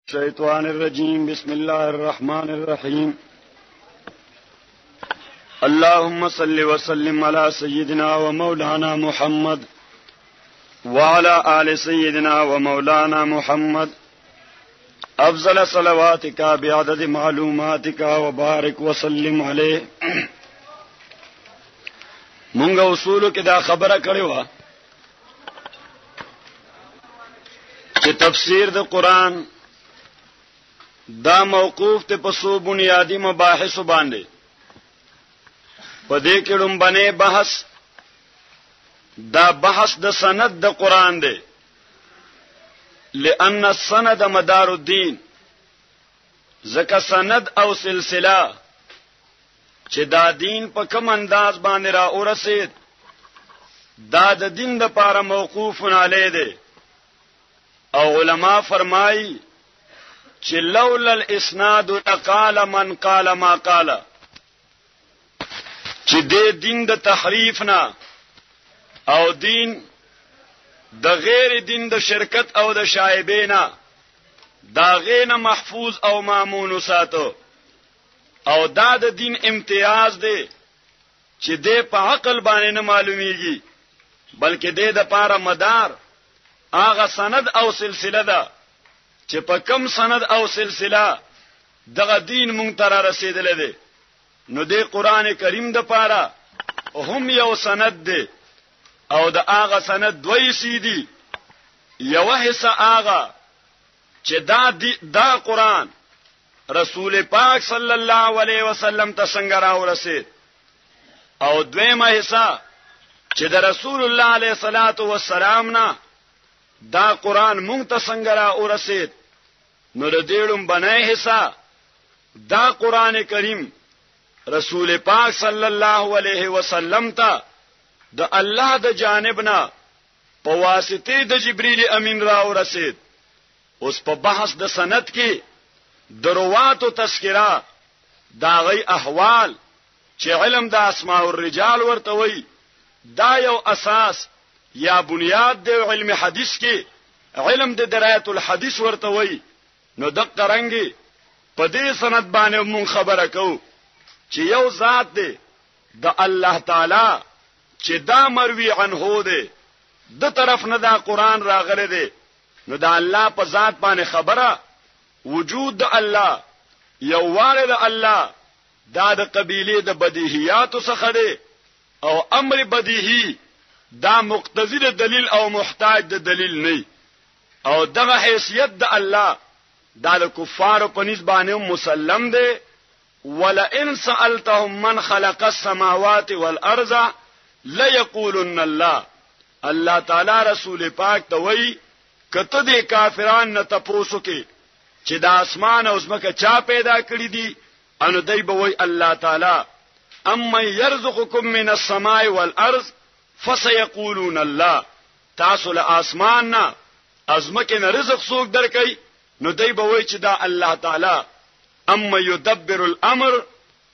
الشيطان الرجيم بسم الله الرحمن الرحيم اللهم صل وسلم على سيدنا ومولانا محمد وعلى آل سيدنا ومولانا محمد أفضل صلواتك بعدد معلوماتك وبارك وسلم عليه مونږ اصول کې دا خبره کړې و چې تفسیر د قرآن دا موقوف ته په څو بنیادی مباحث باندې په دې کې لومبنه بحث دا بحث د سند د قرآن دی لأن السند مدار الدين ځکه سند او سلسله چې دا دین په کوم انداز باندې را ورسید دا د دین د پاره موقوف علی دی او علما فرمایي چې لولا الاسناد لقال من قال ما قال چې دې دین د تحریف نه او دین د غیر دین د شرکت او د شایبینا دا غینه محفوظ او مامون ساتو او دا د دین امتیاز دی چې دې په عقل باندې نه معلومیږي بلکې دې د پاره مدار هغه سند او سلسله ده چې په کم سند او سلسله دغه دین مونږ ته را رسیدلې ده نو د قران کریم د پاره هم یو سند دی او د هغه سند دوی سیدی یو حصہ هغه چې دا قران رسول پاک صلی الله علیه وسلم ته څنګه را ورسید او دویمه حصہ چې د رسول الله علیه الصلاۃ والسلام نه دا قران مونږ ته څنګه را ورسید نو د دیړم بنای حصہ دا قران کریم رسول پاک صلی الله علیه وسلم ته د الله د جانب نه په واسطه د جبرئیل امین را ورسید اوس په بحث د سند کې دروات او تذکرہ دا غي احوال چې علم د اسماء الرجال ورته وي دا یو اساس یا بنیاد د علم حدیث کې علم د درایت الحدیث ورته وي نو د قرنګي په دې سند باندې مون خبره کوو چې یو ذات دی د الله تعالی چې دا مروي عنه دی د طرف نه دا قران راغله دی نو دا الله په ذات باندې خبره وجود د الله یو وارد الله دا د قبيله د بدیهیات څخه دی او امر بدیهی دا مقتضی د دلیل او محتاج د دلیل نه او دغه حیثیت د الله دا د کفار په نسبانه مسلم دی ولئن سألتهم من خلق السماوات والارض ليقولن الله تعالی رسول پاک ته وی کته د کافرانو نه تاسو کې چې د اسمان او زمکه چا پیدا کړی دي انو دای به وی الله تعالی اما يرزقكم من السماء والارض فسيقولون الله تاسو له اسمان نه ازمکه نه رزق څوک درکې نو دای به وی چې دا الله تعالی اما يدبر الامر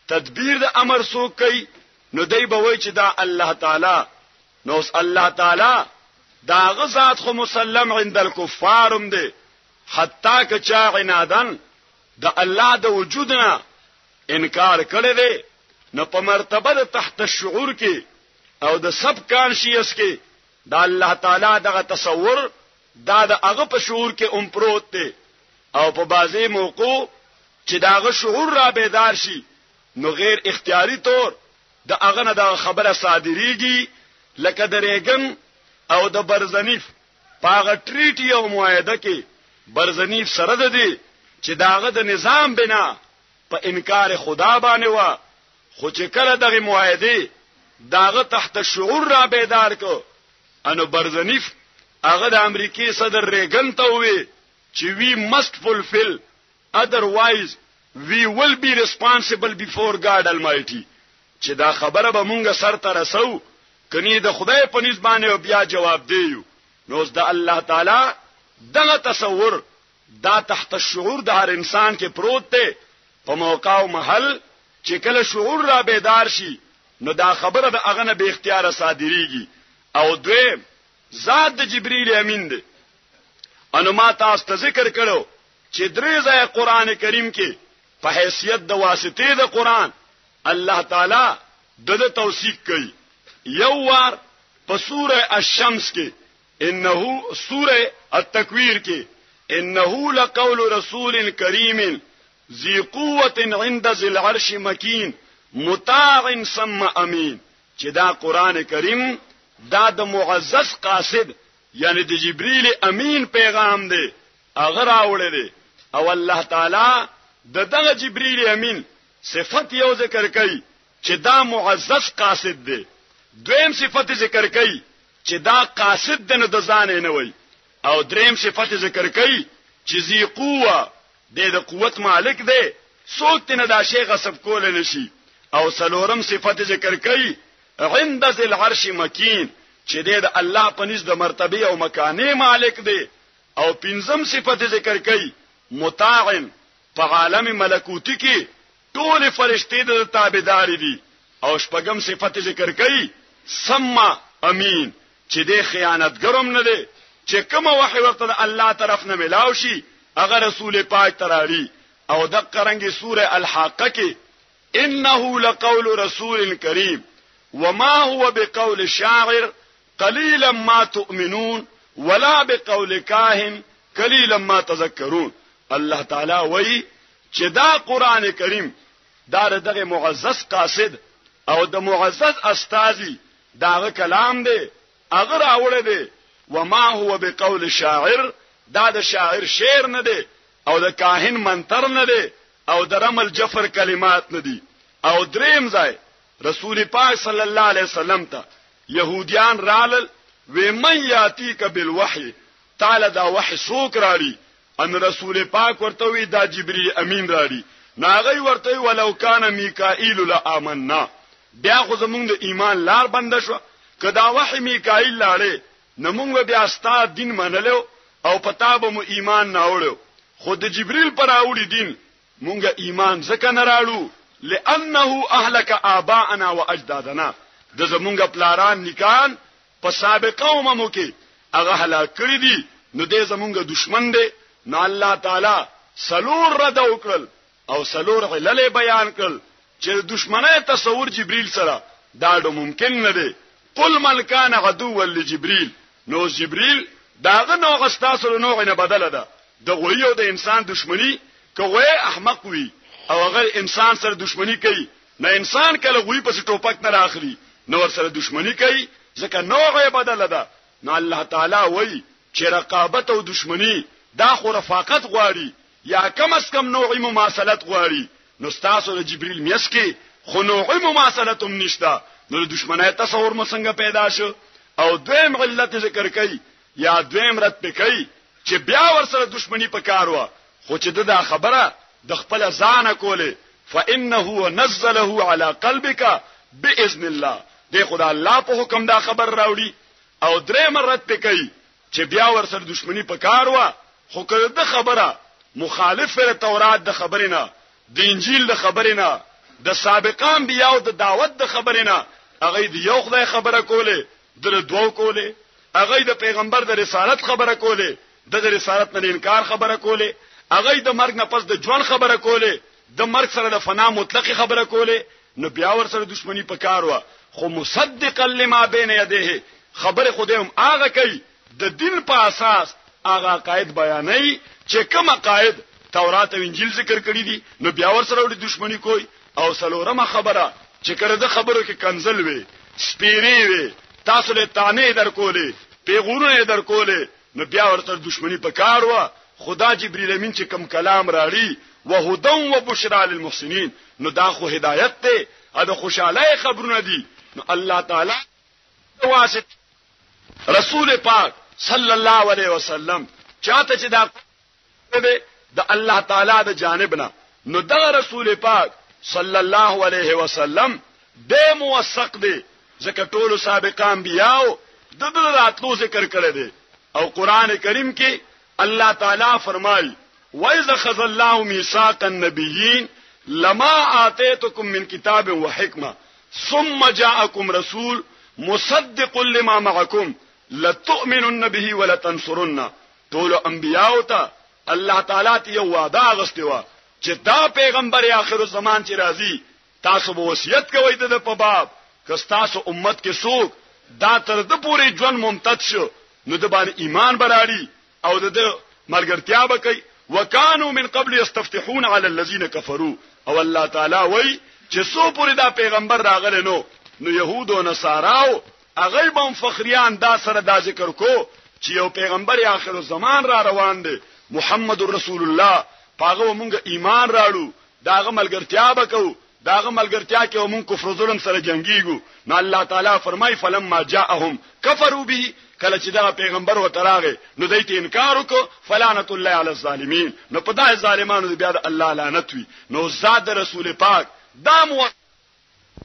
تدبیر د امر څوک کوي نو دای به وی چې دا الله تعالی نو الله تعالی دا غزاد خو مسلم عند الكفار هم دی حتی که چا عنادن د الله د وجودنا انکار کړی دی نو په مرتبه د تحت الشعور کې او د سب کانشیس کې دا الله تعالی دغه تصور دا د هغه په شعور کې پروت دی او په بازي موقع چې داغه شعور را بیدار شي نو غیر اختیاری طور د هغه نه دا خبره صادریږي لکه د ریګن او د برزنیف پاغه ټریټي او معاهده کې برزنیف سره ده دي چې داغه د نظام بنا په انکار خدا باندې و خو چې کله دغه معاهده داغه تحت شعور را بیدار کو انو برزنیف هغه د امریکای صدر ریګن ته وی چې we must fulfill otherwise we will be responsible before God Almighty چې دا خبره به مونږه سر ته رسو کني د خدای په نسبانه او بیا جواب دیو نو د الله تعالی دغه تصور دا تحت الشعور د هر انسان کې پروت دی په موقع او محل چې کله شعور را بیدار شي نو دا خبره د اغنه به اختیار صادریږي او دویم ذات د جبرئیل امین دی انو ما تاسو ته ذکر کړو چې درې ځای قران کریم کې په حیثیت د واسطه د قران الله تعالی د توثیق کوي. یو وار په سوره الشمس کې انه سوره التکویر کې انه لقول رسول کریم ذی قوت عند ذی العرش مکین مطاع ثم امین چې دا قران کریم دا د معزز قاصد یعنی د جبرئیل امین پیغام دی هغه راوړی دی او الله تعالی دغه جبرئیل امین صفت یو ذکر کوي چې دا معزز قاصد دی. دویم صفت ذکر کوي چې دا قاصد دی نو د ځان نه وي او دریم صفت ذکر کوي چې ذی قوه د قوت مالک دی څوک تنه دا شی غصب کول نشي او څلورم صفت ذکر کوي عند ذی العرش مکین چې د الله په نس د مرتبه او مکانه مالک دی او پنځم صفت ذکر کوي مطاع په عالم ملکوتی کې ټول فرشتي د تابعداري دي او شپږم صفت ذکر کوي سما امین چې د خیانتګرم نه دی چې کوم وحی ورته د الله طرف نه ملاو شي هغه رسول پاک تراړي او د قرنګي سوره الحاقه کې انه لقول رسول کریم وما هو بقول شاعر قليلا ما تؤمنون ولا بقول كاهن قليلا ما تذكرون. الله تعالی وایي چې دا قران کریم دا دغه معزز قاصد او د معزز استازي داغه کلام دی هغه راوړی دی وما هو بقول شاعر دا د شاعر شعر نه دی او د کاهن منتر نه دی او د رمل جفر کلمات نه دی. او دریم ځای رسول پاک صلی الله علیه وسلم ته يهوديان رالل و من یاتیک بالوحی تعالی دا وحی سوک راړي ان رسول پاک ورته وی دا جبرئیل امین راړي ناغي ورته ولو کان میکائیل لآمنا بیا خو زمونږ د ایمان لار بند شو کدا وحی میکائیل لاړې نمونږ بیا ستا دین منلو او پتا به مو ایمان نه وړو خود جبرئیل پر اوړي دین مونږ ایمان زکه نه راړو لانه اهلك آباءنا واجدادنا د زمونږ پلاران نکان په سابقه عمرو کې هغه هلاک کړی دي نو دې زمونږ دشمن دی نو الله تعالی سلور رد وکړل او سلور علل بیان کړل چې دشمنه تصور جبرئیل سره دا ډو ممکن نه دی. قل من کان عدو لجبرئیل نو جبرئیل داغه نو غستاسو نو نه بدل ده د غویو د انسان دشمنی کوی احمق وي او اگر انسان سره دشمنی کوي نه انسان کله غوی په ټوپک نه راخلي نو ور سره دشمنی کوي ځکه نوغه بدل ده. نو الله تعالی وایي چې رقابت او دشمنی دا خو رفاقت غواړي یا کم از کم نوعی مماثلت غواړي نو تاسو د جبرئیل میسکي خو نوعی مماثلت هم نشته نو دشمنی تصور مو څنګه پیدا شو. او دویم علت ذکر کوي یا دویم رد پکې چې بیا ور سره دشمنی پکاروا خو چې دا خبره د خپل ځان کوله فانه نزله على قلبك باذن الله دی خدای الله په حکم دا خبر راوړي. او درې مرت پکې چې بیا ور سره دشمنی پکاروا خو کله د خبره مخالف له تورات د خبرینه د انجیل د خبرینه د سابقان بیاو د دعوت د خبرینه هغه د یو خدای خبره کوله د دوو کوله هغه د پیغمبر د رسالت خبره کوله د رسالت نه انکار خبره کوله هغه د مرګ نه پس د ژوند خبره کوله د مرګ سره د فنا مطلق خبره کوله نو بیا ور سره دشمنی پکاروا خو مصدقا لما بین یده خبره خودم هغه کوي د دین په اساس هغه قائد بیانای چې کوم قائد تورات او انجیل ذکر کړی دي نو بیا ور سره د دشمنی کوي. او سلورمه خبره چې کړه د خبرو کې کنزل وي سپیری وي تاسو له تانه در کولې پیغورونه در کولې نو بیا ور سره دشمنی پکاروا. خدا جبرئیل امین چې کوم کلام راړي وهدى وبشرى للمحسنین نو دا خو هدایت ته دا خوشاله خبرونه دي. نو الله تعالی واسط رسول پاک صلی الله علیه وسلم چاته چې دا د الله تعالی د جانب نه نو دا رسول پاک صلی الله علیه وسلم به موثق دی ځکه ټول سابقان بیاو د راتلو ذکر کړی دی. او قران کریم کې الله تعالی فرمایي وَإِذَا خَذَ اللَّهُ مِيثَاقَ النَّبِيِّينَ لَمَا آتَيْتُكُم مِّن كِتَابٍ وَحِكْمَةٍ ثُمَّ جَاءَكُمْ رَسُولٌ مُصَدِّقٌ لِّمَا مَعَكُمْ لَتُؤْمِنُنَّ بِهِ وَلَتَنصُرُنَّ ټول انبیاء ته الله تعالی ته یو وعده غستوا چې دا پیغمبر آخر الزمان چې راځي تاسو به وصیت کوئ د په باب که تاسو امت کې څوک دا تر د پوری ژوند ممتد شو نو د باندې ایمان براړي او د ملګرتیا وکي وکانو من قبل یستفتحون علی الذین کفروا او الله تعالی وای چې څو پوری دا پیغمبر راغله نو يهود او نصاراو هغه به فخریان دا سره دا ذکر کو چې یو پیغمبر آخر الزمان را روان دی محمد رسول الله پاغه مونږ ایمان راړو داغه ملګرتیا وکاو داغه ملګرتیا کې مونږ کفر ظلم سره جنگیږو نو الله تعالی فرمای فلما جاءهم كفروا به کله چې دا پیغمبر و تراغه نو دایته انکار وکړو فلعنت الله علی الظالمین نو په دای ظالمانو بیا د الله لعنت وی نو زاد رسول پاک دا مو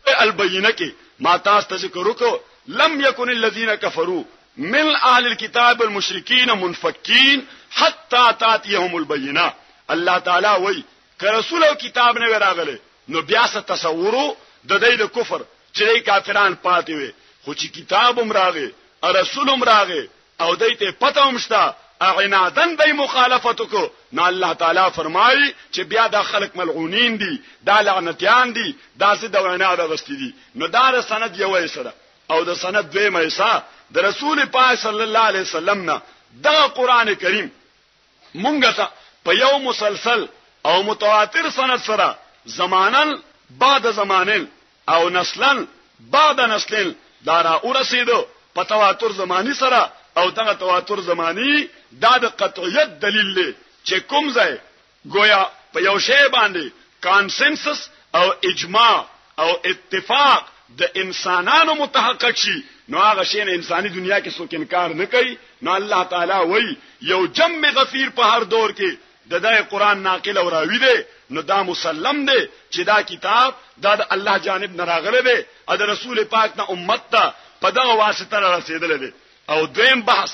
البینه کې ما تاسو ذکر وکړو لم يكن الذين كفروا من اهل الكتاب المشركين منفكين حتى تاتيهم البينه الله تعالی وای که رسول او کتاب نه راغله نو بیا څه تصورو د دې د کفر چې کافران پاتې وي خو چې کتاب هم راغی او رسول هم راغی او دې ته پته هم شته اعنادن دای مخالفت کو نو الله تعالی فرمایي چې بیا د خلق ملعونین دي دا لعنتیان دي دا څه د عناد غستی دي نو دا سند یو سره او د سند دوی مېسا د رسول پاک صلی الله علیه وسلم نه دا قران کریم مونږ ته په یو مسلسل او متواتر سند سره زمانن بعد زمانن او نسلن بعد نسلن دارا ورسیدو په تواتر زمانی سره او دغه تواتر زمانی دا د قطعیت دلیل دی چې کوم ځای گویا په یو شی باندې کانسنسس او اجماع او اتفاق د انسانانو متحقق شي نو هغه شی نه انساني دنیا کې څوک انکار نه کوي نو الله تعالی وایي یو جم غفیر په هر دور کې د دای قران ناقل او راوی دی نو دا مسلم دی چې دا کتاب دا د الله جانب نه راغلی دی او د رسول پاک نه امت ته په دغه واسطه رسیدلی دی او دویم بحث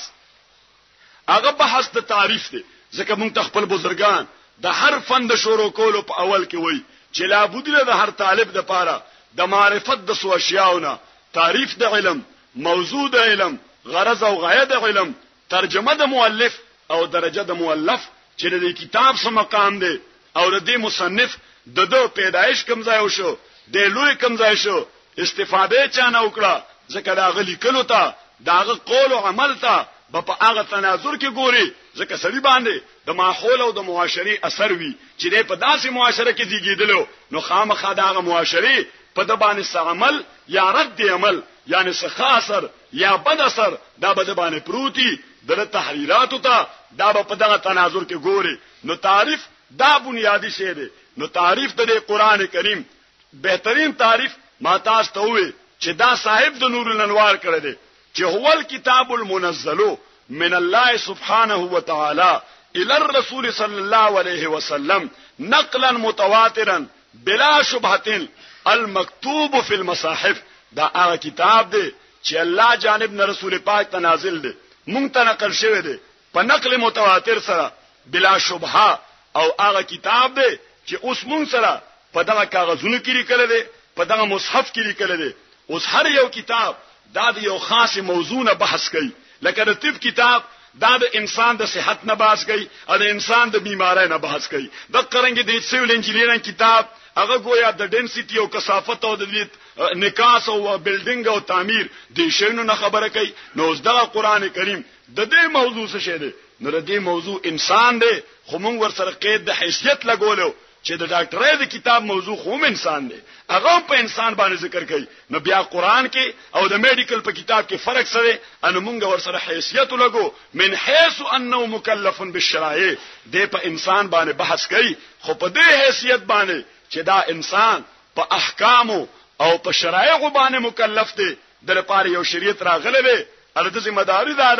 هغه بحث د تعریف دی ځکه مونږ خپل بزرگان د هر فن شروع کولو په اول کې وایي چې لا بد له هر طالب د پاره د معرفت د سو اشیاءونه تعریف د علم موضوع د علم غرض او غایه د علم ترجمه د مؤلف او درجه د مؤلف چې د کتاب سم مقام دی او د دې مصنف د دو پیدایش کم ځای شو د لوی کم ځای شو استفاده چانه وکړه ځکه دا غلی کلو ته داغه قول او عمل ته په هغه تناظر کې ګوري ځکه سړي باندې د ماحول او د معاشري اثر وی چې په داسې معاشره کې زیږیدلو نو خامخا داغه معاشري په د باندې عمل یا رد عمل یعنی څه اثر یا بد اثر دا به د باندې پروتي د تحریرات ته دا په دغه تناظر کې ګوري نو تعریف دا بنیادی شی دی نو تعریف د قران کریم بهترین تعریف ما تاسو ته وې چې دا صاحب د نور الانوار کړی دی چې هو الكتاب المنزل من الله سبحانه وتعالى الى الرسول صلى الله عليه وسلم نقلا متواترا بلا شبهه المكتوب في المصاحف دا هغه کتاب دی چې الله جانب نه رسول پاک ته نازل دی مونږ ته نقل شوی دی په نقل متواتر سره بلا شبهه او هغه کتاب دی چې اوس مونږ سره په دغه کاغذونو کې لیکل دی په دغه مصحف کې لیکل دی اوس هر یو کتاب دا د یو خاص موضوع نه بحث کوي لکه د طب کتاب دا د انسان د صحت نه بحث کوي او د انسان د بیماری نه بحث کوي د قرنګ د سیول انجینیرینګ کتاب هغه گویا د ډنسټي او کثافت او د نکاس او بلډینګ او تعمیر د شینو نه خبره کوي نو د قران کریم د دې موضوع څه شه دی نو د دې موضوع انسان دی خو موږ ورسره قید د حیثیت لګولو چې د ډاکټرۍ د کتاب موضوع خو انسان دی هغه په انسان باندې ذکر کوي نو بیا قران کې او د میډیکل په کتاب کې فرق سره ان موږ ورسره حیثیت لګو من حيث انه مکلف بالشرائع د په انسان باندې بحث کوي خو په دې حیثیت باندې چې دا انسان په احکام او په شرایع باندې مکلف دی د لپاره یو شریعت راغلی دی ار د ذمہ داری دا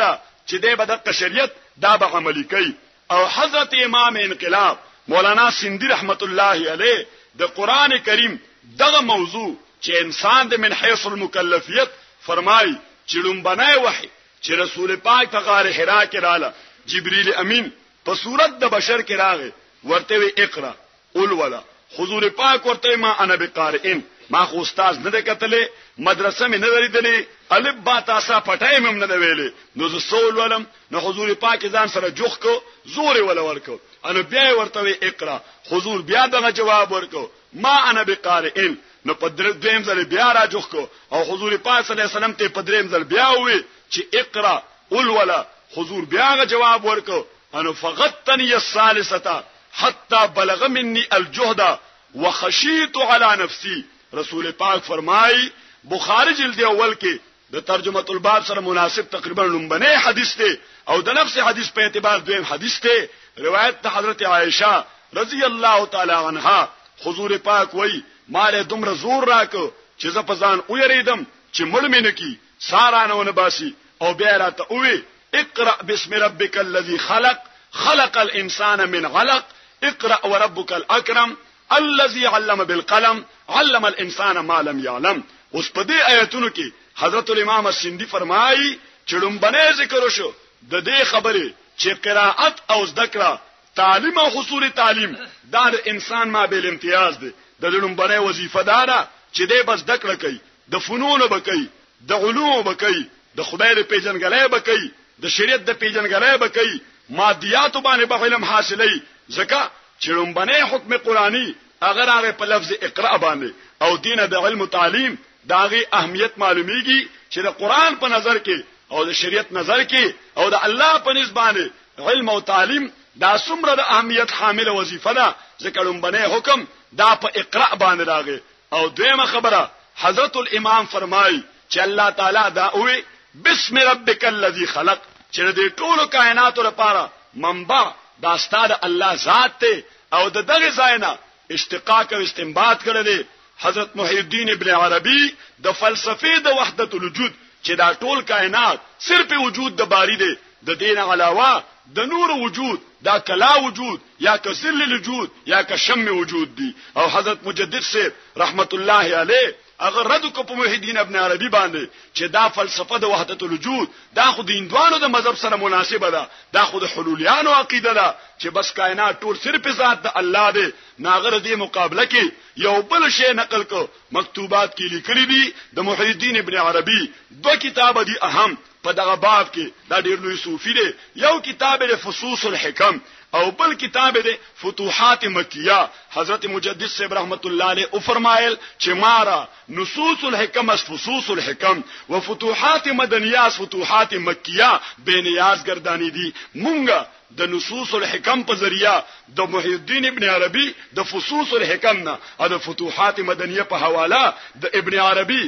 چې د بدقه شریعت دا به عملي کوي او حضرت امام انقلاب مولانا سیندی رحمت الله علیه د قران کریم دغه موضوع چې انسان د من حیث المکلفیت فرمای چې لومبنای وحی چې رسول پاک ته غار حرا کې رااله جبرئیل امین په صورت د بشر کې راغی ورته وی اقرا قل ولا حضور پاک ورته ما انا بقارئن ما خو استاد نه کتلې مدرسه مې نه لريدلې الف با تاسا پټای مې نه ویلې نو زه سول ولم نو حضور پاک ځان سره جوخ کو زور ولا ورکو انو بیا ورته اقرا حضور بیا دغه جواب ورکو ما انا بقارئ نو په دریم ځل بیا را جوخ کو او حضور پاک صلی الله علیه وسلم ته په دریم ځل بیا وی چې اقرا قل ولا حضور بیا جواب ورکو انو فغتني الثالثه حتى بلغ مني الجهد وخشيت على نفسي رسول پاک فرمای بخاری جلد اول کې د ترجمه الباب سره مناسب تقریبا لومبنه حدیث ته او د نفس حدیث په اعتبار دویم حدیث ته روایت د حضرت عائشہ رضی الله تعالی عنها حضور پاک وای مال دومره زور راکو چې ز په ځان ویریدم چې مړ مې نکی سارانه باسي او بیا راته وی اقرا بسم ربک الذی خلق خلق الانسان من علق اقرا وربك الاكرم الذي علم بالقلم علم الانسان ما لم يعلم اوس په دې آیتونو کې حضرت الامام السندی فرمایي چې لومبنه ذکر وشو د دې خبرې چې قراءت او ذکر تعلیم او حصول تعلیم دا د انسان ما بیل امتیاز دی د لومبنه وظیفه دارا چې دې بس ذکر کوي د فنون وبکي د علوم وبکي د خدای د پیژنګلې وبکي د شریعت د پیژنګلې وبکي مادیات باندې به علم حاصلې ځکه چې لومبنه حکم قرآنی اگر هغه په لفظ اقرا باندې او دین د علم تعلیم داغي اهمیت معلومیږي چې د قرآن په نظر کې او د شریعت نظر کې او د الله په نسبانه علم او تعلیم دا څومره د اهمیت حامل وظیفه ده ځکه لومبنه حکم دا په اقرا باندې راغی او دویمه خبره حضرت الامام فرمای چې الله تعالی دا وی بسم ربک الذی خلق چې د ټولو کائنات لپاره منبع دا ستاد الله ذات ته او د دغه ځاینا اشتقاق او استنباط کړل حضرت محی الدین ابن عربی د فلسفه د وحدت الوجود چې دا ټول کائنات صرف وجود د باری دی د دین علاوه د نور وجود دا کلا وجود یا کسل الوجود یا کشم وجود دی او حضرت مجدد سے رحمت الله علیه اگر رد کو په محی الدین ابن عربی باندې چې دا فلسفه د وحدت الوجود دا خو د هندوانو د مذهب سره مناسبه ده دا خو د حلولیانو عقیده ده چې بس کائنات ټول صرف ذات د الله دی ناغره دی مقابله کې یو بل شی نقل کو مکتوبات کې لیکلي دي د محی الدین ابن عربی دو کتاب دي اهم په دغه باب کې دا ډیر لوی صوفي دی یو کتاب د فصوص الحکم او بل کتاب د فتوحات مکیه حضرت مجدد صاحب رحمت الله علیه او فرمایل چې مارا نصوص الحکم اس فصوص الحکم وفتوحات مدنیه اس فتوحات مکیه بے نیاز گردانی دي مونږه د نصوص الحکم په ذریعہ د محی الدین ابن عربی د فصوص الحکم نه او د فتوحات مدنیه په حواله د ابن عربی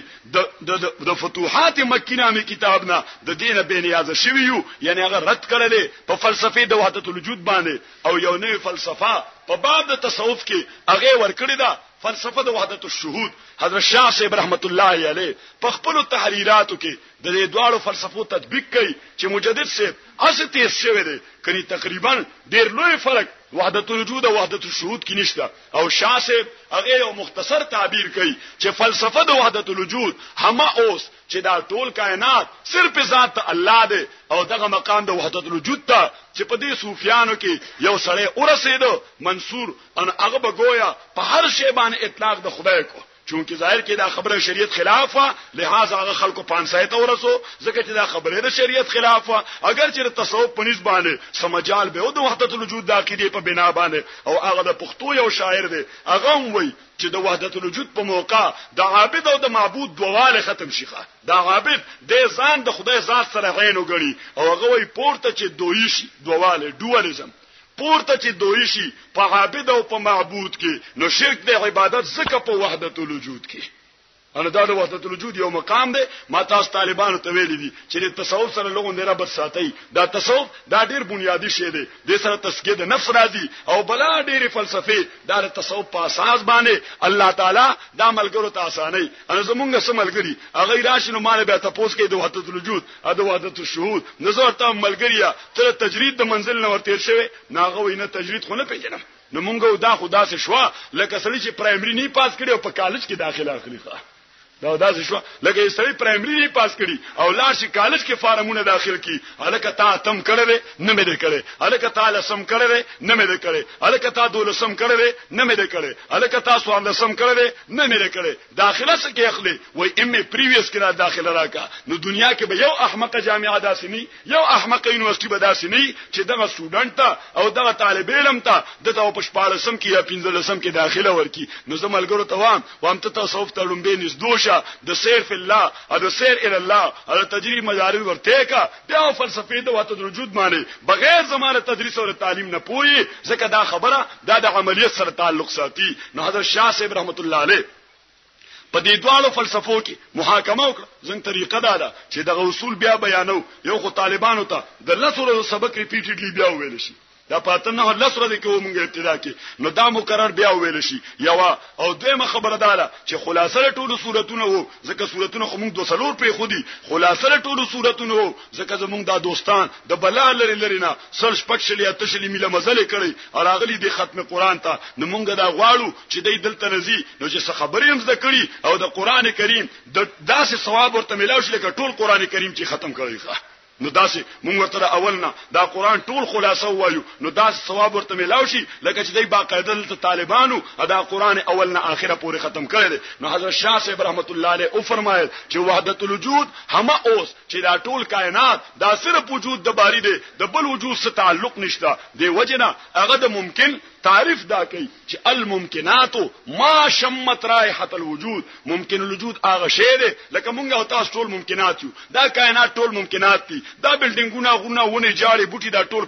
د فتوحات مکی نامه کتاب نه د دینه بے نیاز شویو یعنی هغه رد کړل په فلسفه د وحدت الوجود باندې او یو نوې فلسفه په باب د تصوف کې هغه ورکړی دا فلسفه د وحدت الشهود حضرت شاه صاحب رحمت الله علیه په خپل تحریراتو کې د دې دواړو فلسفو تطبیق کوي چې مجدد صاحب استه شوی دی کړي تقریبا ډیر لوی فرق وحدت الوجود او وحدت الشهود کې نشته او شاه صاحب هغه یو مختصر تعبیر کوي چې فلسفه د وحدت الوجود همه اوس چې دا ټول کائنات صرف ذات الله دی او دغه مقام د وحدت الوجود ته چې په دې صوفیانو کې یو سړی ورسېدو منصور ان هغه بګویا په هر شی باندې اطلاق د خدای کو چونکه ظاهر کې دا خبره شریعت خلاف وا لہذا هغه خلکو پانسای ته ورسو ځکه چې دا خبره د شریعت خلاف وا اگر چې تصوف په نسبت باندې سمجال به او د وحدت الوجود د عقیده په بنا باندې او هغه د پښتو یو شاعر دی هغه وایي چې د وحدت الوجود په موقع د عابد او د معبود دواله ختم شيخه دا عابد د ځان د خدای ذات سره عین وګړي او هغه وایي پورته چې دوی شي دواله ډوالزم پورته چې دوی شي په عابد او په معبود کې نو شرک د عبادت زکه په وحدت الوجود کې ان دا د وحدت الوجود یو مقام دی ما تاسو طالبانو ته ویل دي چې د تصوف سره لغون نه رابط ساتي دا تصوف دا ډیر بنیادی شی دی د سره تسکیه د نفس راځي او بلا ډیر فلسفه دا د تصوف په اساس باندې الله تعالی دا ملګرو ته اساني ان زمونږ سملګری هغه راشنو مال به تاسو کې د وحدت الوجود او د وحدت الشهود نظر ته ملګریا تر تجرید د منزل نه ورته شوی ناغه وینه تجرید خو نه پیژنم نو مونږ دا خدا سه شوا لکه سړي چې پرایمري نه پاس کړي او په کالج کې داخله اخلي ښه دا داسې شو لکه سړی پرایمري پاس کړي او لاړ شي کالج کې فارمونه داخل کړي الکه تا تم کړی نه مې دې کړی الکه تا لسم کړی نه مې دې کړی الکه تا دولسم کړی نه مې دې کړی الکه تا سوال لسم کړی نه مې دې کړی داخله څه کې اخلي وای ام پریویس کې داخله راکا نو دنیا کې به یو احمق جامعه داسنی یو احمق یونیورسيټي به داسنی چې دغه سټوډنټ ته او دغه طالب علم ته دغه په شپږم کې یا 15 کې داخله ورکی نو زملګرو ته وام ته تصوف ته لومبې نږدې د سیر فی الله او د سیر الی الله او تجربه مجارب ورته کا بیا فلسفه د وحدت الوجود معنی بغیر زمانه تدریس او تعلیم نه پوي ځکه دا خبره د عملیات سره تعلق ساتي نو حضرت شاه صاحب رحمت الله علیه په دې دوالو فلسفو کې محاکمه وکړه زنګ طریقه ده چې د اصول بیا بیانو یو خو طالبانو ته د لسره سبق ریپیټډلی بیا ویل شي دا پاتن نه لسره دي کوم موږ ابتدا کې نو دا مکرر بیا ویل شي یو او دویمه خبره ده چې خلاصه ټولو صورتونه وو ځکه صورتونه خو موږ 2 په خودي خلاصه ټولو صورتونه وو ځکه زموږ د دوستان د بلا لري نه سرش پکشلی اتشلی میله مزل کړي او اغلی د ختم قران ته نو موږ دا غواړو چې دې دلته نزي نو چې خبرې هم زده کړي او د قران کریم د داسې ثواب ورته ملاوي شي لکه ټول قران کریم چې ختم کړي نو داسې مونږ ورته اولنا دا قران ټول خلاصو وایو نو داسې ثواب ورته ملاوي شي لکه چې دای باقاعده د طالبانو دا قران اولنا اخره پورې ختم کړي دي نو حضرت شاه صاحب رحمت الله علیه او فرمایل چې وحدت الوجود هم اوس چې دا ټول کائنات دا صرف وجود د باری دی د بل وجود سره تعلق نشته دی وجنه هغه د ممکن تعریف دا کوي چې الممکنات ما شمت رائحه الوجود ممکن الوجود هغه شی دی لکه مونږ او تاسو ټول ممکنات یو دا کائنات ټول ممکنات دي دا بلډینګونه غونه ونه جاړي بوټي دا ټول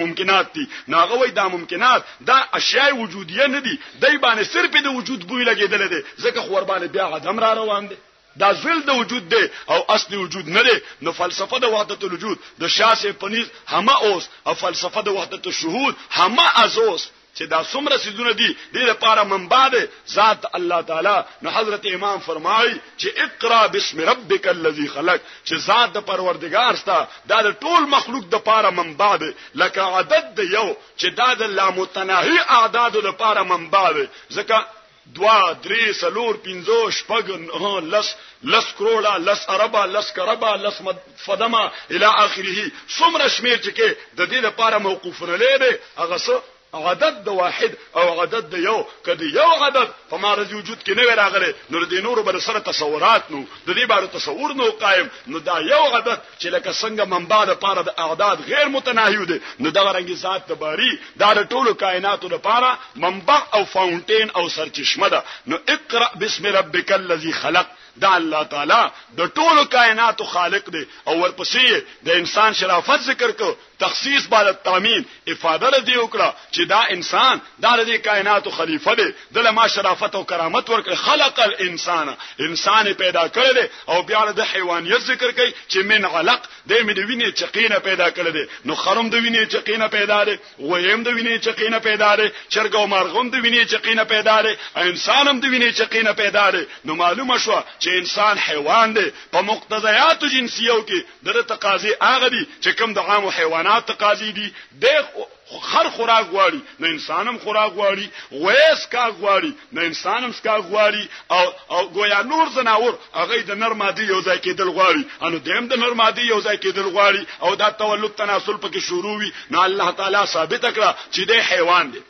ممکنات دي ناغوي دا ممکنات دا اشیاء وجودیه نه دي دای باندې صرف د وجود بوی لګیدل دي ځکه خور باندې بیا عدم را روان دي دا زل د وجود دی او اصلي وجود نه دی نو فلسفه د وحدت الوجود د شاسه پنځ همه اوس او فلسفه د وحدت الشهود همه ازوس چې دا څومره سيزونه دي د لپاره منبع ده ذات الله تعالی نو حضرت امام فرمایي چې اقرا بسم ربک الذی خلق چې ذات د پروردگار ستا دا د ټول مخلوق د لپاره منبع ده لکه عدد د یو چې دا د لامتناهی اعداد د لپاره منبع ده ځکه 2 3 4 5 شپږ لس کروڑا لس اربا لس کربا لس فدما الى اخره څومره شمیر چې د دې لپاره موقوف لري هغه عدد د واحد او عدد د یو کدی یو عدد په مارز وجود کې نه راغلی نور د نور بر سره تصورات نو د دې بار تصور نو قائم نو دا یو عدد چې لکه څنګه منبع د پاره د اعداد غیر متناهی دي نو دا رنګي ذات د باری دا د ټولو کائناتو لپاره منبع او فاونټین او سرچشمه ده نو اقرا بسم ربک الذی خلق دا الله تعالی د ټولو کائناتو خالق دی او ورپسې د انسان شرافت ذکر کو تخصیص بال التامین افاده دی وکړه چې دا انسان دا د کائناتو خلیفہ دی د ما شرافت او کرامت ورکړي خلق الانسان انسان پیدا کړی دی او بیا د حیوانیت ذکر کوي چې من علق د وینې چقینه پیدا کړی دی نو خرم د وینې چقینه پیدا دی ویم د وینې چقینه پیدا دی چرګ او مارغوم د وینې چقینه پیدا دی انسان هم د وینې چقینه پیدا دی نو معلومه شو چې انسان حیوان دی په مقتضیات جنسیو کې د تقاضی هغه دي چې کوم د عام حیوانات تقاضی دي د خر خوراک غواړي نو انسانم خوراک غواړي وېس کا غواړي نو انسانم سکا غواړي او گویا نور زناور هغه د نر ماده یو ځای کېدل غواړي انو دیم د نر ماده یو ځای کېدل غواړي او دا تولد تناسل پکې شروع وي نو الله تعالی ثابت کړه چې د حیوان دی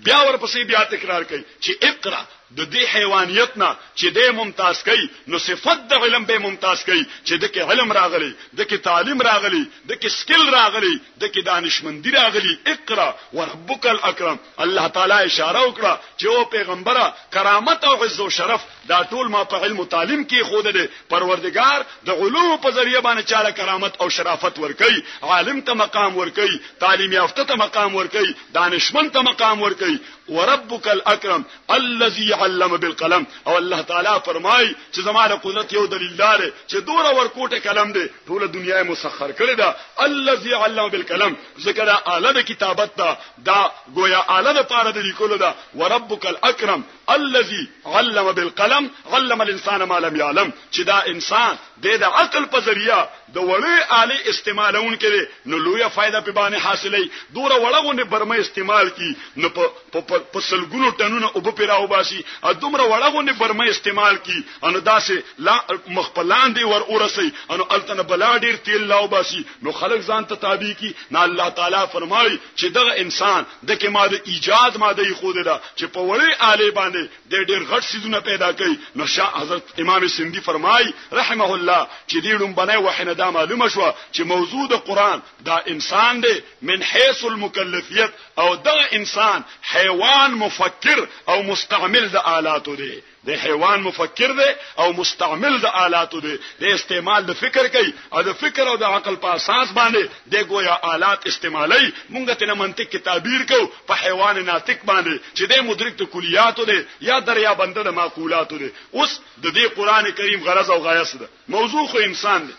بیا ورپسې بیا تکرار کوي چې اقرا د دې حیوانیت نه چې د ممتاز کوي نو صفت د علم به ممتاز کوي چې د کې علم راغلي د کې تعلیم راغلي د کې سکل راغلي د کې دانشمندی راغلي اقرا وربک الاکرم الله تعالی اشاره وکړه چې او پیغمبره کرامت او عزت او شرف دا ټول ما په علم او تعلیم کې خود دي پروردگار د علوم په ذریعہ باندې چاله کرامت او شرافت ورکي عالم ته مقام ورکي تعلیم یافته ته مقام ورکي دانشمند ته مقام ورکي وربک الاکرم الذي علم بالقلم او الله تعالی فرمای چې زماره قدرت یو دلیل دی چې دوره ورکوټه کلم دی ټول دنیا مسخر کړی دا الذي علم بالقلم ذکر اعلی د کتابت دا گویا اعلی د پاره د لیکلو دا وربک الاکرم الذي علم بالقلم علم الانسان ما لم يعلم چې دا انسان د عقل په ذریعہ د وړې آلې استعمالون کړي نو لویه فائدہ په باندې حاصلې دوره وړغونه برمه استعمال کی نو په سلګونو ټنونو او په پیراو باسي ا دومره وړغونه برمه استعمال کی ان داسې لا مخپلان دی ور اورسي ان التن بلا ډیر تیل لاو باسي نو خلق ځان ته تابع کی نه الله تعالی فرمایي چې دغه انسان د کې ماده ایجاد ماده خود ده چې په وړې آلې باندې د ډیر غټ سيزونه پیدا کوي نو شاه حضرت امام سندي فرمایي رحمه الله چې دې لومبنه وحنه دا معلومه شو چې موضوع د قران دا انسان دی من حيث المكلفيت او دا انسان حیوان مفکر او مستعمل د آلاتو دی د حیوان مفکر دی او مستعمل د آلاتو دی د استعمال د فکر کوي او د فکر او د عقل په اساس باندې د گویا آلات استعمالي مونږ ته منطق کی تعبیر کو په حیوان ناطق باندې چې د مدرک د کلیات دی یا دریا بنده د معقولات دی اوس د دې قران کریم غرض او غایه ده موضوع خو انسان دی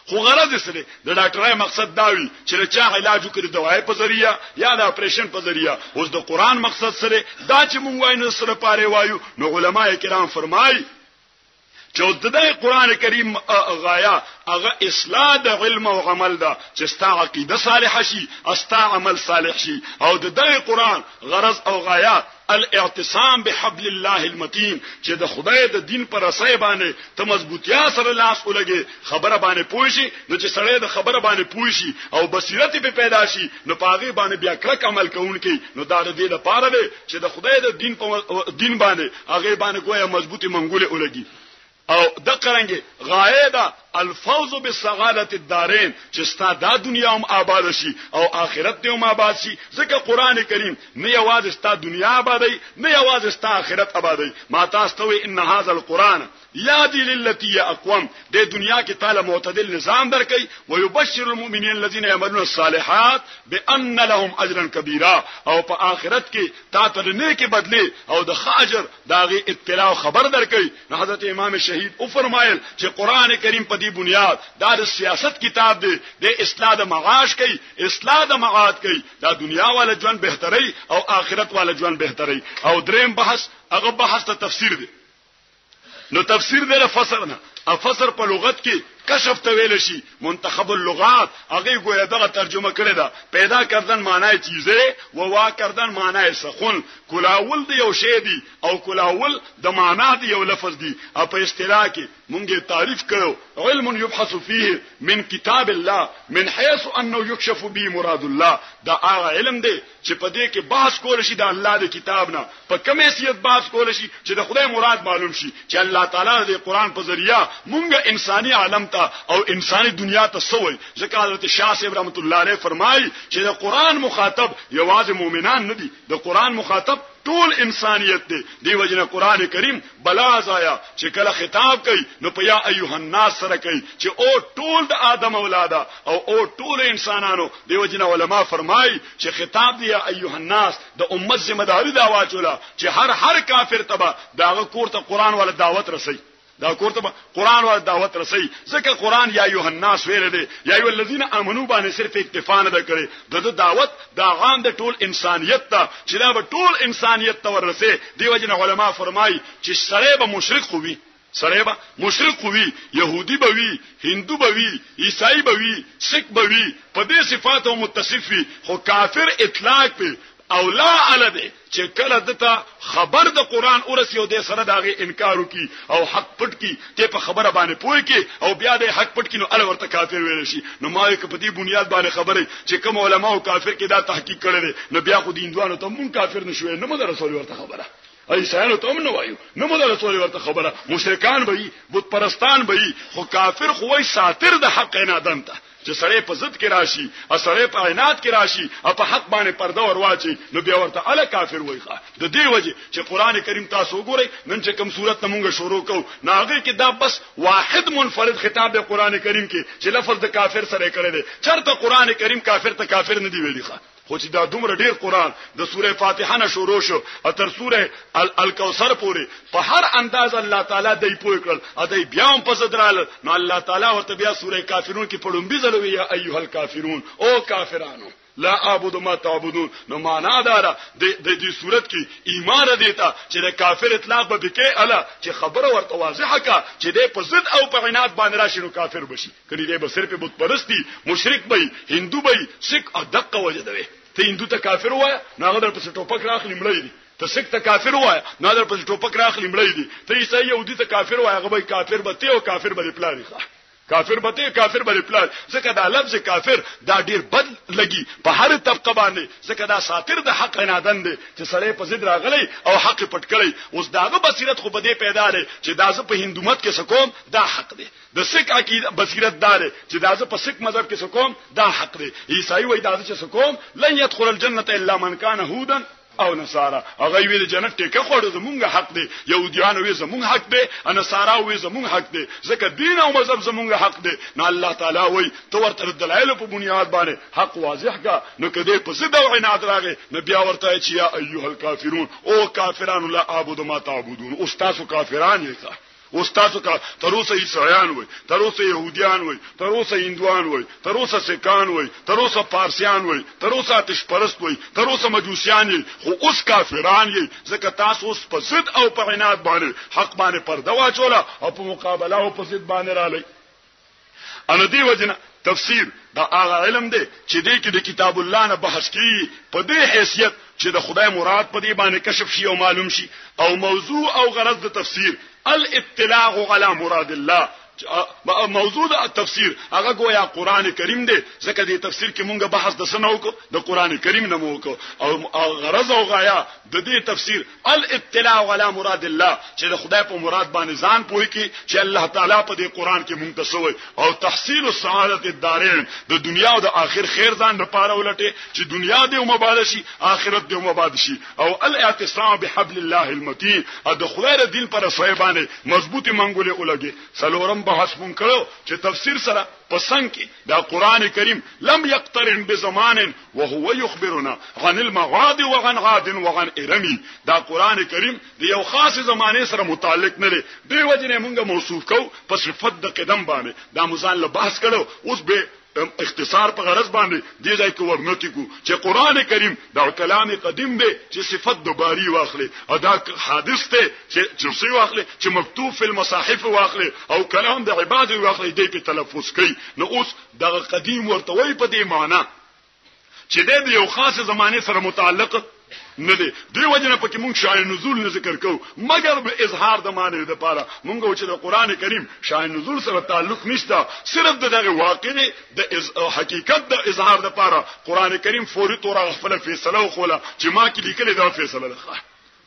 خو غرض سره د ډاکټرای مقصد داوي چې چا علاج وکړي دوايي په ذریعہ یا د اپریشن په ذریعہ اوس د قران مقصد سره دا چې مونږ وایو سره پاره وایو نو علما کرام فرمایي چې د قران کریم غایا هغه اصلاح د علم او عمل ده چې ستا عقیده صالحه شي استا عمل صالح شي او د قران غرض او غایا الاعتصام بحبل الله المتين چې د خدای د دین پر رسای باندې ته مضبوطیا سره لاس ولګي خبره باندې پوښي نو چې سره د خبره باندې پوښي او بصیرت به پیدا شي نو پاغي باندې بیا کلک عمل کوونکی نو دا د دې لپاره دی چې د خدای د دین په دین باندې هغه باندې کوه مضبوطی منګوله ولګي او د قرانګي غایه ده الفوز بالسعاده الدارین چې ستا د دنیا هم آباد شي او آخرت هم آباد شي ځکه قران کریم نه یوازې ستا دنیا آبادی نه یوازې ستا آخرت آبادی ما تاسو ته ان هاذا القران یادی للتی اقوم د دنیا کې تعالی معتدل نظام درکې او یبشر المؤمنین الذين يعملون الصالحات بان لهم اجرا كبيرا او په آخرت کې تا ته نیکی بدلی او د اجر داغي اطلاع خبر درکې حضرت امام شهید او فرمایل چې قران کریم په دې بنیاد دا د سیاست کتاب دی د اصلاح د معاش کوي اصلاح د معاد کوي دا دنیا والا ژوند بهتري او آخرت والا ژوند بهتري او دریم بحث هغه بحث ته تفسیر دی نو تفسیر دی فسر نه افسر په لغت کې کشف ته ویل شي منتخب اللغات هغه ګویا دغه ترجمه کړی دا پیدا کردن معنی چیزه و وا کردن معنی سخن کلاول دی یو شی دی او کلاول د معنا دی یو لفظ دی او په اصطلاح کې مونږه تعریف کړو علم يبحث فيه من كتاب الله من حيث انه يكشف به مراد الله دا هغه علم دی چې په دې کې بحث کول شي د الله د کتاب نه په کوم حیثیت بحث کول شي چې د خدای مراد معلوم شي چې الله تعالی د قران په ذریعہ مونږه انساني عالم ته او انساني دنیا ته سوي ځکه حضرت شاه صاحب رحمت الله علیه فرمایي چې د قران مخاطب یوازې مؤمنان نه دي د قران مخاطب ټول انسانیت دی وجنه قران کریم بلا زایا چې کله خطاب کوي نو په یا ایها الناس سره کوي چې او ټول د آدم اولاده او ټول انسانانو دی وجنه علما فرمایي چې خطاب دی یا ایها الناس د امت ذمہ داری دا واچولا چې هر کافر تبا داغه کور ته قران ول دعوت رسي دا کوته قران ول دعوت رسي ځکه قران یا ایه الناس ویل دي یا ایه الذين امنوا باندې صرف اکتفا نه کړي د دعوت دا عام د ټول انسانيت ته چې دا به ټول انسانيت ته ورسي دیو جن علما فرمایي چې سره به مشرک خوي سره به مشرک خوي يهودي به وي هندو به وي عیسائی به وي سیک به وي په دې صفاتو متصف وي خو کافر اطلاق په او لا علده چې کله دته خبر د قران ورسیو د سره داغه انکار وکي او حق پټ کی ته په خبره باندې پوي کی او بیا د حق پټ کی نو ال ورته کافر ویل شي نو ما یک په دې بنیاد باندې خبره چې کوم علما او کافر کې دا تحقیق کړي نو بیا خو دیندوانو ته مون کافر نشوي نو مده رسول ورته خبره ایسانو ته نو وایو نو مده رسول ورته خبره مشرکان به بت پرستان به خو کافر خو وای ساتر د حق نه دمته چې سړی په ضد کې راشي او سړی په عینات کې راشي او په حق باندې پرده ورواچي نو بیا ورته ال کافر وایخه د دې وجه چې قران کریم تاسو وګورئ نن چې کوم صورت موږ شروع کوو ناغه کې دا بس واحد منفرد خطاب د قران کریم کې چې لفظ د کافر سره کړی دی چرته قران کریم کافر ته کافر نه دی ویلي ښه خو چې دا دومره ډیر قران د سوره فاتحه نه شروع شو او تر سوره الکوثر پورې په هر انداز الله تعالی دای پوي کړل ا دای بیا هم په صدرال نو الله تعالی ورته بیا سوره کافرون کې پړم بي زلوي یا ایها الکافرون او کافرانو لا اعبد ما تعبدون. نو معنا دا د دې صورت کې ایمان دیتا چې د کافر اطلاق به کې الا چې خبره ورته واضحه کا چې د په ضد او په عناد باندې راشي نو کافر بشي. کړي دې به صرف بت پرستی مشرک وي هندو وي سیک او دقه وجدوي. ته هندو ته کافر وای نو هغه در په ټوپک راخلی مړی دي. ته سیک ته کافر وای نو در په ټوپک راخلی مړی دي. ته عیسی يهودي ته کافر وای هغه به کافر بته او کافر به پلاری ښه کافر بته کافر بری پلان. ځکه دا لفظ کافر دا ډیر بد لګي په هر طبقه باندې. ځکه دا ساتر د حق عنادن دي چې سړی په ضد راغلی او حق پټ کړی. اوس داغه بصیرت خو بده پیدا لري چې دازه په هندومت کې سکوم دا حق دی. د سیک عقیده بصیرت دار چې دازه په سیک مذهب کې سکوم دا حق دی. عیسائی وای دازه چې سکوم لن يدخل الجنه الا من كان هودا او نصارا. هغه وی د جنت ټیکه خوړو زمونږ حق دی. يهوديان وی زمونږ حق دی. نصارا وی زمونږ حق دی. ځکه دین او مذهب زمونږ حق دی. نو الله تعالی وی تو ورته دلایل په بنیاد باندې حق واضح کا. نو کده په ضد او عناد راغی نو بیا ورته چې یا ایها الکافرون او کافرون لا اعبد ما تعبدون. استاد کافران یې استادو کا تروسه عیسایان وای تروسه يهوديان وای تروسه هندوان وای تروسه سکان وای تروسه پارسیان وای تروسه آتش پرست وای تروسه مجوسیان خو اوس کافران یې. ځکه تاسو اوس په ضد او په عناد باندې حق باندې پرده واچوله او په مقابله او په ضد باندې رالی. ان دې وجنه تفسیر دا هغه علم دی چې دې کې د کتاب الله نه بحث کی په دې حیثیت چې د خدای مراد په دې باندې کشف شي او معلوم شي. او موضوع او غرض د تفسیر الاطلاع على مراد الله. موضوع د تفسیر هغه گویا قران کریم دی. ځکه د تفسیر کې مونږه بحث د سنو کو د قران کریم نه مو کو او غرض او غایا د دې تفسیر الاطلاع على مراد الله چې د خدای په مراد باندې ځان پوي کی چې الله تعالی په دې قران کې مونږ ته سوې او تحصیل السعادت الدارین د دنیا او د آخر خیر ځان لپاره ولټي چې دنیا دې مبارک شي آخرت دې مبارک شي. او الاعتصام بحبل الله المتين د خدای د دین پر صویبانه مضبوطی منګولې ولګي. سلورم بحث مون کړو چې تفسیر سره پسند کې دا قران کریم لم يقترن بزمان وهو يخبرنا عن المغاد وعن غاد وعن ارمي. دا قران کریم د یو خاص زمانه سره متعلق نه دی. دی وجنه مونږه موصوف کو په صفت د قدم باندې دا مزان له بحث کړو. اوس به اختصار په غرض باندې دې ځای کې ورنوتی کو چې قران کریم دا کلام قدیم دی چې صفت د باری واخلي او دا حادث ته چې څه واخلي چې مکتوب فی المصاحف واخلي او کلام د عبادت واخلي دې په تلفظ کوي. نو اوس دا قدیم ورته وای په دې معنی چې د یو خاص زمانه سره متعلق نه دی. دی وجنه پکې مونږ شای نزول نه ذکر کوو مگر به اظهار د معنی لپاره. مونږ چې د قران کریم شای نزول سره تعلق نشته صرف دغه واقع د حقیقت د اظهار لپاره قران کریم فوري تور خپل فیصله وکړه چې ما کې لیکل دا فیصله ده.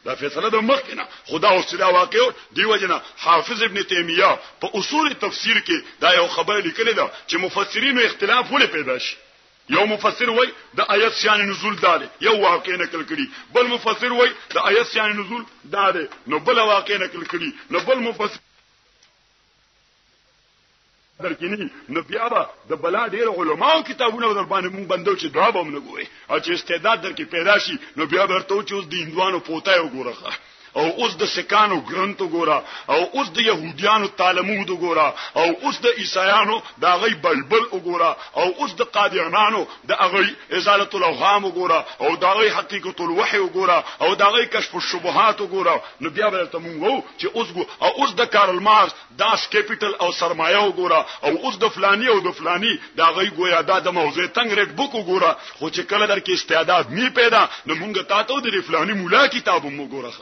دا فیصله د مخکنه خدا او صدا واقع دی وجنه حافظ ابن تیمیه په اصول تفسیر کې دا یو خبره لیکل ده چې مفسرین اختلاف ولې پیدا شي. یو مفسر وای د آیت شان نزول داله یو واقع نقل کړي. بل مفسر وای د آیت شان نزول داله نو بل واقع نقل کړي. نو بل مفسر درکینی نو بیا د بلا ډیر علماء کتابونه در باندې مونږ بندو چې دا به موږ ګوري او چې استعداد درکې پیدا شي نو بیا ورته چې اوس د هندوانو پوتای وګورخه او اوس د سکانو ګرنتو ګورا او اوس د يهوديانو تعلمود ګورا او اوس د عیسایانو د غي بلبل وګورا او اوس د قادیانانو د غي ازاله الاوهام وګورا او د غي حقیقت الوحی وګورا او د غي کشف الشبهات وګورا. نو بیا ورته مونږ چې اوس د کارل مارکس داس کیپټل او سرمایه وګورا او اوس د فلانی او د فلانی د غي گویا د موضوع تنگ ریډ بوک وګورا. خو چې کله درکې استعداد می پیدا نو مونږ تاسو د فلانی مولا کتاب وګورا.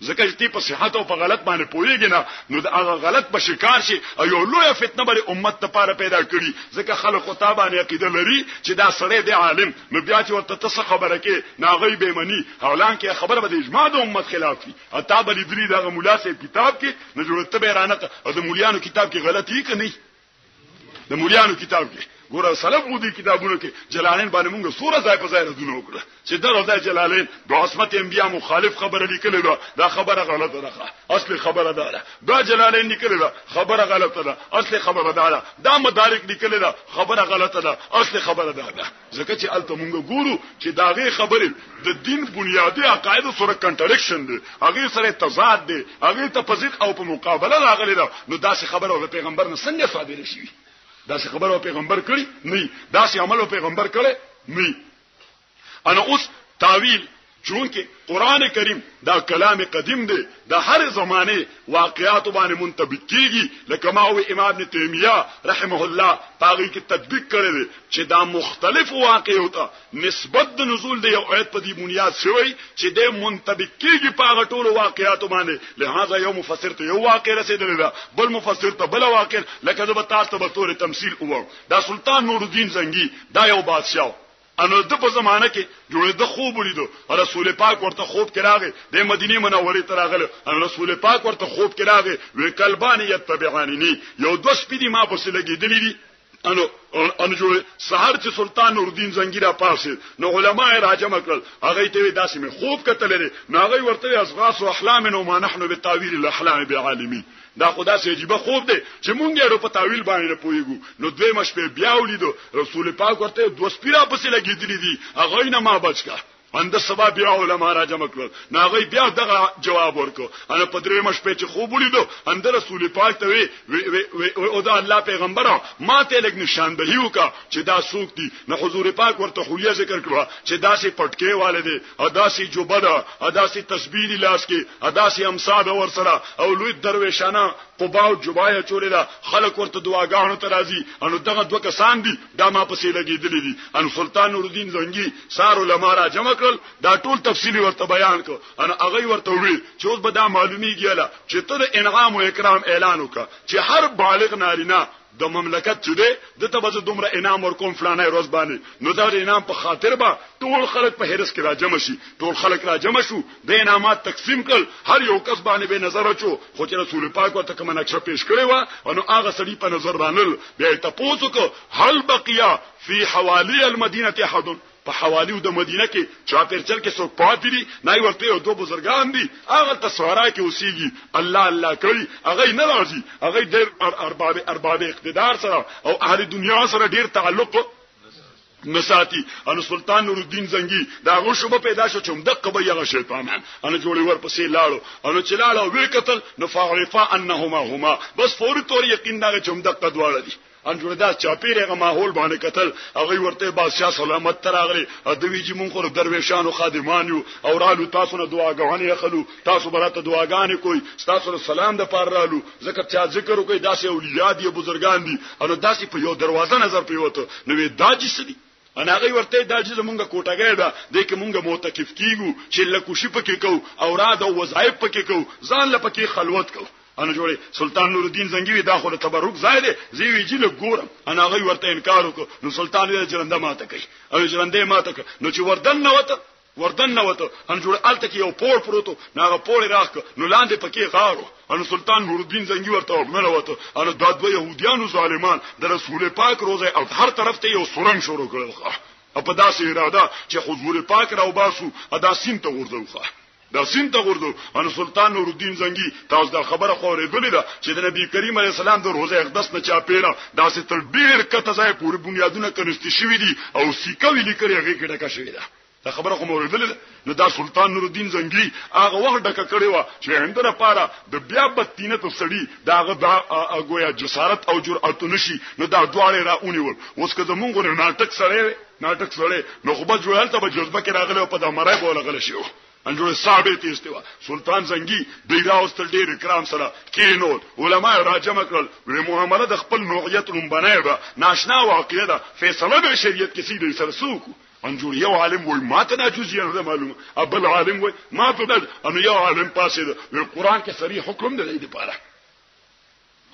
ځکه چې په صحت او په غلط باندې پوهیږي نه نو دا غلط به شکار شي او یو لوی فتنه بری امت لپاره پیدا کړي. ځکه خلک خطا باندې عقیده لري چې دا سړی دی عالم نو بیا چې ورته څه خبره کې ناغي بېمنی حالان کې خبره به د اجماع د امت خلاف وي. اته بری درې دغه مولا سي کتاب کې نو ضرورت به رانه او د مولیانو کتاب کې غلطي کوي. د مولیانو کتاب کې ګوره سلف مو دي کتابونو کې جلالین باندې مونږ سوره ځای په ځای راځو وکړه چې دا راځي جلالین د عصمت انبیاء مخالف خبره لیکلې ده. دا خبره غلطه ده. اصلي خبره ده دا جلالین لیکلې ده خبره غلطه ده. اصلي خبره ده دا مدارک لیکلې ده خبره غلطه ده. اصلي خبره ده. ځکه چې الته مونږ ګورو چې داغه خبره د دین بنیادی عقاید سره کنټریکشن دي هغه سره تضاد دي هغه تفسیر او په مقابله راغلي ده. نو دا څه خبره او پیغمبر نه څنګه صادره شي؟ دا څه خبره پیغمبر کړی نه دا څه عمل پیغمبر کړی نه انا اوس تعویل چونکه قران کریم دا کلام قدیم دی دا هر زمانه واقعات باندې منطبق کیږي لکه ما او امام ابن تیمیه رحمه الله پاغي کې تطبیق کړی دی چې دا مختلف واقعو ته نسبت د نزول دی یو آیت په دې بنیاد شوی چې د منطبق کیږي په ټولو واقعاتو باندې لہذا یو مفسر ته یو واقع رسیدلی دا بل مفسر ته بل واقع لکه د تاسو په تور تمثيل وو دا سلطان نور الدین زنگی دا یو بادشاہ انو د په زمانه کې جوړ د خوب ولیدو رسول پاک ورته خوب کې راغی د مدینه منوره ته راغله رسول پاک ورته خوب کې راغی وی کلبانی یتبعانی یو دوه سپیدی ما په لګیدلې دي انو جوړ سحر چې سلطان نور الدین زنگی را پاسه نو علماء راجم کړل هغه ته داسې مې خوب کتل لري نو هغه ورته اصغاث او احلام نو ما نحنو بالتاويل الاحلام بعالمین دا خدا سي عجیب خوب دی چې مونږ یې په تعویل باندې نه پويګو نو دوی مشپه بیا ولیدو رسول پاک ورته دوه سپیرا پسې لګیدلې دي هغه نه ما بچکا اند سبا بیا علماء راجم کړل ناغي بیا دغه جواب ورکو انا پدری مشپه چې خوب ولیدو اند رسول پاک ته وی او دا الله پیغمبر ما ته لګ نشاندهی وکا چې دا سوق دي نو حضور پاک ورته خویا ذکر کړو چې داسې پټکي والده او داسې جوبدا او داسې تسبیح لاس کې او داسې امصاد ور سره او لوی درویشانه قباو جبایا چولیدا خلق ورته دعاګانو ته راځي انو دغه دوه کسان دي دا ما پسې لګیدلې دي ان سلطان نور الدین زنگی سار علماء را جمع کړل دا ټول تفصیلی ورته بیان کو ان هغه ورته وی چې اوس به دا معلومیږي چې ته انعام او اکرام اعلان وکړه چې هر بالغ نارینه د مملکت چې ده د ته به دومره انعام ورکوم فلانه روز باندې نو دا انعام په خاطر به ټول خلک په هرس کې راجم شي ټول خلک راجم شو د انعامات تقسیم کړ هر یو کس باندې به نظر اچو خو چې رسول پاک ورته کوم نقشه پیش کړی و نو هغه سړي په نظر رانل بیا تاسو کو هل بقیا فی حوالی المدینه احد په حوالیو د مدینه کې چاپیرچل کې څوک پاتې دي نه ورته یو دوه بزرګان دي هغه تصویرا کې اوسېږي الله کوي هغه نه راځي هغه ډېر ارباب اقتدار سره او اهل دنیا سره ډېر تعلق مساتی ان سلطان نور الدین زنگی دا غوښه پیدا شو چې مدقه به یغه شیطانان ان جوړي ور پسې لاړو ان چې لاړو وی قتل نو فعرفا انهما هما بس فوري تور یقین دا چې مدقه دواړه دي ان جوړ دا چاپیرغه ماحول باندې قتل هغه ورته بادشاہ سلامت تراغلي ادوی چې مونږ خو درویشانو خادمانو او رالو تاسو نه دعاګانې خلو تاسو براته دعاګانې کوئی تاسو سلام د پاره رالو ذکر چا ذکر کوي داسې اولیاء دي بزرګان دي او داسې په یو دروازه نظر پیوته نو دا چې سدي انا هغه ورته دا چې مونږه کوټګې ده د کې مونږه موتکف کیګو چې لکوشي پکې کو او را د وظایف پکې کو ځان لپاره خلوت کو انا جوړي سلطان نور الدین زنگی داخله تبرک زائد زی ویجی له ګورم انا هغه ورته انکار وکړ نو سلطان یې جرنده ماته کوي او جرنده ماته کوي نو چې وردن نوته ان جوړ الته کې یو پور پروتو ناغه پور راخ نو لاندې پکې غارو ان سلطان نور الدین زنگی ورته ورنوته ان دا دوه يهوديانو ظالمان د رسول پاک روزه او هر طرف ته یو سورنګ شروع کړل په داسې اراده چې حضور پاک راو باسو ادا سین ته ورځو دا سین ته ورځو ان سلطان نور الدین زنگی تاسو دا خبره خورې دلې ده چې د نبی کریم علیه السلام د روزه اقدس نه چاپیره داسې تر ډیر کته ځای پورې بنیادونه کنيستي شوې دي او سیکوي لیکري هغه کې ډکه شوې ده دا خبره خو مورې دلې نو دا سلطان نور الدین زنگی هغه وخت ډکه کړې و چې هندره پاره د بیا بدتینه ته سړی داغه دا گویا جسارت او جرأت نشي نو دا دواړه راونیول اوس که زمونږ ناټک سره نو خو به جوړل ته به جذبه کې راغله په دمرای بوله غل شي انجوړ ثابت استوا سلطان زنگی دیرا واستل ډیر اکرام سره کینول علماء راجم کړل محمد د خپل نوعیت روم بنایبه ناشنا واقعه ده فیصله به شریعت کې سیده سره سوکو انجوړ یو عالم وای ماته دا جزئیه نه معلومه ابل عالم وای ما په دل ان یو عالم پاسه د قران کې صریح حکم دی د پاره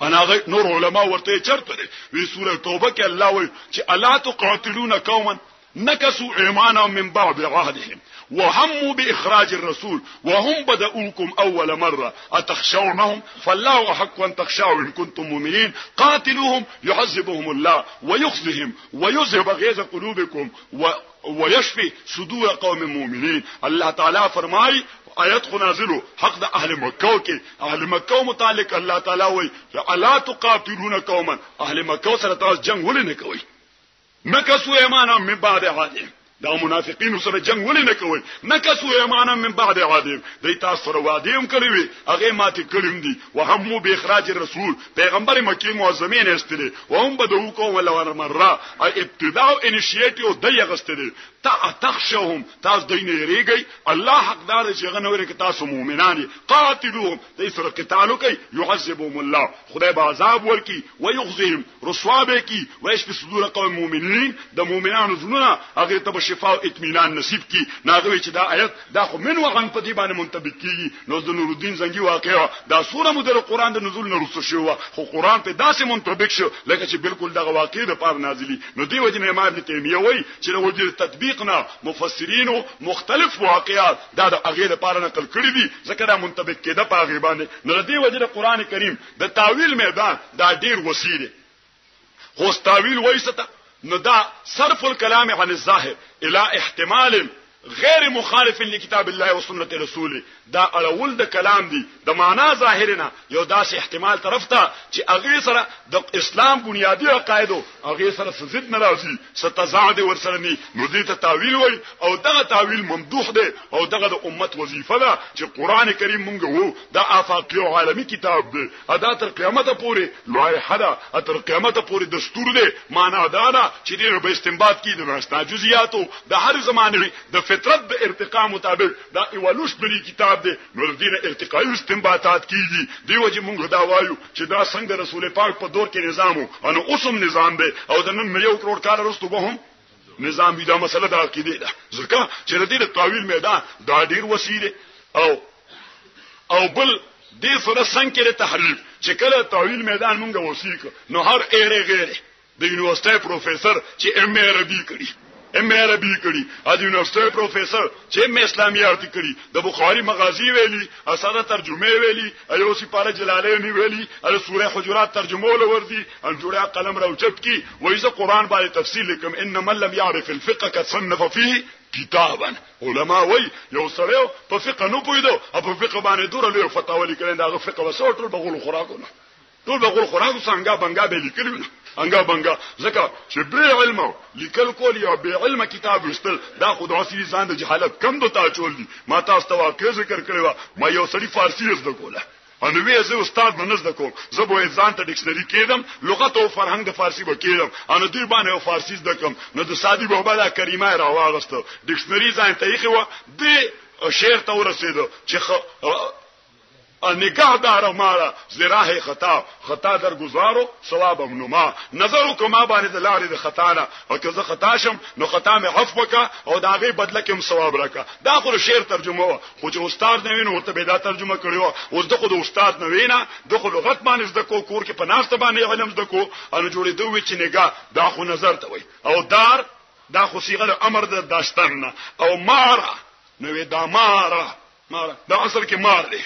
انا نور علماء ورته چرته وی سوره توبه کې الله وای چې الا تقاتلون قوما نكثوا ايمانهم من بعد عهدهم وهموا بإخراج الرسول وهم بدأوكم أول مرة أتخشونهم فالله أحق أن تخشوا إن كنتم مؤمنين قاتلوهم يعذبهم الله ويخزهم ويذهب غيظ قلوبكم ويشفي صدور قوم مؤمنين الله تعالى فرمای آیت خو نازلو حق د اهل مکه کې اهل مکه متعلق الله تعالی وای الا تقاتلون قوما اهل مکه سره تاسو جنگ ولې نه کوي نکسو ایمانهم من بعد عهدهم دا منافقین سره جنگ ولې نه کوي نکسو ایمانا من بعد عهدهم دوی تاسو سره وعده هم کړی وي هغه ماته کړم دي وهمو به اخراج الرسول پیغمبر مکی معظمین استله وهم بدو کوم ولا مره ابتداء انیشیټیو دغه غستله تخشوهم تاسو دینه ریږي الله حقدار چې غنوري کې تاسو مؤمنان قاتلوهم دې سره قتالو کوي يعذبهم الله خدای به عذاب ورکی ويخزهم رسوا کی ويشفي صدور قوم مؤمنين د مؤمنانو زړونه هغه ته شفاء او اطمینان نصیب کی ناغوي چې دا آیت دا خو من وغن په دې باندې منطبق کیږي نو د نور الدین زنګي واقعا دا سوره مدر قران د نزول نه رسو شو خو قران په داسې منطبق شو لکه چې بالکل دغه واقع د پاره نازلی نو دی وجه امام ابن تیمیه وایي چې د وجه تطبیقنا مفسرینو مختلف واقعات دا د هغه لپاره نقل کړی دي ځکه دا منطبق کېده په هغه باندې نو دی وجه د قران کریم د تعویل میدان دا ډیر وسیله خو تعویل وایسته نو دا صرف الكلام عن الظاهر الى احتمال غیر مخالف لکتاب الله و سنت رسوله دا اړول د کلام دی د معنا ظاهرنا یو داس احتمال طرف ته چې هغه سره د اسلام بنیادی عقایدو هغه سره ضد نه راځي ستزاد ورسره نو دې ته تعویل وای او دغه تعویل ممدوح دی او دغه د امت وظیفه ده چې قران کریم مونږ وو دا افاقی او عالمی کتاب دی ادا تر قیامت پورې لایحه ده تر قیامت پورې دستور دی معنا دا چې دې به استنباط کیږي د استاجزیاتو د هر زمانه د فطرت د ارتقا مطابق دا ایوالوشنری کتاب دی نو دینه ارتقایی استنباطات کیږي دی وجه مونږ دا وایو چې دا څنګه رسول پاک په دور کې نظامو انو اوسم نظام دی او د نن 1 کروڑ کال وروسته به هم نظام دا مسله دا عقیده ده ځکه چې د دې تعویل میدان دا ډیر وسیله او بل دې سره څنګه تحریف چې کله تعویل میدان مونږ وسیک نو هر ایره غیره د یونیورسيټي پروفیسور چې ام عربي کړي ام عربي کړي د یونیورسيټي پروفیسور چې ام اسلامیات کړي د بخاری مغازی ویلي اساده ترجمه ویلي ایو سپاره جلالین ویلي ال سوره حجرات ترجمه ولوردي ان جوړه قلم راوچت کی وایي قرآن باندې تفصیل لیکم ان من لم يعرف الفقه كصنف فيه کتابا علماء وای یو سره په فقه نو پویدو په فقه باندې دوره له فتاوی لیکل دا فقه وسو ټول بغول خوراکونه ټول بغول خوراکو څنګه بنګا به لیکل انګا بنګا ځکه چې به علم لیکل کول یا به علم کتاب وستل دا خود اصلي ځان د جهالت کم دوتا چول دي ما تاسو ته واقع ذکر کړو ما یو سړي فارسی زده کوله ان وی زه استاد نه زده کوم زه به ځان ته ډکشنری کېدم لغت او فرهنګ د فارسی وکیلم ان دوی باندې فارسی زده کوم نو د سادي بابا کریمه راوغسته ډکشنری ځان ته یې خو د شعر ته ورسېدو چې نگاه دار مارا زراح خطا در گزارو ثواب منما نظر کوما باندې د لارې د خطا نه او که زه خطا شم نو خطا مې عفو وکا او دا غي بدله کوم ثواب راکا دا خو شعر ترجمه خو چې استاد نه ویني ورته به دا ترجمه کړو اوس دغه د استاد نه وینا دغه لغت باندې زده کو کور کې په ناشته باندې علم زده کو ان جوړې دوی چې نگاه دا خو نظر ته وای او دار دا خو صيغه امر د داشتن او مارا نو دا مارا دا اصل کې مار دی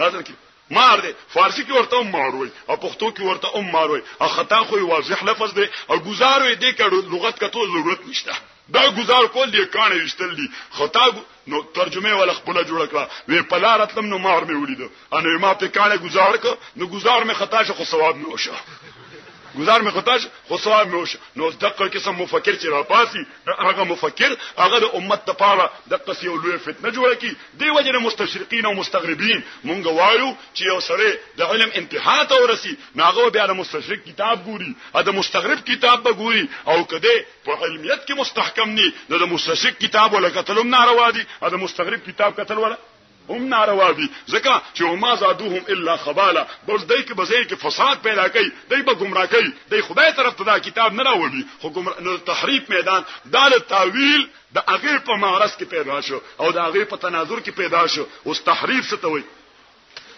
حاضر کی مار دی فارسی کې ورته مار وای او پښتو کې ورته مار وای او خطا خو واضح لفظ دی او گزار وي دې کړه لغت کته ضرورت نشته دا گزار کول دی کانه وشتل دي خطا نو ترجمه ولا خپل جوړ کړه وی پلارتلم نو مار مې ولید انو ما په کانه گزار ک نو گزار مې خطا شو خو ثواب نه وشه گزار مې خطا خو ثواب مې وشه نو دقه قسم مفکر چې را پاسي هغه مفکر هغه د امت لپاره د قصي او لوی فتنه جوړه کی دی وجه مستشرقین او مستغربین مونږ وایو چې یو سره د علم انتها ته ورسی ناغه بیا د مستشرق کتاب ګوري ا د مستغرب کتاب به ګوري او کده په علمیت کې مستحکم ني نو د مستشرق کتاب ولا قتلم ناروا دي ا د مستغرب کتاب قتل ولا هم ناروا دي ځکه چې ما زادوهم الا خبالا بس دای کې بځای کې فساد پیدا کوي دای به گمراه کوي دای خدای طرف ته دا کتاب نه راوړي خو گمراه تحریف میدان دا تعویل د هغه په معرض کې پیدا شو او د هغه په تناظر کې پیدا شو اوس تحریف څه ته وایي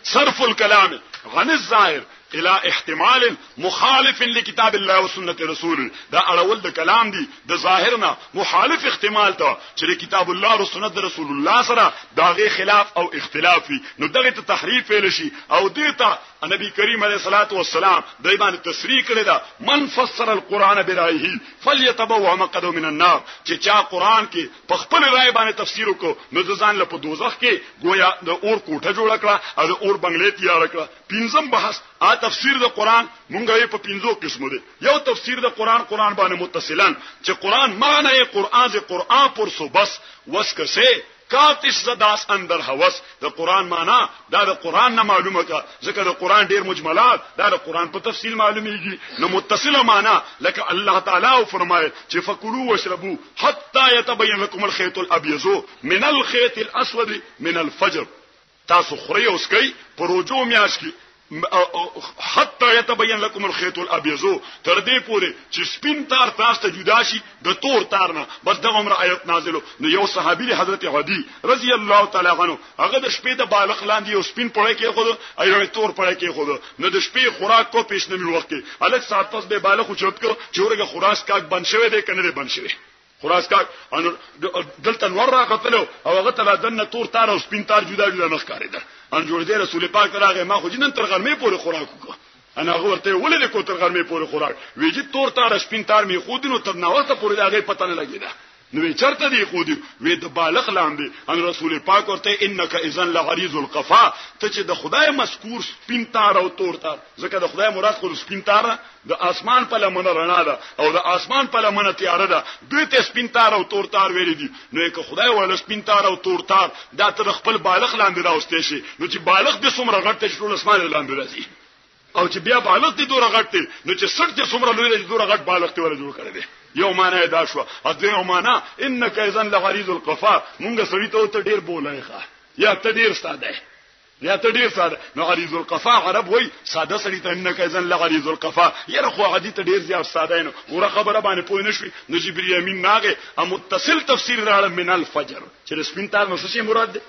صرف الكلام عن الظاهر الى احتمال مخالف لكتاب الله وسنه رسول دا اړول د کلام دی د ظاهرنا مخالف احتمال ته چې کتاب الله او سنت رسول الله سره داغه خلاف او اختلافي نو دغه ته تحریف ویل شي او دیتا نبی کریم علیه الصلاۃ والسلام دای باندې تصریح کړی دا من فسر القرآن برایه فليتبوأ مقعده من النار چې چا قرآن کې په خپل رائے باندې تفسیر وکړو نو د ځان له په دوزخ کې گویا د اور کوټه جوړ کړه او د اور بنگلې تیار کړه پنځم بحث تفسیر د قران مونږه په 5 قسمه دي یو تفسیر د قران باندې متصلن چې قران معنی قران پر سو بس وسکه سه کاتش زداس اندر هوس د قران معنا دا د قران نه معلومه کا ځکه د قران ډیر مجملات دا د قران په تفصیل معلومیږي نو متصله معنا لکه الله تعالی فرمایي چې فکلوا واشربوا حتى يتبين لكم الخيط الابيض من الخيط الاسود من الفجر تاسو خوري اوس کوي پروجو میاش کی حتى يتبين لكم الخيط الابيض تر دې پورې چې سپین تار تاسو ته جدا شي د تور تار نه بس دغه عمر آیت نازلو نو یو صحابي حضرت عدي رضی الله تعالی عنہ هغه د شپې د بالغ لاندې یو سپین پړې کې خود ایو تور پړې کې خود نو د شپې خوراک کو پیشنمی وخت کې الګ سات پس به بالغ او چوت کو چورګه خوراک کاک بن شوی دی کنه بن شوی خوراک کاک ان دلته نور راغتلو او هغه ته دنه تور تار او سپین تار جدا نه ښکارېده ان جوړ دې رسول پاک راغی ما خو جنن تر غرمې پورې خوراک وکړ انا ورته ولې کو تر غرمې پورې خوراک ویجی تور تار سپین تار می خو دینو تر ناوسته پورې دغه پته نه لګیدا نو چرته دی خو دی وې د بالغ لاندې ان رسول پاک ورته انک اذن لغریز القفا ته چې د خدای مذکور سپین تار او تور تار ځکه د خدای مراد خو سپین تار د اسمان په لمنه رڼا ده او د اسمان په لمنه تیار ده دوی ته سپین تار او تور تار ویل دي نو که خدای ول سپین تار او تور تار دا تر خپل بالغ لاندې راوستي شي نو چې بالغ د څومره غټ ته ټول اسمان لاندې راځي او چې بیا بالغ دي دوره غټ نو چې سړ دې څومره لوی دي دوره غټ بالغ ته ول جوړ کړی دی یو معنا دا شو اځه معنا انک اذن لغریز القفا مونږ سړی ته ډیر بولای ښه یا ته ډیر ساده یا ته ډیر ساده نو غریز القفا عرب وای ساده سړی ته انک اذن لغریز القفا یره خو غدی ته ډیر زیات ساده نو ور خبره باندې پوه نشوي نو جبرئیل امین ناغه متصل تفسیر راړه من الفجر چې سپین تار نو څه مراد ده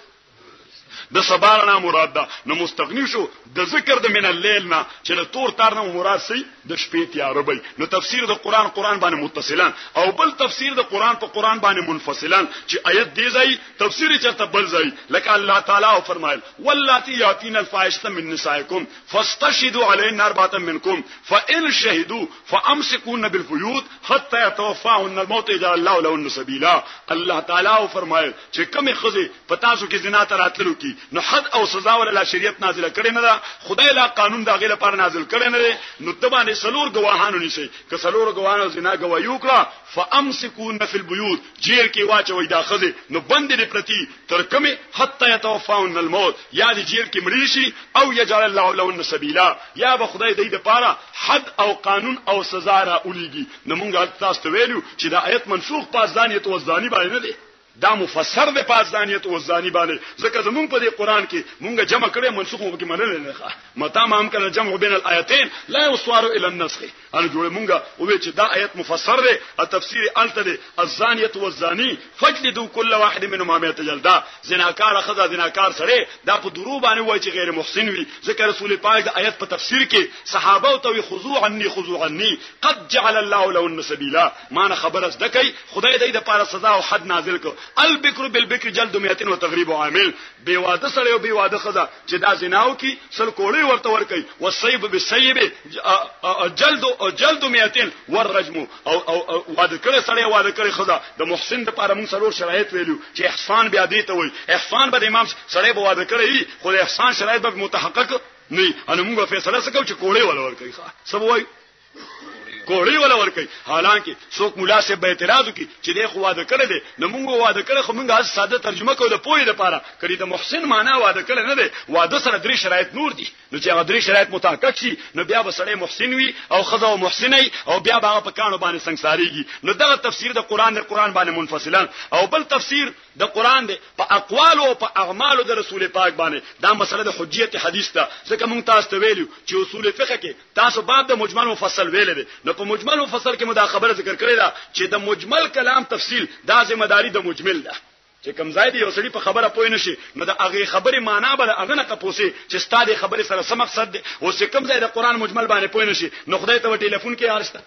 د سبا نه مراد ده نو مستغنی شو د ذکر د من الليل نه چې د تور تار نه مراد سي د شپې تیاربي نو تفسیر د قران باندې متصلان او بل تفسیر د قران په قران باندې منفصلان چې آیت دی ځای تفسیر چرته بل ځای لکه الله تعالی فرمایل واللاتی یاتین الفاحشه من نسائکم فاستشهدوا علیهن اربعه منکم فان شهدوا فامسكوهن بالبيوت حتى يتوفاهن الموت اذا الله لهن سبيلا الله تعالی فرمایل چې کومه خزه پتا سو کې زنا تراتلو کی نو حد او سزا ولله شریعت نازله کړي نه ده خدای لا قانون دا غیله پر نازل کړي نه ده نو تبانه سلور گواهانو نشي که سلور گواهانو زنا گوايو کړه فامسكون فی البيوت جیل کې واچوي دا خزه نو بند دي پرتی تر کومه حتی يتوفاون الموت یا دي جیل کې مړي شي او یجعل الله لهن سبیلا یا به خدای دې لپاره حد او قانون او سزا را اوليږي نو مونږه تاسو ته ویلو چې دا آیت منسوخ په ځانیت او ځانی باندې نه دي دا مفسر د پازدانیت او ځانی باندې ځکه زمونږ په دې قران کې مونږه جمع کړي منسوخ مو کې منل نه ښه متا ما هم کله جمع بین الایتین لا يصوار الى النسخ ان جوړ مونږه او چې دا آیت مفسر دی او تفسیر الته دی الزانیت والزانی فجلدوا كل واحد منهما 100 جلده زناکار خذا زناکار سره دا په درو باندې وای چې غیر محسن وي ځکه رسول پاک د آیت په تفسیر کې صحابه او توي خذوا عني قد جعل الله لهن سبيلا ما نه خبر از دکې خدای دې د پاره سزا او حد نازل کو البکر بالبکر جلد 100 وتغریب عامل بے واده سره او بے واده خزا چې دا زناو کی سل کوړی ورته ور کوي والصيب بالصيب جلد 100 والرجم او واده کړي سره واده کړي خزا د محسن د پاره مون سرور شرایط ویلو چې احسان بیا دی ته وای احسان به امام سره به واده کړي خو احسان شرایط به متحقق نه ان موږ فیصله وکړو چې کوړی ولا ور کوي ښه سبوي کوړی ولا ور کوي حالانکه څوک مولا سے به اعتراض کوي چې د خو واده کړی دی نو موږ واده کړی خو موږ ساده ترجمه کوو د پوهې لپاره کړي د محسن معنا واده کړی نه دی واده سره درې شرایط نور دي نو چې هغه درې شرایط متحقق شي نو بیا به سړی محسن وي او خزه او محسنې او بیا به په کانو باندې سنگساریږي نو دغه تفسیر د قران باندې منفصلان او بل تفسیر د قران دی په اقوال او په اعمال د رسول پاک باندې دا مسله د حجیت حدیث ده ځکه موږ تاسو ته ویلو چې اصول فقه کې تاسو باب د مجمل مفصل ویل دي نو په مجمل مفصل کې مدا خبره ذکر کړی دا چې د مجمل کلام تفصیل دا ذمہ داری د مجمل ده چې کوم ځای دی یو سړي په خبره پوه نشي نو د هغه خبره معنا به هغه نه کپوسي چې ستاسو خبره سره سم مقصد دی او چې کوم ځای د قران مجمل باندې پوه نشي نو خدای ته ټلیفون کې ارسته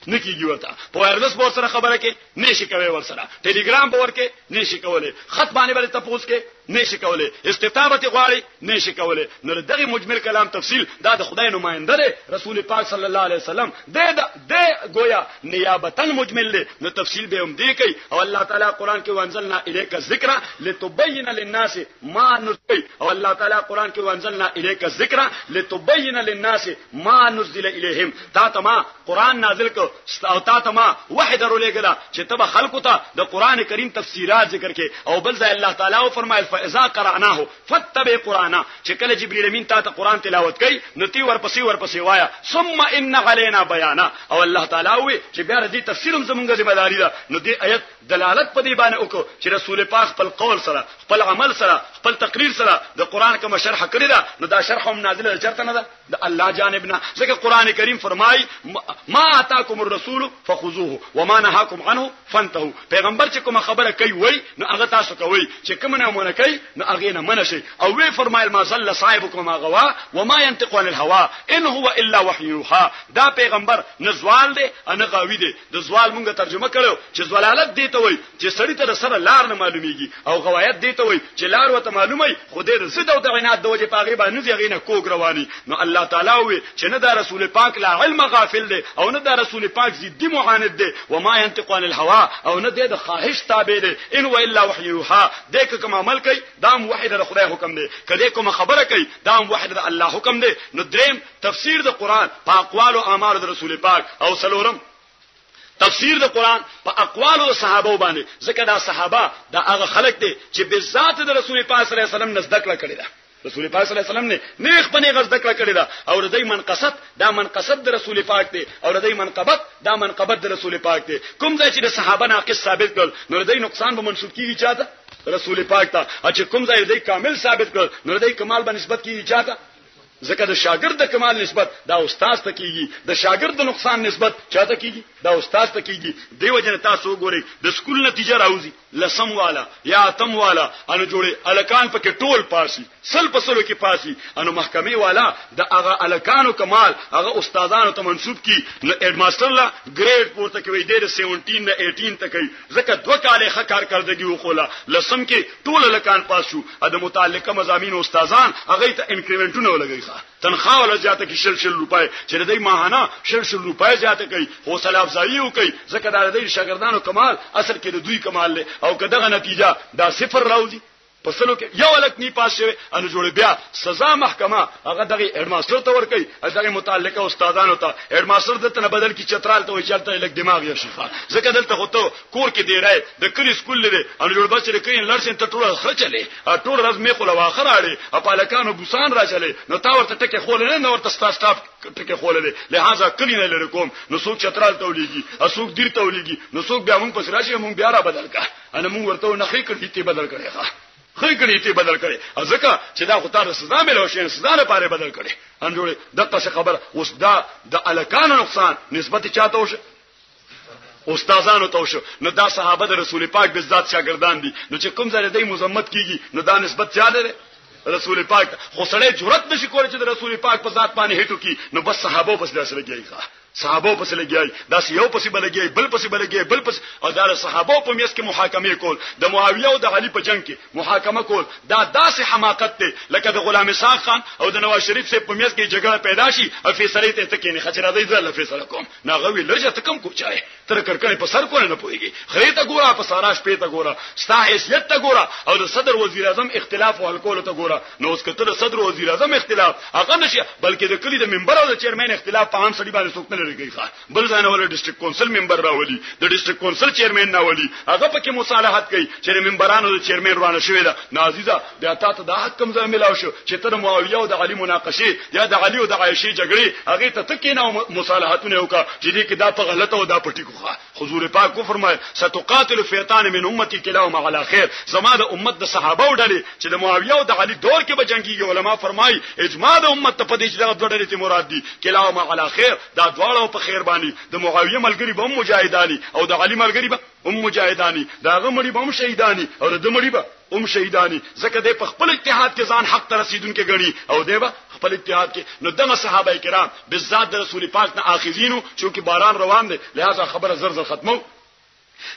نکیږي ورته په وایرلس بور سره خبره کې نشي کوي ور سره ټلګرام باور کې نشي کوله خط باندې بل تاسو کې نشي کوله استفتاحت غواړي نشي کوله نو دغه مجمل کلام تفصیل دا د خدای نمائنده دی رسول پاک صلی الله علیه وسلم د گویا نیابتن مجمل دی نو تفصیل به هم دی کوي او الله تعالی قران کې وانزلنا الیک الذکر لتبین للناس ما نزل او الله تعالی قران کې وانزلنا الیک الذکر لتبین للناس ما نزل الیهم تا تما قران نازل کو او تا تما وحی درولېګلا چې تبه خلقو ته د قران کریم تفسیرات ذکر کې او بل ځای الله تعالی او فرمایل فاذا قراناه فتبع قرانا چې کله جبرئیل امین ته قران تلاوت کوي نو تی ورپسې وایا ثم ان علينا بیانا او الله تعالی وي چې بیا دې تفسیر هم زمونږه ذمہ داری ده نو دې آیت دلالت په دې باندې وکړو چې رسول پاک خپل قول سره خپل عمل سره خپل تقریر سره د قران کوم شرح کړی ده نو دا شرح هم نازله چرته نه ده د الله جانبنا ځکه قران کریم فرمای ما اتاکم الرسول فخذوه وما نهاکم عنه فانتهوا پیغمبر چې کوم خبره کوي وای نو هغه تاسو کوي چې کوم نه مونږ کوي نو هغه نه منشي او وی فرمایل ما صلی صاحبکم ما غوا وما ينطق عن الهوى ان هو الا وحي يوحى دا پیغمبر نزوال دی ان غاوی دی د زوال مونږه ترجمه کړو چې زلالت دی ته وای چې سړی ته سره لار نه معلومیږي او غوایت دی ته وای چې لار وته معلومي خو دې زده او د عنایت د وجه پاغي باندې ځای نه کوګ رواني نو الله تعالی وی چې نه دا رسول پاک لا علم غافل دی او نه دا رسول پاک ضدی معاند دی وما ينطق عن الهوى او نه د خواهش تابع دی ان هو الا وحي يوحى دغه کوم عمل کوي دام وحید د خدای حکم دی کله کوم خبره کوي دام وحید د الله حکم دی نو دریم تفسیر د قران په اقوال او اعمال د رسول پاک او سلورم تفسیر د قران په اقوال او صحابه باندې ځکه دا صحابه دا هغه خلک دي چې به ذات د رسول پاک صلی الله علیه وسلم نزدک کړی دا رسول پاک صلی الله علیه وسلم نه نیخ پنی غزدک کړی دا او ردی منقصد دا منقصد د رسول پاک دی او ردی منقبت دا منقبت د رسول پاک دی کوم ځای چې د صحابه ناقص ثابت کړ نو ردی نقصان به منسوب کیږي چاته رسول پاک ته چې کوم ځای ردی کامل ثابت کړ نو ردی کمال به نسبت کیږي چاته ځکه د شاګرد د کمال نسبت دا استاد ته کیږي د شاګرد د نقصان نسبت چاته کیږي دا استاد ته کیږي دیو جن تاسو ګورئ د سکول نتیجه راوځي لسم والا یا اتم والا انو جوړي الکان پکې ټول پاسي سل پسلو کې پاسي انو محکمه والا د هغه الکانو کمال هغه استادانو ته منسوب کی نو اډ ماستر لا ګریډ پورته کوي د 17 نه 18 ته کوي ځکه دوه کاله ښه کارکړدګي وخوله لسم کې ټول الکان پاسو د متعلقه مضامین استادان هغه ته انکریمنټونه ولګي تنخواه ولا زیاته کې شل روپۍ چې د دې ماهانه شل روپۍ زیاته کوي حوصله افزایی وکي ځکه دا د شاګردانو کمال اصل کې د دوی کمال له او کداغه نتیجه دا صفر راوځي پسلو کې یو الک نی پاس شوی ان جوړ بیا سزا محکمه هغه دغه اډ ماستر ته ور کوي دغه متعلقه استادانو ته اډ ماستر دته نه بدل کی چترال ته وي چلته لک دماغ یې شيخه ځکه دلته هوته کور کې دی راي د کلی سکول لري ان جوړ بچ لري کین لړسن ته ټول خرچلې ټول راز می خو واخر اړي اپالکانو بوسان راچلې نو تا ورته ټکه خول نه ورته سټاف ټکه خوللې لہذا کلی نه لري کوم نو څوک چترال تولیږي اسوک دیر تولیږي نو څوک بیا مونږ پس راشي مونږ بیا را بدل کا ان مونږ ورته نه خې کړی ته بدل کړي ښا خې کړي ته بدل کړي ځکه چې دا خو تاسو سزا ملو شي سزا نه پاره بدل کړي ان جوړه دغه څه خبر اوس دا د الکان نقصان نسبت چاته وشه استادانو ته وشو نو دا صحابه د رسول پاک به ذات شاګردان دي نو چې کوم ځای دای مذمت کیږي نو دا نسبت چاته ده رسول پاک خو سړی جرأت نشي کولای چې د رسول پاک په ذات باندې هټو کی نو بس صحابه پس داسې لګیږي صحابه پس لګیږي داس یو پس بلګي بل پس بلګي بل پس او دا صحابه په میس کې محاکمه کول د معاویه او د علي په جنگ کې محاکمه کول دا داسې حماقت دی لکه د غلام اسحاق خان او د نواز شریف سره په میس کې جګړه پیدا شي او فیصله ته تکینه خچرا دی ځل فیصله کوم ناغوي لږه تکم کوچای تر کرکنه په سر کول نه پويږي خریته ګوره په ساراش پیته ګوره ستا حیثیت ته ګوره او د صدر وزیر اعظم اختلاف او الکول ته ګوره نو اوس کته د صدر وزیر اعظم اختلاف هغه نشي بلکې د کلی د منبر او د چیرمن اختلاف په عام سړي باندې څوک نه لري بل ځانه ول ډیسټریکټ کونسل منبر راولي د ډیسټریکټ کونسل چیرمن راولي هغه پکې مصالحت کوي چې منبرانو د چیرمن روانه شوی دا نازیزه بیا تاسو د حق کم ځای ملاو شو چې تر معاویه او د علي مناقشه یا د علي او د عائشه جګړې هغه ته تکینه مصالحتونه وکړه چې دې کې دا په غلطه او دا پټی کوخه حضور پاک کو فرمایي ستقاتل فئتان من امتي كلاهما على خير زما د امت د صحابه وډلې چې د معاویه او د علي دور کې به جنگي علماء فرمایي اجماع د امت ته پدې چې دا وډلې ته مراد دي كلاهما على خير دا دواړو په خیر باندې د معاویه ملګری به مجاهدانی او د علي ملګری به مجاهدانی دا غمړي به شهیدانی او د مړي به شهیدانی زکه د خپل اتحاد کې ځان حق ته رسیدونکو غني او دیبا خپل اتحاد کې نو دغه صحابه کرام بالذات د رسول پاک نه اخذینو چې باران روان دي لہذا خبره زر ختمو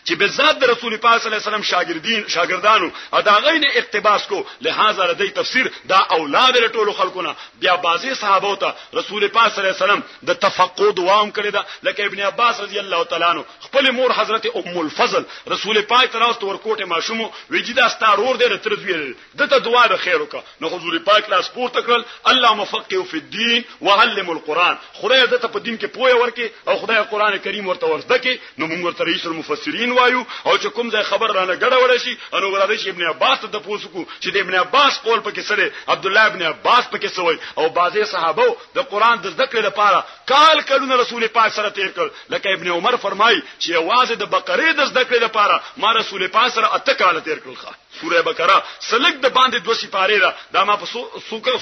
چې بالذات د رسول پاک صلی الله علیه وسلم شاګردانو ادا غین اقتباس کو لہذا ردی تفسیر دا اولاد له ټولو خلقونه بیا بازي صحابه ته رسول پاک صلی الله علیه وسلم د تفقد وام کړی دا لکه ابن عباس رضی الله تعالی عنہ خپل مور حضرت ام الفضل رسول پاک تراست ورکوټه ماشومو وجدا ستارور دې ترزوی دته دعا د خیر وکړه نو حضور پاک لاس پورته کړل الله مفقه فی الدین وعلم القرآن خدای دته په دین کې پوهه ورکي او خدای قرآن کریم ورته ورزده کې نو موږ ورته رئیس المفسرین وایو او چې کوم ځای خبر رانه غړه وړي شي انو ورته شي ابن عباس ته پوښتنه چې د ابن عباس قول پکې سره عبد الله ابن عباس پکې سوی او بعضی صحابه د قرآن د ذکر لپاره کال کلونه رسول پاک سره تیر کړ لکه ابن عمر فرمای چې आवाज د بقره د ذکر لپاره ما رسول پاک سره اته کال تیر کړل سوره بقره سلک د باندې 2 سپاره ده دا ما په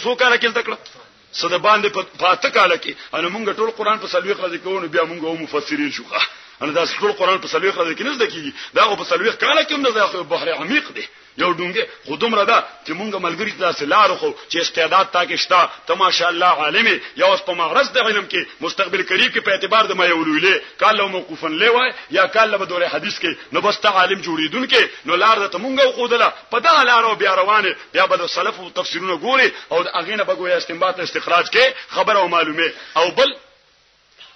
سو کال کې ذکر صد باندې په اته کال کې ان موږ ټول قرآن په سلوي قرآن کوو بیا موږ مفسرین شو ان دا ټول قرآن په سلوي قرآن کې نه ځکه کیږي دا په سلوي کال کې نه ځکه بحر عمیق دی یو ډونګه خودم را ده چې مونږ ملګری تاسو لار خو چې استعداد تاکي شتا ته ماشاءالله عالمي یا اوس په مغرض د علم کې مستقبل قریب کې په اعتبار د ما یولولې کله موقوفا لوي یا کله په دوره حدیث کې نو بس ته عالم جوړیدون کې نو لار د مونږ خودله په دا لارو بیا روانه بیا به سلف او تفسیرونه ګوري او اغینه بګوي استنباط استخراج کې خبر او معلومه او بل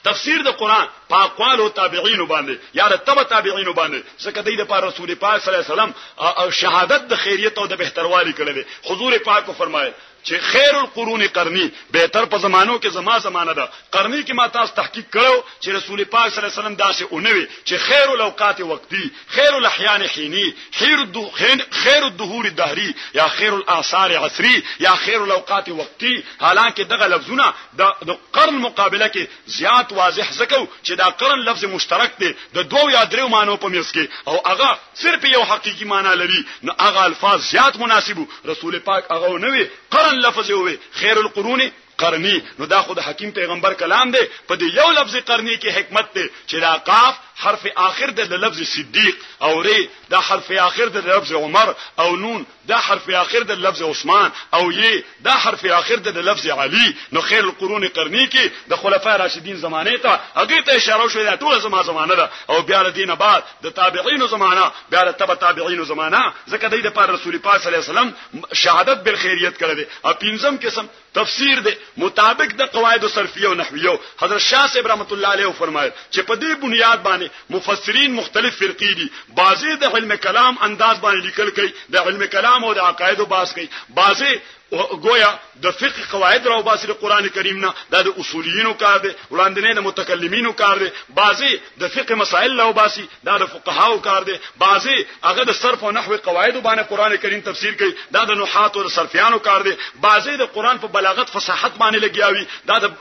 تفسیر د قران په اقوال او تابعین باندې یا د تبع تابعین باندې څنګه د دې په رسول پاک صلی الله علیه وسلم او شهادت د خیریت او د بهتروالي کړل حضور پاک فرمایي چې خیر القرون قرنی بهتر په زمانو کې زمانه ده قرنی کې ما تاسو تحقیق کړو چې رسول پاک صلی الله علیه وسلم داسې اونوي چې خیر الاوقات وقتی خیر الاحیان حینی خیر الدهور الدهری یا خیر الاثار عصری یا خیر الاوقات وقتی حالانکه دغه لفظونه د قرن مقابله کې زیات واضح زکو چې دا قرن لفظ مشترک دی د دوه یا درو معنی په میس کې او هغه صرف یو حقيقي معنی لري نو هغه الفاظ زیات مناسبو رسول پاک هغه اونوي قرن لفظ وي خیر القرون قرنی نو دا خود حکیم پیغمبر کلام دی په دې یو لفظ قرنی کې حکمت دی چې دا قاف حرف آخر د لفظ صدیق او ری دا حرف آخر د لفظ عمر او نون دا حرف آخر د لفظ عثمان او ی دا حرف آخر د لفظ علی نو خیر القرون قرنی کې د خلفای راشدین زمانه ته هغه ته اشاره شوی دا ټول زمانه ده او بیا د دین بعد د تابعین زمانه بیا د تبع تابعین زمانه ځکه د پر رسول پاک صلی الله علیه وسلم شهادت بالخیریت کړی دی او پنځم قسم تفسیر دی مطابق د قواعد صرفیه او نحویه حضرت شاه صاحب رحمت الله علیه فرمایل چې په دې بنیاد باندې مفسرین مختلف فرقې دي بعضی د علم کلام انداز باندې لیکل کوي د علم کلام او د عقاید او باس کوي بعضی گویا د فقه قواعد راو باسي د قران کریم نه د اصوليینو کار دي وړاندې د متکلمینو کار دي بعضی د فقه مسائل راو باسي د فقهاو کار دي بعضی هغه د صرف او نحو قواعد باندې قران کریم تفسیر کوي د نحات او صرفیانو کار دي بعضی د قران په بلاغت فصاحت باندې لګیاوي د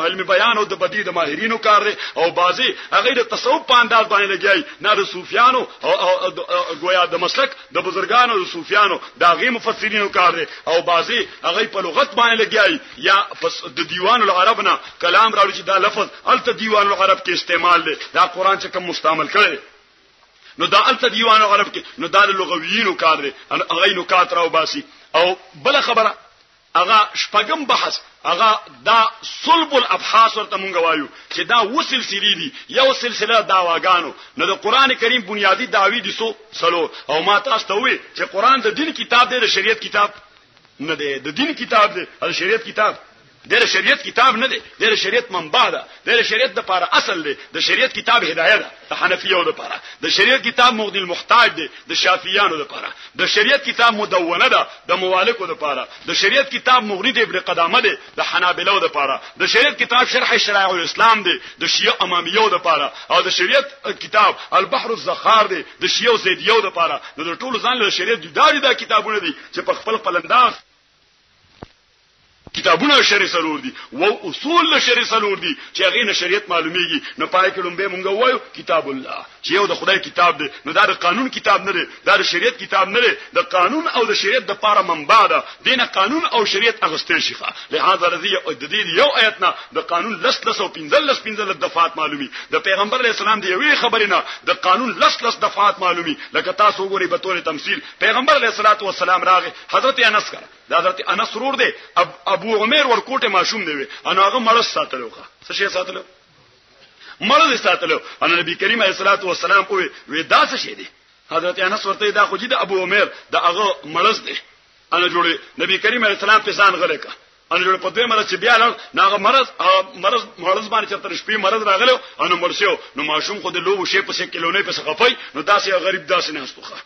علم بیان او د بدیع د ماهرینو کار دي او بعضی هغه د تصوف په انداز باندې لګیاوي نه د صوفیانو او گویا د مسلک د بزرګانو د صوفیانو د غي مفسرینو کار دي او بعضی هغه په لغت باندې لګیای یا د دیوان العرب نه کلام راوړي چې دا لفظ الته دیوان العرب کې استعمال دی دا قران چې کوم مستعمل کړي نو دا الته دیوان العرب کې نو دا لغویینو کار دی هغه نو کات راو باسي او بل خبره هغه شپږم بحث هغه دا صلب الابحاث ورته مونږ وایو چې دا وسلسله دي یو سلسله داواګانو نو د قران کریم بنیادی داوی دي سلو او ما تاسو ته وی چې قران د دین کتاب دی د شریعت کتاب نه دی د دین کتاب دی د شریعت کتاب د شریعت کتاب نه دی د شریعت منبع ده د شریعت د لپاره اصل دی د شریعت کتاب هدايه ده د حنفیانو لپاره د شریعت کتاب مغنی المحتاج دی د شافعیانو لپاره د شریعت کتاب مدونه ده د موالکو لپاره د شریعت کتاب مغنی د ابن قدامه دی د حنابلو لپاره د شریعت کتاب شرح شرائع الاسلام دی د شیعه امامیو لپاره او د شریعت کتاب البحر الزخار دی د شیعه زیدیو لپاره د ټولو ځان له شریعت د کتابونه دي چې په خپل انداز کتابونه شری سلور دي او اصول شری سلور دي چې هغه نه شریعت معلومیږي نو پای کې لومبه مونږ وایو کتاب الله چې یو د خدای کتاب دی نو دا د قانون کتاب نه دی دا د شریعت کتاب نه دی د قانون او د شریعت د پاره منبع ده دینه قانون او شریعت اغستل شيخه لہذا رضی د دې یو آیتنا د قانون لس او 15 دفعات معلومي د پیغمبر علی السلام دی یوې خبرې نه د قانون لس دفعات معلومي لکه تاسو وګورئ به تور تمثيل پیغمبر علی السلام راغی حضرت انس کړه دا حضرت انس رور دی ابو عمر ورکوټه ماشوم دی انا هغه مرز ساتلوخه څه شي ساتلو مرز ساتلو ان نبی کریم علیه الصلاۃ والسلام په وې دا څه شي دی حضرت انس ورته دا خو د ابو عمر دا هغه مرز دی انا جوړي نبی کریم علیه السلام په ځان غلې کا انا جوړ په دې مرز چې بیا ناغه مرز باندې چرته شپې مرز راغلو انا مرشو نو ماشوم خو د لوبو شی په کیلونې په صفای نو داسې غریب داسې نه استوخه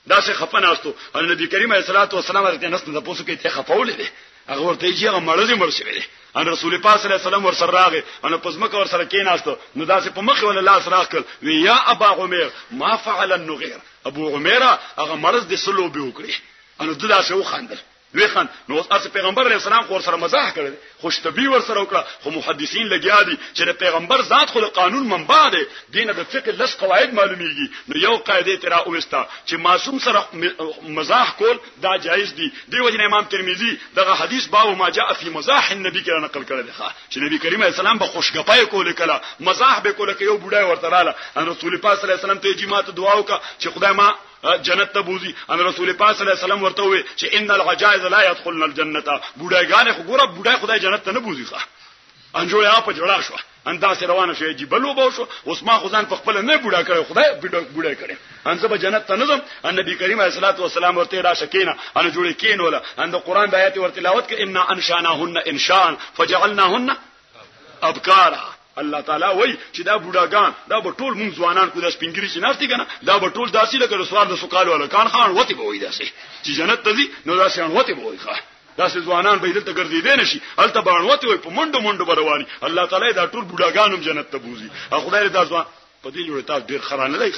داسې خپناستو ان نبی کریم علیه الصلاۃ والسلام حضرت انس ته پوښتنه کوي ته خپول دي هغه ورته چې هغه مرز مرشوي دي ان رسول پاک صلی الله علیه وسلم ورسره راغی ان پزمکه ورسره کېناستو نو داسې په مخ ول الله سره راکل وی یا ابا عمر ما فعل النغير ابو عمر هغه مرز د سلو به وکړي ان داسې وخندل وی خان نو اوس پیغمبر علیه السلام خو سره مزاح کړي خوشتبي ور سره وکړه خو محدثین لګیا دي چې پیغمبر ذات خو قانون منبع دی دینه د فقه لس قواعد معلومیږي نو یو قاعده ترا اوستا چې معصوم سره مزاح کول دا جایز دي دی وجه امام ترمذی دغه حدیث باو ما جاء فی مزاح النبی کړه نقل کړی دی چې نبی کریم علیه السلام به خوشګپای کول کله مزاح به کول کې یو بډای ورته رااله ان رسول پاک صلی الله علیه وسلم ته جماعت دعا وکړه چې خدای ما جنت ته بوزي ان رسول پاک صلی الله علیه وسلم ورته وی چې ان العجائز لا يدخلن الجنه بډایګان خو ګوره بډای خدای جنت ته نه بوزي ښه ان جوړه په جوړا شو انداز روانه شو جبلو بو شو اوس ما خدان په خپل نه بډا کړو خدای بډا کړي ان زه به جنت ته نظم ان نبی کریم علیه الصلاه والسلام ورته را شکینا ان جوړه کین ولا ان د قران د آیات ورته تلاوت ک ان انشانهن انشان فجعلناهن ابکارا الله تعالی وای چې دا بوډاګان دا به ټول مونږ ځوانان کو د سپینګری چې ناشتي کنه دا به ټول داسې لکه رسوار د سوقال ولا کان خان وتی به وای داسې چې جنت ته ځي نو داسې وتی به وای ښه داسې ځوانان به دلته ګرځیدي نشي الته باندې وتی وای په منډو برواني الله تعالی دا ټول بوډاګانم جنت ته بوزي خدای دې دا ځوان په دې جوړه تاسو ډیر خرانه دی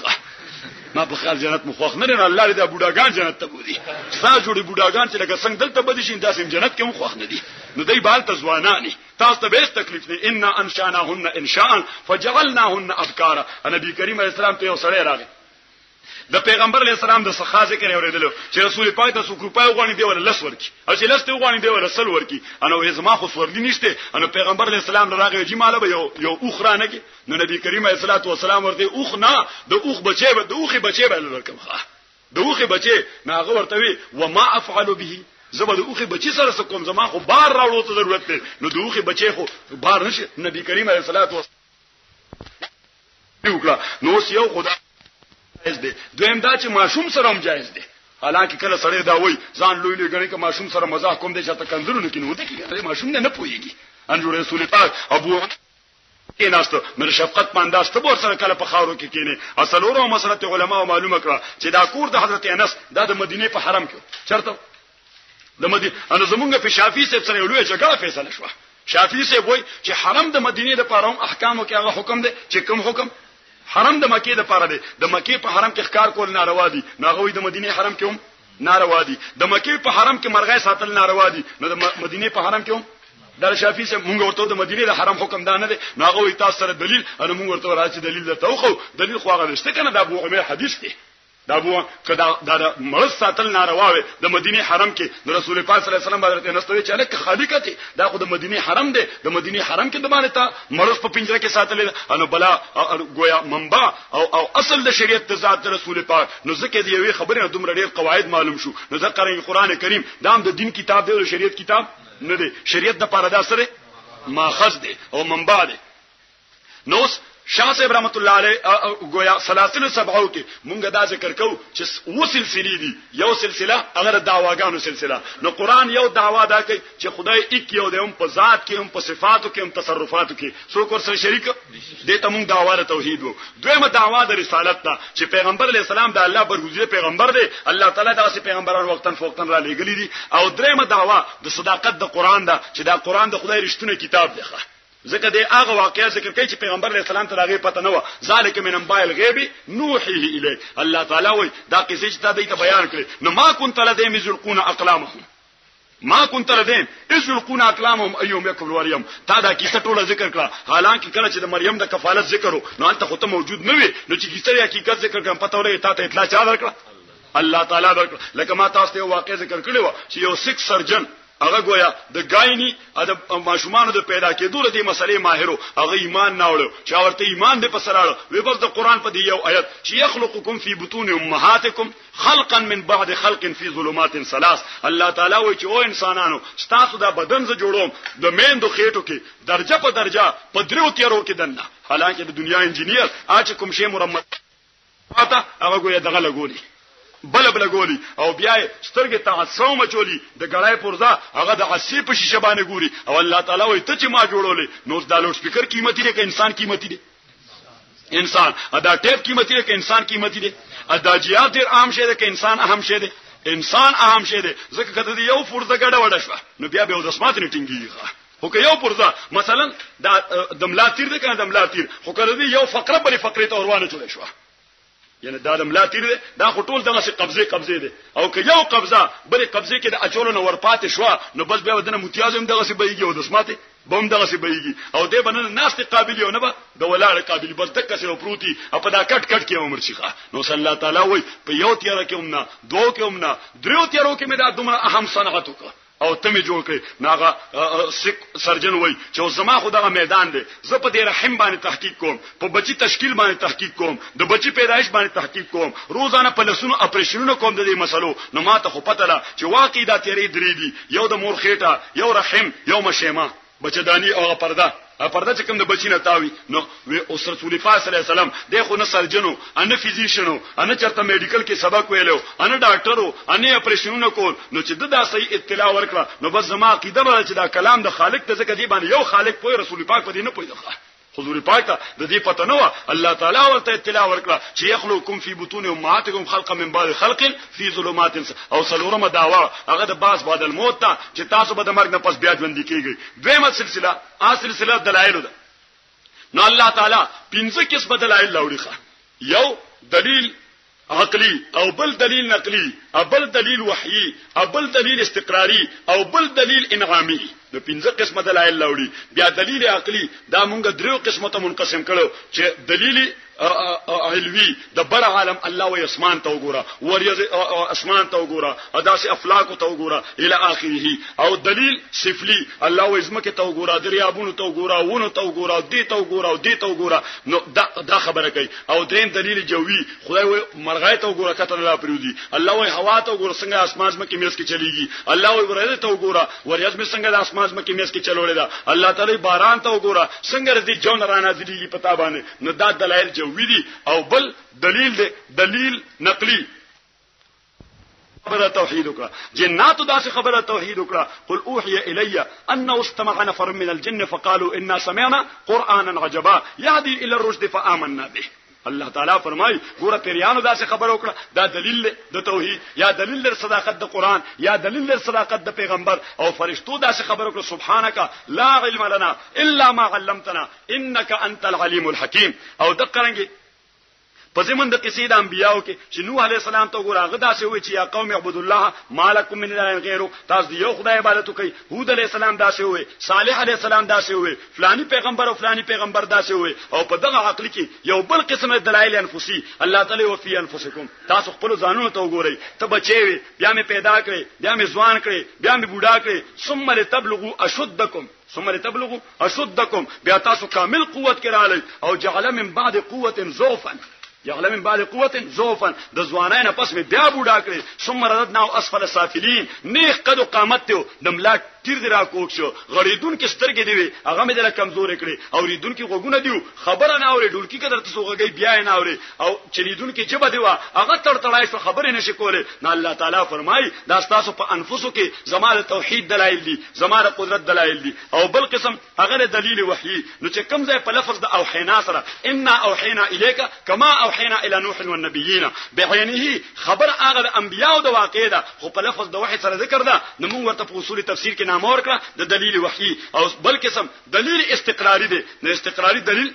ما په خیال جنت مخوخ نه نه الله دې دا بوډاګان جنت ته بوزي ستا جوړي بوډاګان چې لکه څنګه دلته بدی شي داسې جنت کې مخوخ نه دي نو دای بال ته ځوانانی تاسو ته به تکلیف نه ان انشانهن انشاء فجعلناهن ابکارا نبی کریم علیه السلام ته یو سړی راغی د پیغمبر علیه السلام د څخه ذکر اوریدلو چې رسول پاک د 100 روپۍ غوڼې دی ولا لس ورکی او چې لس ته غوڼې دی ولا سل ورکی انو زما خو سورلی نشته انو پیغمبر علیه السلام راغی چې مال به یو اوخرانه کې نو نبی کریم علیه السلام ورته اوخ نه د اوخ بچي به د اوخي بچي به لکم د اوخي بچي ناغه ورته وی و ما افعل به زبر د اوخي بچي سره کوم زما خو بار راوړو ته ضرورت دی نو د اوخي بچي خو بار نشي نبی کریم علیه السلام وکړه نو یو خدای جائز دی دویم دا چې ماشوم سره هم جائز دی حالانکه کله سړی دا وای ځان لوی غني که ماشوم سره مزاح کوم دی چې تا کنځرونه کینو دي کې ماشوم نه پويږي ان جوړ رسول پاک ابو کیناستو مر شفقت پانداست بور سره کله په خاورو کې کینه اصل ورو مسلط علما معلومه کړه چې دا کور د حضرت انس د مدینه په حرم کې چرته د مدینه ان زمونږ په شافعي سره یو لوی جګړه فیصله شو شافعي سه وای چې حرم د مدینه د پاره احکامو کې هغه حکم دی چې کوم حکم حرم د مکه د پاره دی د مکه په حرم کې ښکار کول ناروا دي ناغوي د مدینه حرم کې هم ناروا دي د مکه په حرم کې مرغۍ ساتل ناروا دي نو د مدینه په حرم کې هم در شافعي سه مونږ ورته د مدینه د حرم حکم دانه دي ناغوي تاسو سره دلیل ان مونږ ورته راځي دلیل ته توخو دلیل خو هغه نشته کنه د ابو عمر حدیث دی دا بو کدا د مرز ساتل ناروا وي د مدینه حرم کې د رسول پاک صلی الله علیه وسلم حضرت انس ته چې الک خالقته دا خو د مدینه حرم دی د مدینه حرم کې د باندې ته مرز په پنجره کې ساتل انو بلا گویا منبع او اصل د شریعت د ذات رسول پاک نو ځکه دی یوې خبره دومره ډېر قواعد معلوم شو نو ذکر قرآن کریم دا هم د دین کتاب دی او شریعت کتاب نه دی شریعت د پاره دا سره ماخذ دی او منبع دی نو شاه صاحب رحمت الله علیه گویا سلاسل سبعو کې مونږ دا ذکر کوو چې و سلسله دي یو سلسله هغه دعواګانو سلسله نو قران یو دعوا دا کوي چې خدای یک یو دی هم په ذات کې هم په صفاتو کې هم تصرفاتو کې څوک ورسره شریک دي ته مونږ دعوا د توحید وو دویمه دعوا د رسالت ده چې پیغمبر علی السلام د الله برگزیده پیغمبر دی الله تعالی داسې پیغمبران وختن فوختن را لېګلې دي او دریمه دعوا د صداقت د قران ده چې دا قران د خدای رښتونه کتاب دی ځکه د هغه واقعیا ذکر کوي چې پیغمبر علیه السلام ته هغه پته نه و ذالک من انباء الغیب نوحیه الی الله تعالی وای دا قصې چې دا د بیان کړي نو ما كنت لدیهم یلقون اقلامهم ما كنت لدين اذ يلقون اقلامهم ايهم يكفل مريم تا دا کیسه ټوله ذکر کړه حالانکه کله چې د مریم د کفالت ذکر نو انت خو ته موجود نه وي نو چې کیسه حقیقت ذکر کړم پته ولګی تا ته اطلاع چا درکړه الله تعالی درکړه لکه ما تاسو ته واقع ذکر کړو چې یو سیک سرجن هغه گویا د ګاینی د ماشومان د پیدا کېدو د مسلې ماهرو هغه ایمان نه وړو چې ورته ایمان دې پسراړو وی بس د قران په دی یو آیت چې یخلقکم فی بطون امهاتکم خلقا من بعد خلق فی ظلمات ثلاث الله تعالی وی چې او انسانانو تاسو دا بدن ز جوړوم د میندو خېټو کې درجه په درجه په درو تیرو کې دنه حالانکه د دنیا انجینیر اچ کوم شی مرمت پاته هغه گویا دغه لګولي بل ګولي او بیا سترګې تعصوم چولی د ګړای پرزا هغه د عصی په شیشه باندې ګوري او الله تعالی وایي ته چې ما جوړولې نو د لوډ سپیکر قیمتي دی که انسان قیمتي دی انسان ادا ټیپ قیمتي دی که انسان قیمتي دی ادا جیات ډیر عام شه دی که انسان اهم شه دی انسان اهم شه دی ځکه کده یو پرزا ګډه وډه شو نو بیا به د اسمات نه ټینګي خو که یو پرزا مثلا د ملاتیر دی کنه د ملاتیر خو کله یو فقره بل فقره ته ورونه چول شو یعنی دا د ملاتیر دی دا خټول دغه قبضه دی او که یو قبضه بل قبضه کې د اچولو نو ورپاتې شو نو بس بیا ودنه متیازم دغه سی بهيږي او د اسماته بم دغه سی بهيږي او دې بننه ناست قابل یو نه به د ولاړ قابل بس دغه سی پروتي په دا کټ کې عمر شيخه نو صلی الله تعالی وای په یو تیار کې همنا دوه کې همنا درو تیارو کې مې دا دومره اهم صنعت وکړه او ته می جوړ کړې ناغه سرجن وای چې زما خدغه میدان دی زه په دې رحم باندې تحقیق کوم په بچی تشکیل باندې تحقیق کوم د بچی پیدایش باندې تحقیق کوم روزانه په لسونو اپریشنونه کوم د دې مسلو نو ما ته خو پته لا چې واقعي دا تیرې درې دي یو د مور خېټه یو رحم یو مشیمه بچدانی او پرده چې کوم د بچینه تاوي نو او رسول الله صلی الله علیه وسلم د خو نه سرجنو ان فزیشنو ان چرته میډیکل کې سبق ویلو ان ډاکټرو ان اپریشنونه کول نو چې دا صحیح اطلاع ورکړه نو بس زما عقیده به چې دا کلام د خالق ته ځکه دی باندې یو خالق پوي رسول پاک په دې نه پوي حضور پاک ته د دې پته نو الله تعالی ورته اطلاع ورکړه چې يخلقكم فی بطون امهاتکم خلقا من بعد خلق فی ظلمات او سلورمه داوا هغه د باس بعد الموت ته چې تاسو به د مرګ نه پس بیا ژوند کیږئ دویمه سلسله دلایل ده نو الله تعالی 15 قسم دلایل لاوړي یو دلیل عقلی او بل دلیل نقلی او بل دلیل وحیی او بل دلیل استقراری او بل دلیل انعامی نو 15 قسمه دلایل لاوړي بیا دلیل عقلی دا مونږ درو قسمه ته منقسم کړو چې دلیل علوی د بر عالم الله و اسمان ته وګوره وریز اسمان ته وګوره اداسي افلاک ته وګوره الی اخره او دلیل سفلی الله و ازمکه ته وګوره دریابونو ته وګوره ونه ته وګوره دی ته وګوره او دی ته وګوره نو دا خبره کوي او دریم دلیل جوی خدای و مرغای ته وګوره کته الله پریودي الله و هوا ته وګوره څنګه اسمان زمکه میس کې چلیږي الله و ورته ته وګوره وریز می څنګه د اسمان زمکه میس کې چلولې ده الله تعالی باران ته وګوره څنګه دې جون رانه دي پتا باندې نو دا دلایل ویدي او بل دلیل نقلی خبره توحید وکړه جنات داسې خبره توحید وکړه قل اوحي الي انه استمع نفر من الجن فقالوا انا سمعنا قرانا عجبا يهدي الى الرشد فآمنا به الله تعالی فرمای ګوره پیریانو داسې خبره وکړه دا دلیل د توحید یا دلیل د صداقت د قران یا دلیل د صداقت د پیغمبر او فرشتو داسې خبره وکړه سبحانك لا علم لنا الا ما علمتنا انك انت العليم الحكيم او دقرنګي په زمون د قصې د انبیانو کې چې نوح علی السلام ته ګوره هغه داسې وی چې یا قوم اعبدوا الله ما لكم من اله غیره تاسو یو خدای عبادت کوي هود علی السلام داسې وی صالح علی السلام داسې وی فلانی پیغمبر او فلانی پیغمبر داسې وی او په دغه عقل کې یو بل قسم دلایل انفسی الله تعالی او فی انفسکم تاسو خپل ځانونو ته وګورئ ته بچي بیا می پیدا کړی بیا می ځوان کړی بیا می بوډا کړی ثم لتبلغوا اشدکم ثم لتبلغوا اشدکم بیا تاسو کامل قوت کړه او جعل من بعد قوه ضعفا یعلم من بعد قوت ضعفا د ځوانای نه پس می بیا بوډا کړی ثم ردنا اسفل سافلین نیخ قد قامت ته د ملاک تیر دی را کوک شو غړیدون کې سترګې دی هغه مې دله کمزور کړي او ریدون کې غوګونه دیو خبره نه اوري ډولکی کدر ته سوغږی بیا نه اوري او چلیدون کې جبه دیوا هغه تړتړای شو خبره نشي کوله نه الله تعالی فرمای دا تاسو په انفسو کې زماره توحید دلایل دي زماره قدرت دلایل دي او بل قسم هغه دلیل وحی نو چې کوم ځای په لفظ د اوحینا سره ان اوحینا الیک کما اوحینا الی نوح والنبیین بعینه خبر هغه د انبیاء د واقع ده خو په لفظ د وحی سره ذکر ده نو موږ ورته په اصول تفسیر کې نامور کړه د دلیل وحی او بل قسم دلیل استقراری دی نو استقراری دلیل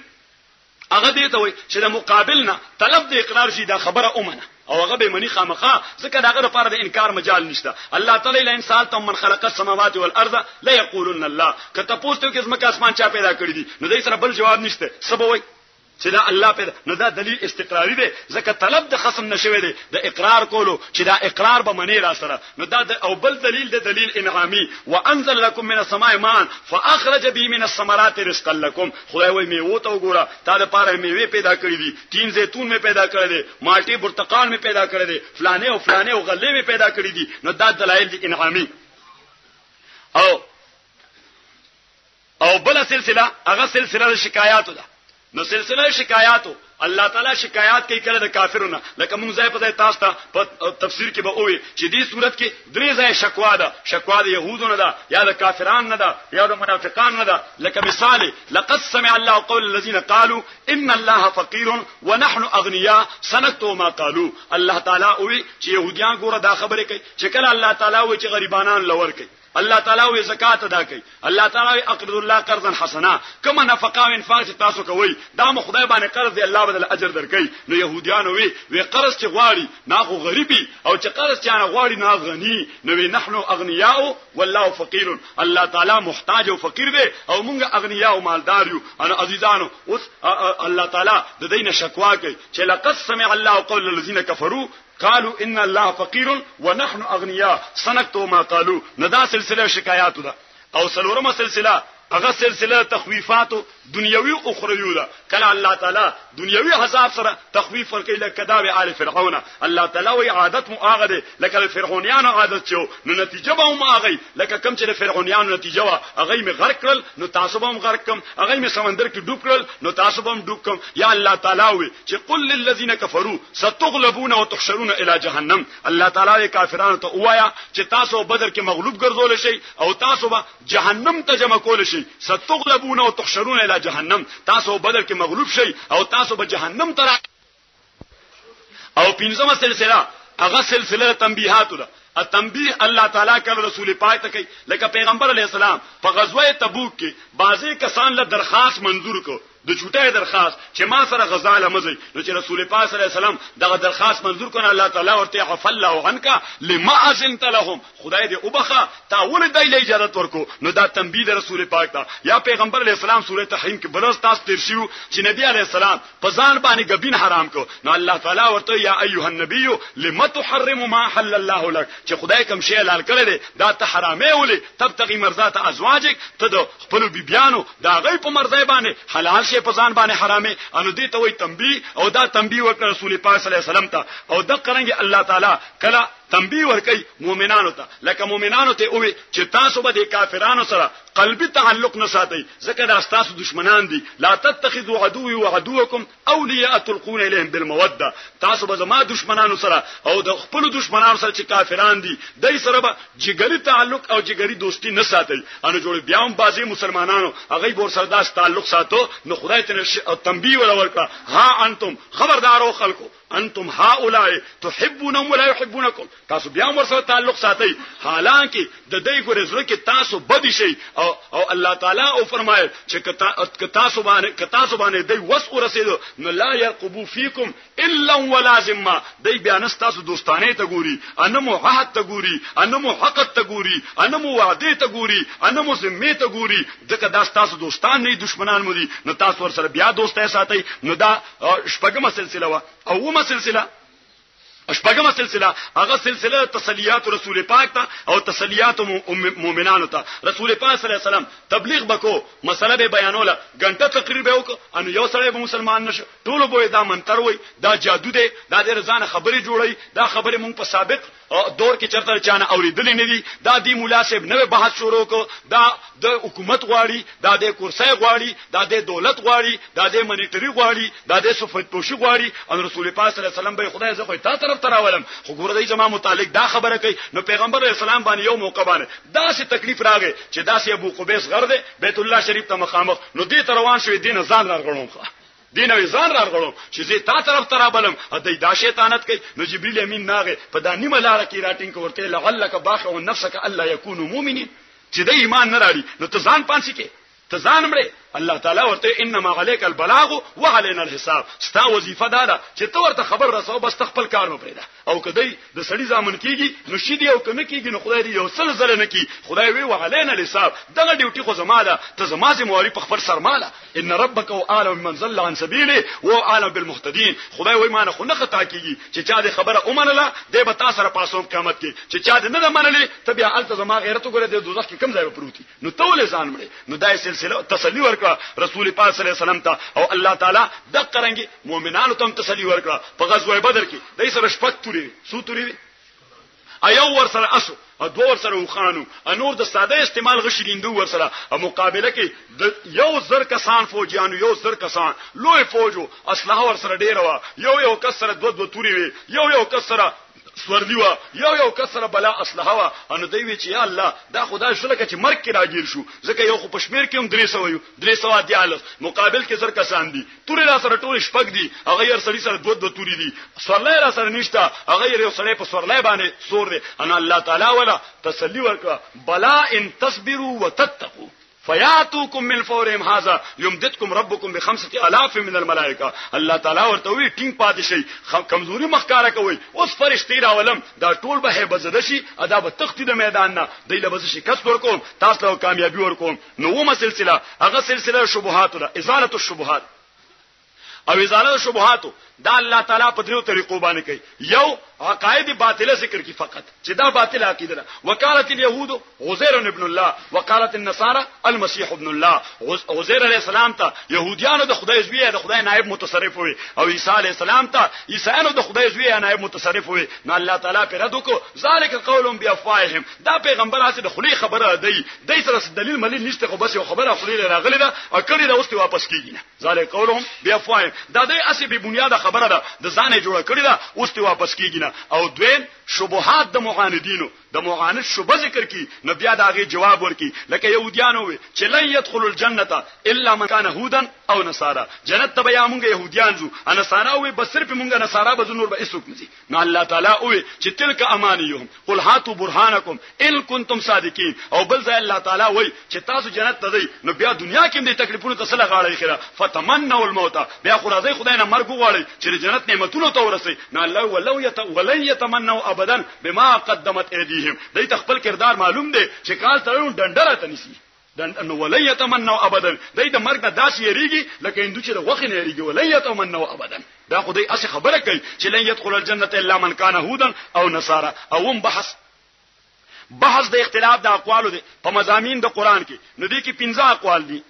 هغه دی ته وي چې د مقابلنا طلب د اقرار شي دا خبره اومنه او هغه به منی خامخا ځکه داغه لپاره د انکار مجال نشته. الله تعالی له انسان ته من خلق السماوات والارض لا یقولون الله کته پوښتنه کې زمکه اسمان چا پیدا کړی دي نو دای سره بل جواب نشته. سبوي چې دا الله پیدا نو دا دلیل استقراری دی ځکه طلب د خصم نشوي دی د اقرار کولو چې دا اقرار به منی را سره نو دا او بل دلیل د دلیل انعامی وانزل لكم من السماء ماء فاخرج به من الثمرات رزقا لكم خدای وای میوه ته وګوره تا د پاره میوه پیدا کړی دي تین زیتون می پیدا کړی دي مالټي برتقال می پیدا کړی دي فلانه او فلانه او غلې می پیدا کړی دي نو دا دلایل دي انعامی او بل سلسله هغه سلسله شکایاتو ده. نو سلسله شکایاتو الله تعالی شکایات کوي کله د کافرونو لکه مونږ ځای په ځای تاسو ته په تفسیر کې به وې چې دې صورت کې درې ځای شکوا ده يهودونو ده یا د کافرانو نه ده یا د منافقانو نه ده. لکه مثال لقد سمع الله قول الذين قالوا ان الله فقير ونحن اغنياء سنكتب ما قالوا. الله تعالی وې چې يهوديان ګوره دا خبره کوي چې کله الله تعالی وې چې غریبانان لور کوي الله تعالی وی زکات ادا کوي الله تعالی وی اقرض الله قرضا حسنا کما نفقه او انفاق تاسو کوي دا مو خدای باندې قرض دی الله بدل اجر درکې. نو يهوديان وی قرض چې غواړي ناخو غریبي او چې قرض چې نه غواړي نه غني نو وی نحنو اغنياء والله فقير. الله تعالی محتاج او فقیر دی او مونږ اغنياء او مالدار یو. انا عزیزانو اوس الله تعالی د دینه شکوا کوي چې لقد سمع الله قول الذين كفروا قالوا ان الله فقير ونحن اغنياء سنكتب ما قالوا. ندا سلسله شکایاتو ده. او سلورمه سلسله هغه سلسله تخویفات دنیوي او اخروی ده. کله الله تعالی دنیوي عذاب سره تخویف ورکړي لکه کذاب آل فرعون. الله تعالی وی عادت مؤاغه ده لکه فرعونانو عادت شو نو نتیجه به هم هغه لکه کم چې فرعونانو نتیجه وا هغه می غرق کړل نو تاسو به هم غرق کم هغه می سمندر کې ډوب کړل نو تاسو به هم ډوب کم. یا الله تعالی وی چې قل للذین كفروا ستغلبون وتحشرون الى جهنم. الله تعالی کافرانو ته وایا چې تاسو بدر کې مغلوب ګرځول شي او تاسو به جهنم ته جمع کول شي. ستغلبون وتحشرون الى جهنم تاسو بدر کې مغلوب شي او تاسو به جهنم ته. او پنځمه سلسله هغه سلسله تنبیحات ده. التنبیه الله تعالی کله رسول پاک ته کوي لکه پیغمبر علی السلام په غزوه تبوک کې بعضی کسان له درخواست منظور کو د چوټه درخواست چې ما سره غزا لمزي نو چې رسول پاک صلی الله علیه وسلم دغه درخواست منظور کړه الله تعالی ورته عفا الله عنك لما اذنت لهم خدای دې وبخه تا ول دای له اجازه ورکو. نو دا تنبیه د رسول پاک ته. یا پیغمبر علی السلام سوره تحریم کې بلوز تاسو تیر شو چې نبی علی السلام په ځان باندې غبین حرام کو نو الله تعالی ورته یا ایها النبی لما تحرم ما حل الله لك چې خدای کوم شی حلال کړی دی دا ته حرامه ولې تبتغي مرضات ازواجک ته د خپل بیبيانو دا غي په مرضای باندې حلال شی په ځان باندې حرامه انو دې ته وي تنبیه او دا تنبیه وکړه رسول پاک صلی الله علیه وسلم ته. او د قرنګ الله تعالی کله تنبیه ورکي مؤمنانو ته لکه مؤمنانو ته وي چې تاسو به د کافرانو سره قلبي تعلق نه ساتي ځکه دا تاسو دشمنان دي. لا تتخذوا عدوي وعدوكم اولیاء تلقون الیهم بالموده. تاسو به زما دشمنانو سره او د خپل دشمنانو سره چې کافران دي دای سره به جګری تعلق او جګری دوستی نه ساتي. انو جوړ بیا هم بازي مسلمانانو هغه ور سره داس تعلق ساتو نو خدای ته تنبیه ورکړه ها انتم خبردارو خلکو انتم هؤلاء تحبونهم ولا يحبونكم. تاسو بیا ورسره تعلق ساتي حالانکه د دې ګورې زړه کې تاسو بدی شي او الله تعالی او فرمایي چې تاسو باندې دای وس ورسېدو نو لا يرقبوا فيكم الا ولا ذمه. دای بیا تاسو دوستانه ته ګوري انمو عهد ته ګوري انمو حق ته ګوري انمو وعده ته ګوري انمو ذمه ته ګوري ځکه دا تاسو دوستان نه دشمنان مو دي نو تاسو ورسره بیا دوستای ساتي. نو دا شپږمه سلسله وا او سلسله اشپاگم سلسله هغه سلسله تسلیات رسول پاک ته او تسلیات مؤمنانو ته. رسول پاک صلی الله علیه وسلم تبلیغ بکو مسله به بیانوله غنټه تقریر وکړو ان یو سره به مسلمان نشو ټول به دا منتر وای دا جادو دی دا د رضانه خبري جوړي دا خبره مونږ په سابق دور کې چرته چانه اوریدلې نه دي. دا دی مولا صاحب نوې بحث شروع کو دا د حکومت غواړي دا د کورسای غواړي دا د دولت غواړي دا د منیټری غواړي دا د صفت پوشي غواړي ان رسول پاک صلی الله علیه وسلم به خدای زه خو تا طرف تراولم خو ګوره دای زما متعلق دا خبره کوي. نو پیغمبر اسلام باندې یو موقع باندې دا سي تکلیف راغی چې دا سي ابو قبیس غرده بیت الله شریف ته مخامخ نو دې روان شوی دین ځان راغړم دینوي ځان راغړم چې زه تا طرف ترابلم ادي دا شیطانت کوي. نو جبرئیل امین ناغه په دا نیمه لار کې راټینګ ورته لعلک باخع نفسک الا يكونوا مؤمنین چې د ایمان نه راړي نو ته ځان پانسي کې ته ځان مړې الله تعالی ورته انما عليك البلاغ وعلينا الحساب ستا وظیفه دا چې تو ورته خبر رسو بس خپل کار مې پرېدا او کدی د سړی ځامن کیږي نو شیدی او کنه کیږي نو خدای دې یو سلسله نه کی خدای وی وعلينا الحساب دغه ډیوټي خو زماده ته زمازه مواري په خبر سرماله ان ربك اعلم من ضل عن سبيله واعلم بالمهتدين خدای وی ما نه خو نه خطا کیږي چې چا دې خبره اومنله دې به تاسو سره پاسوم قیامت کې چې چا دې نه منلې ته بیا التزام غیرت وګړه د دوزخ کې کم ځای پروتي نو تول ځان مړي نو دای سلسله تسلی ورکړه رسول پاک صلی الله علیه وسلم ته او الله تعالی د قرنګي مؤمنانو ته تسلی ورکړه په غزوه بدر کې دای سره شپږ توري سو توري ایو ور سره اسو ا دوه ور سره وخانو انور د ساده استعمال غشریندو ور سره مقابله کې د یو زر کسان فوجیانو یو زر کسان لوی فوجو اسلحه ور سره ډیر وا یو کس سره دوه توري وي یو کس سره سورلی وا یو کسره بلا اسلحه وا ان دوی وی چې یا الله دا خدای شله چې مرګ کې راګیر شو ځکه یو خو پښمیر کې هم 300 دیالس مقابل کې زر کسان دي توري را سره ټول شپږ دي هغه یې سړی سره دوه توري دي سورلای را سره نشته هغه یې سړی په سورلای باندې سور دي ان الله تعالی ولا تسلی ورکړه بلا ان تصبروا وتتقوا فیاتوکم من فورهم هذا یمددکم ربکم ب5000 من الملائکه الله تعالی ورته وی ټینګ پاتې شي کمزوري مخکاره کوي اوس فرشتي راولم دا ټول به بزده شي ادا به تختی د میدان نه دیله بز شي کس ورکوم تاسو له کامیابی ورکوم نو ومه سلسله هغه سلسله شبهات ده ازاله الشبهات او ازاله الشبهات دا الله تعالی په دریو طریقو باندې کوي یو عقاید باطله ذکر کی فقط چې دا باطله عقیده ده وقالت اليهود عزير ابن الله وقالت النصارى المسيح ابن الله عزير عليه السلام ته يهوديانو د خدای زوی د خدای نائب متصرف وي او عيسى عليه السلام ته عيسایانو د خدای زوی نائب متصرف وي نو الله تعالی پر رد وکړو ذالک قولهم بافواههم دا پیغمبر اسه د خلی خبره دی سره دلیل ملي نشته خو بس یو خبره خلی راغلی ده او کړي دا اوس واپس کیږي نه ذالک قولهم بافواههم دا د اسه به بنیاد خبره ده د ځانې جوړه کړی ده اوس واپس کیږي نه او دویم شبهات د معاندینو د معاند شوبه ذکر کی نو بیا داغه جواب ورکی لکه يهوديانو وي چې لن يدخل الجنه الا من كان يهودا او نصارى جنت ته بیا مونږ يهوديان زو انا ساراوي بس صرف مونږ نصارا به نور به اسوک نزي نو الله تعالی وي چې تلک امانيهم قل هاتوا برهانكم ان كنتم صادقين او بل ځای الله تعالی وي چې تاسو جنت ته ځئ نو بیا دنیا کې دې تکلیفونو ته سره غاړه خیره فتمنوا الموت بیا خو راځي خدای نه مرګ وغواړي چې جنت نعمتونو ته ورسي نو الله ولن يتمنوا ابدا بما قدمت ايديهم دای خپل کردار معلوم دی چې کال ترون ډنډره ته نسی نو ولن يتمنوا ابدا دای د مرګ نه داسې یریږي لکه هندو چې د وخت نه یریږي ولن يتمنوا ابدا دا خدای اسی خبره کوي چې لن يدخل الجنه الا من كان هودا او نصارى او هم بحث د اختلاف د اقوالو دي په مضامین د قران کې نو دي کې 15 اقوال دي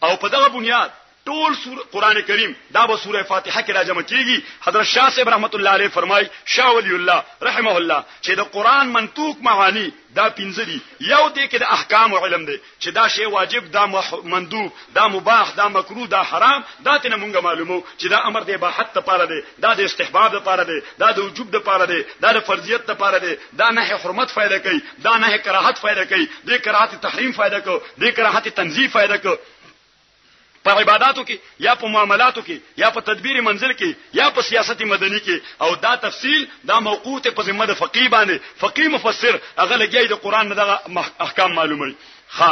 او په دغه بنیاد ټول قران کریم دا به سوره فاتحه کې راجمع کیږي حضرت شاه صاحب رحمت الله علیه فرمای شاه ولی الله رحمه الله چې د قران منطوق معانی دا 15 دي یو دې کې د احکام او علم دي چې دا شی واجب دا مندوب دا مباح دا مکروه دا حرام دا ته مونږه معلومو چې دا امر دی اباحت لپاره دی دا د استحباب لپاره دی دا د وجوب لپاره دی دا د فرضیت لپاره دی دا نه حرمت فائدہ کوي دا نه کراهت فائدہ کوي د کراهت تحریم فائدہ کوي د کراهت تنزیه فائدہ کوي په عبادتو کې یا په معاملاتو کې یا په تدبیر منزل کې یا په سیاست مدني کې او دا تفصیل دا موقوت په ذمه د فقيه باندې فقيه مفسر هغه لګي د قران دغه احکام معلومي ها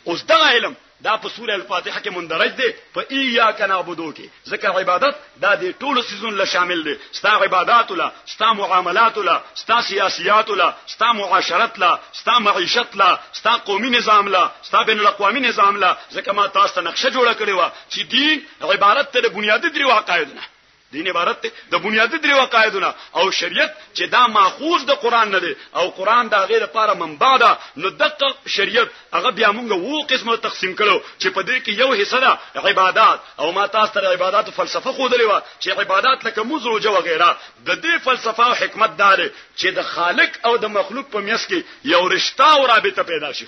اوس دا علم دا په سوره الفاتحه کې مندرج دی په ایاک نعبدو کې ذکر عبادت دا د ټولو سيزون له شامل دي ستا عبادت له ستا معاملات له ستا سیاسيات له ستا معاشرت له ستا معیشت له ستا قومي نظام له ستا بین الاقوامي نظام له ځکه ما تاسو ته نقشه جوړه کړې و چې دین عبارت ته د بنیادی درې واقعیتونه دین عبارت ته د بنیادی درې واقعیتونه او شریعت چې دا ماخوذ د قران نه دی او قران دا غیر لپاره منبع ده نو دغه شریعت هغه بیا موږ وو قسمه تقسیم کړو چې په دې کې یو حصہ ده عبادت او ما تاسو ته عبادت فلسفه خو درې و چې عبادت لکه موز روزه وغیرہ د دې فلسفه او حکمت دار چې د خالق او د مخلوق په میس کې یو رشتہ او رابطه پیدا شي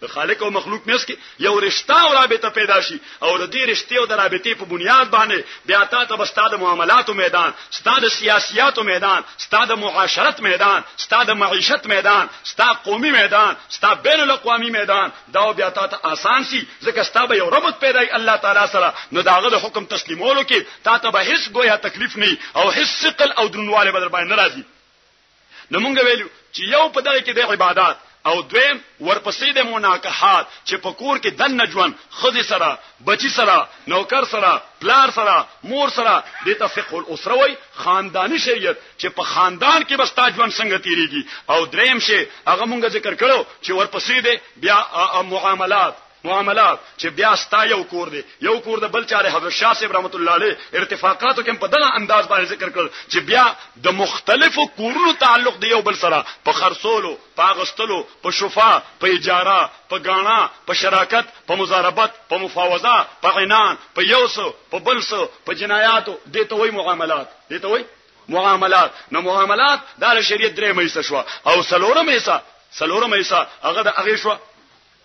د خالق او مخلوق میس کې یو رشتہ او رابطه پیدا شي او د دې رشتې او د رابطې په بنیاد باندې بیا تاسو به ستاسو معاملاتو میدان ستاسو سیاسياتو میدان ستاسو معاشرت میدان ستاسو معیشت میدان ستاسو قومي میدان ستاسو بین الاقوامي میدان دا بیا تاسو آسان شي ځکه ستاسو یو ربط پیدا ای الله تعالی سره نو داغه د حکم تسلیمولو کې تاسو به هیڅ ګویا تکلیف نه او هیڅ ثقل او درنواله بدل باندې ناراضي نو مونږ ویلو چې یو په دغه کې د عبادت او دویم ورپسې د مناکحات چې په کور کې دنه ژوند خدي سره بچی سره نوکر سره پلار سره مور سره د فقه الاسره وای خاندانی شریعت چې په خاندان کې بس تا ژوند څنګه تیریږي او دریم شی هغه مونږ ذکر کړو چې ورپسې د بیا معاملات چې بیا ستا یو کور دی یو کور د بل چاره حضرت شاه صاحب رحمت الله علیه ارتفاقاتو کې په دغه انداز باندې ذکر کړ چې بیا د مختلفو کورونو تعلق دی یو بل سره په خرڅولو په اغستلو په شفاء په اجاره په غاڼه په شراکت په مزاربت په مفاوضه په عنان په یوسو په بلسو په جنایاتو دته وای معاملات نو معاملات د شریعت درې مېسه شو او سلورم مېسه هغه د هغه شو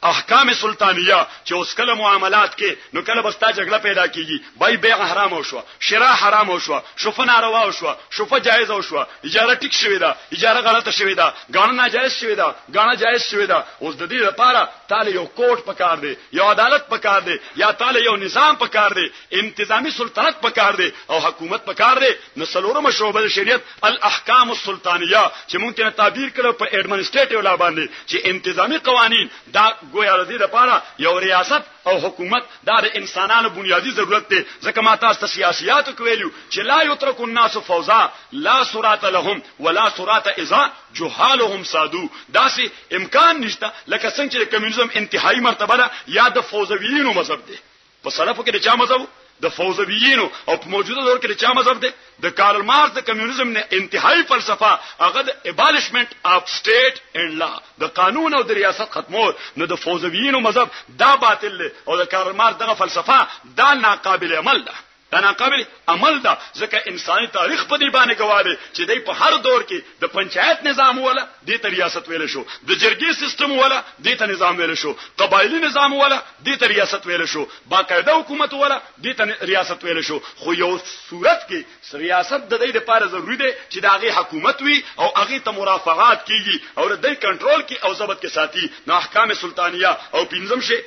احکام سلطانیه چې اوس کله معاملات کې نو کله بستا جګړه پیدا کیږي بای بیع حرام او شو شراء حرام او شو شفه ناروا او شو شفه جایز او شو اجاره ټیک شوی دا اجاره غلطه شوی دا غاڼه ناجایز شوی دا غاڼه جایز شوی دا اوس د دې لپاره تعالی یو کوټ پکار دی یو عدالت پکار دی یا تعالی یو نظام پکار دی انتظامی سلطنت پکار دی او حکومت پکار دی نو سلورم شعبه شریعت الاحکام السلطانیه چې ممکنه تعبیر کړو په ایڈمنسټریټیو لا باندې چې انتظامی قوانین دا گویا د دې لپاره یو ریاست او حکومت دا د انسانانو بنیادی ضرورت دی ځکه ما تاسو ته سیاسياتو کویلو چې لا یترک الناس فوضا لا صراط لهم ولا صراط اذا جهالهم صادو داسې امکان نشته لکه څنګه چې کمیونیزم انتهایی مرتبه ده یا د فوضویینو مذهب دی په سلفو کې د چا مذهب د فوضویینو او په موجوده دور کې د چا مذهب دی د کارل مارکس د کمیونیزم نه انتهایی فلسفه هغه د ابالشمنت اف سټیټ اند لا د قانون او د ریاست ختمول نو د فوضویینو مذهب دا باطل دی او د کارل مارکس دغه فلسفه دا ناقابل عمل ده ناقابل عمل ده ځکه انساني تاریخ په دې باندې گواهی چې دای په هر دور کې د پنچایت نظام ولا د ریاست ویل شو د جرګې سیستم ولا د نظام ویل شو قبایلی نظام ولا د ریاست ویل شو باقاعده حکومت ولا د ریاست ویل شو خو یو صورت کې ریاست د دې لپاره ضروری دی چې د هغه حکومت وي او هغه ته مرافعات کیږي او د دې کنټرول کې او ضبط کې ساتي نو احکام سلطانیه او پنځم شی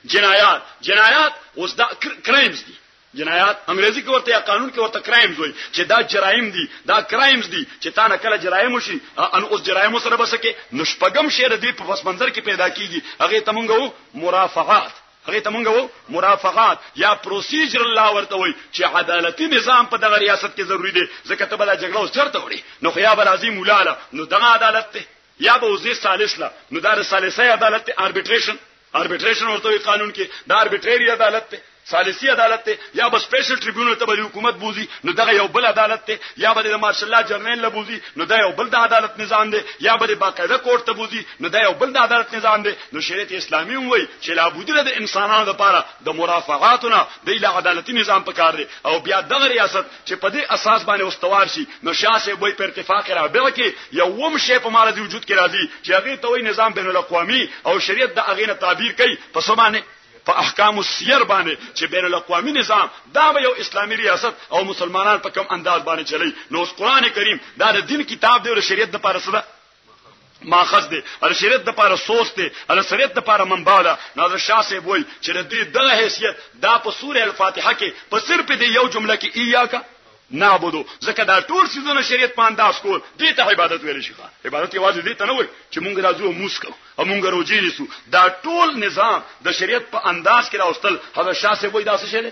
جنایات اوس دا کرایمز دي جنایات انګریزي کې ورته یا قانون کې ورته کرایمز وایي چې دا جرایم دي دا کرایمز دي چې تا نه کله جرایم وشي ان اوس جرایم سره بسکه نشپګم شهر دی په پس منظر کې پیدا کیږي هغه تمنګو مرافعات یا پروسیجر لا ورته وایي چې عدالتي نظام په دغه ریاست کې ضروری دی ځکه ته بل جګړه اوس چرته وړي نو خیا بل عظیم ولاله نو دغه عدالت ته یا به وزیر ثالث نو دا ثالثه عدالت ته اربیټریشن ورته قانون کې دا اربیټری عدالت ته ثالثی عدالت ته یا به سپیشل ټریبیونل ته به حکومت بوزي نو دغه یو بل عدالت ته یا به د مارشل الله جرنیل له بوزي نو دا یو بل د عدالت نظام دی یا به د باقاعده کورټ ته بوزي نو دا یو بل د عدالت نظام دی نو شریعت اسلامي وایي چې لا بودره د انسانانو لپاره د مرافعاتونه د عدالتي نظام پکار دی او بیا دغه ریاست چې په دې اساس باندې استوار شي نو شاسه وایي په ارتفاق رابطه کې یو وم شی په مال دی وجود کې راځي چې هغه ته وایي نظام بین الاقوامی او شریعت د هغه نه تعبیر کوي په سمانه په احکام السیر باندې چې بین الاقوامی نظام دا به یو اسلامي ریاست او مسلمانان په کوم انداز باندې چلی نو قرآن کریم دا د دین کتاب دی او شریعت د لپاره سره ماخذ دی او شریعت د لپاره سوس دی او شریعت د لپاره منبع ده نو شاه صاحب وایي چې د دې دغه حیثیت دا په سوره الفاتحه کې په صرف دې یو جمله کې ایاکا نعبدو ځکه دا ټول سيزونه شریعت په انداز کول دې ته عبادت ویل شي عبادت یوازې دې ته نه وایي چې مونږ راځو موسکو او مونږ روزي نیسو دا ټول نظام د شریعت په انداز کې راوستل حضرت شاه صاحب وایي دا څه شی دی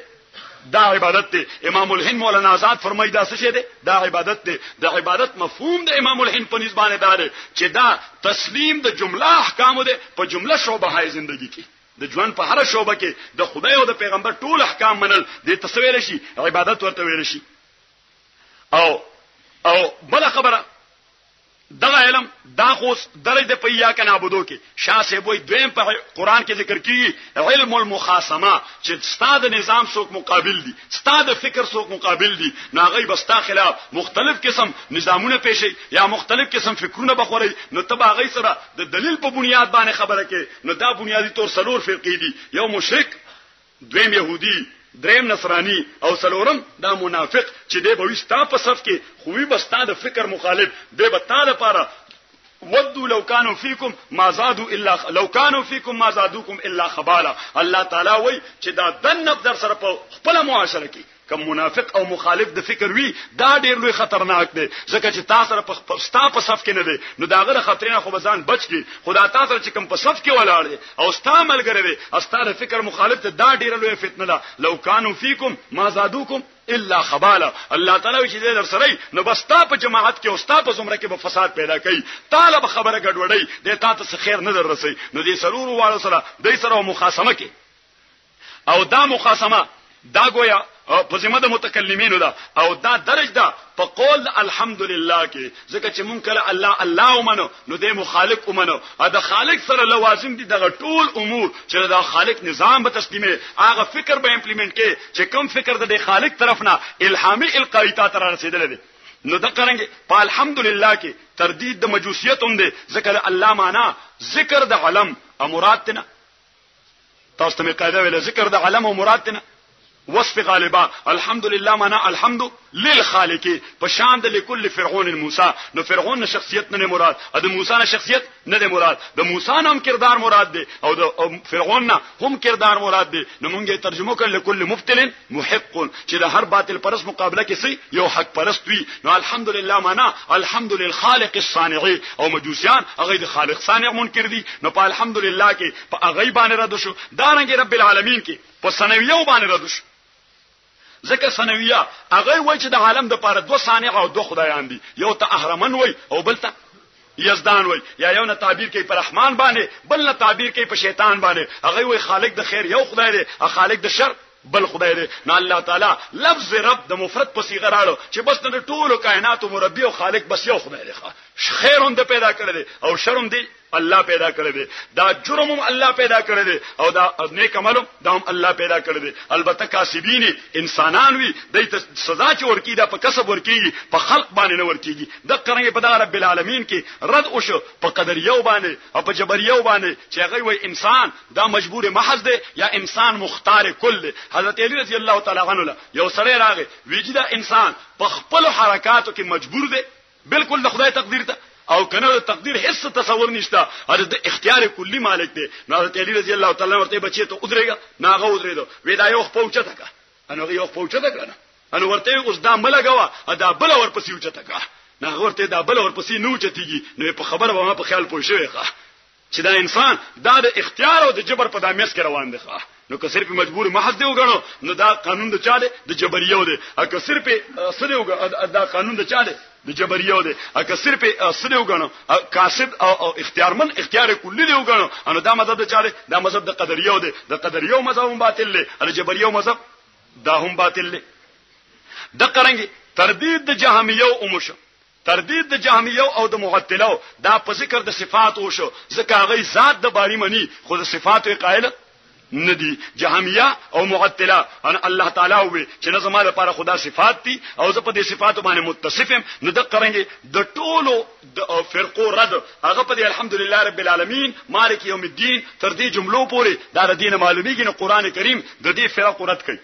دا عبادت دی امام الهند مولانا آزاد فرمایي دا څه شی دی دا عبادت دی د عبادت مفهوم د امام الهند په نسبانه دار چې دا تسلیم د جمله احکام ده په جمله شوبه هاي ژوندۍ کې د ژوند په هر شوبه کې د خدای او د پیغمبر ټول احکام منل د تسویل شي عبادت ورته ویل شي او بل خبره دغه علم دا خو درجه په یا کنه عبادت کې شاه صاحب وي دویم په قران کې ذکر کیږي علم المخاصمه چې ستاد نظام څوک مقابل دي ستاد فکر څوک مقابل دي ناغي بستا خلاف مختلف قسم نظامونه پېښي یا مختلف قسم فکرونه بخوري نو تبا غي سره د دلیل په بنیاد باندې خبره کې نو دا بنیادی طور سلور فرقې دي یو مشرک دویم يهودي دریم نصرانی او سلورم دا منافق چې دی به وستا په صف کې خوې بستا د فکر مخالف دی به تا لپاره ودوا لو كانوا فيكم ما زادوا الا لو كانوا فيكم ما زادوكم الا خبالا الله تعالی وای چې دا دنب در سره په خپل معاشره کې کوم منافق او مخالف د فکر وی دا ډیر لوی خطرناک دی ځکه چې تاسو سره په ستا په صف کې نه دی نو دا غره خطرونه خو بزان بچ کی خدا تاسو سره چې کوم په صف کې ولاړ دی او ستا ملګری دی استاد فکر مخالف ته دا ډیر لوی فتنه ده لو کانوا فیکم ما زادوکم الا خبالا الله تعالی چې در سره نو بس تا په جماعت کې او ستا په زمره کې به فساد پیدا کوي طالب خبره ګډوډي د تاسو خیر نه دررسي نو دې سرور والو سره دې سره مخاصمه کې او دا مخاصمه دا گویا په ذمه د متکلمینو ده او دا درج ده په قول الحمدلله کې ځکه چې مونږ کله الله ومنو نو د مخالق ومنو دا خالق سره لوازم دي دغه ټول امور چې دا خالق نظام به تسلیمه هغه فکر به امپلیمنٹ کې چې کوم فکر د خالق طرف نه الهامي القایی تا تر رسیدل دي نو دا څنګه په الحمدلله کې تردید د مجوسیت هم دي ذکر الله معنا ذکر د علم او مراد نه تاسو ته قاعده ویل ذکر د علم او مراد نه وصف غالبا الحمدلله معنا الحمد للخالق پشان د لكل فرعون موسی نو فرعون شخصیت نه مراد د موسی نه شخصیت نه مراد د موسی هم کردار مراد دی او د فرعون نه هم کردار مراد دی نو مونږه ترجمه کړل لكل مبتل محق چې د هر باطل پرست مقابله کې سي یو حق پرست وي نو الحمدلله معنا الحمد للخالق الصانع او مجوسیان هغه د خالق صانع منکر دي نو په الحمدلله کې په هغه باندې رد شو دا رنګ رب العالمین کې په سنویو باندې رد شو ځکه سنویه هغه وای چې د عالم د پاره دوه صانع او دوه خدایان دي یو ته اهرمن وای او بل ته یزدان وای یا یو نه تعبیر کوي پر رحمان باندې بل نه تعبیر کوي په شیطان باندې هغه وای خالق د خیر یو خدای دی او خالق د شر بل خدای دی نو الله تعالی لفظ رب د مفرد په صيغه راړو چې بس د ټولو کائنات مربي او خالق بس یو خدای دی خیر هم د پیدا کړی دی او شر هم دی الله پیدا کړی دی دا جرم هم الله پیدا کړی دی او دا نیک عمل دا هم الله پیدا کړی دی البته کاسبین انسانان وي دایته سزا چې ورکی دا په کسب ورکیږي په خلق باندې نه ورکیږي د قرنګ په رب العالمین کې رد وشو په قدریو باندې او په جبریو باندې چې هغه وي انسان دا مجبور محض دی یا انسان مختار کل حضرت علی رضی الله تعالی عنہ یو سره راغی ویجدا انسان په خپل حرکاتو کې مجبور دی بالکل د خدای تقدیر ته او کنه تقدیر هیڅ تصور نشته د اختیار کلی مالک دی نو حضرت علی رضی الله تعالی ورته بچی ته ودرېګا ناغه ودرېدو وې دا یو پوهچه تکا انو یو پوهچه تکا انو ورته اوس دا ملګوا دا بل ورپسې وچه تکا ناغه ورته دا بل ورپسې نو چتیږي نو په خبره و ما په خیال پوه شوې ښه چې دا انسان دا د اختیار او د جبر په دامیس کې روان دی ښه نو که صرف مجبور محض دی وګڼو نو دا قانون د چا دی د جبریو دی او که صرف سره وګ دا قانون د چا دی د جبریو دی او که صرف سره وګڼو کاسب او اختیارمن اختیار کلی دی وګڼو نو دا مذهب د چا دی دا مذهب د قدریو دی د قدریو مذهب هم باطل دی او جبریو مذهب دا هم باطل دی د قرنګي تردید د جهمیو اومشه تردید د جهمیو او د معطلو دا په ذکر د صفات وشو ځکه هغه ذات د باری منی خو د صفات قائل ندی جهمیه او معطله ان الله تعالی وي چې نظم لپاره خدا صفات دي او زه په دې صفاتو باندې متصفم نو د قرنګي د ټولو د فرقو رد هغه په دې الحمدلله رب العالمین مالک یوم الدین تر دې جملو پورې دا د دین معلومیږي نو قران کریم د دې فرقو رد کوي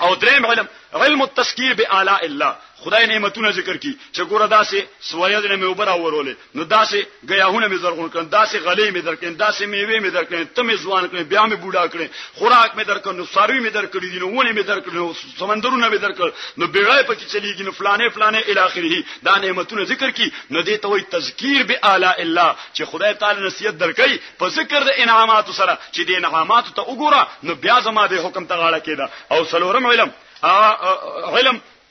او دریم علم التذکیر بآلاء الله خدای نعمتونه ذکر کی چې ګوره داسې سوایه دې مې وبره ورولې نو داسې غیاهونه مې زرغون کړ داسې غلې مې درکړې داسې میوه مې درکړې ته مې ځوان کړې بیا مې بوډا کړې خوراک مې درکړ نو ساروي مې درکړې دي نو ونه مې درکړ نو سمندرونه مې درکړ نو بیړای پکې چلیږي نو فلانه الی اخره دا نعمتونه ذکر کی نو دې ته وایي تذکیر بآلاء الله چې خدای تعالی نصیحت درکې په ذکر د انعامات سره چې دې انعامات ته وګوره نو بیا زما د حکم ته غاړه کېده او سلورم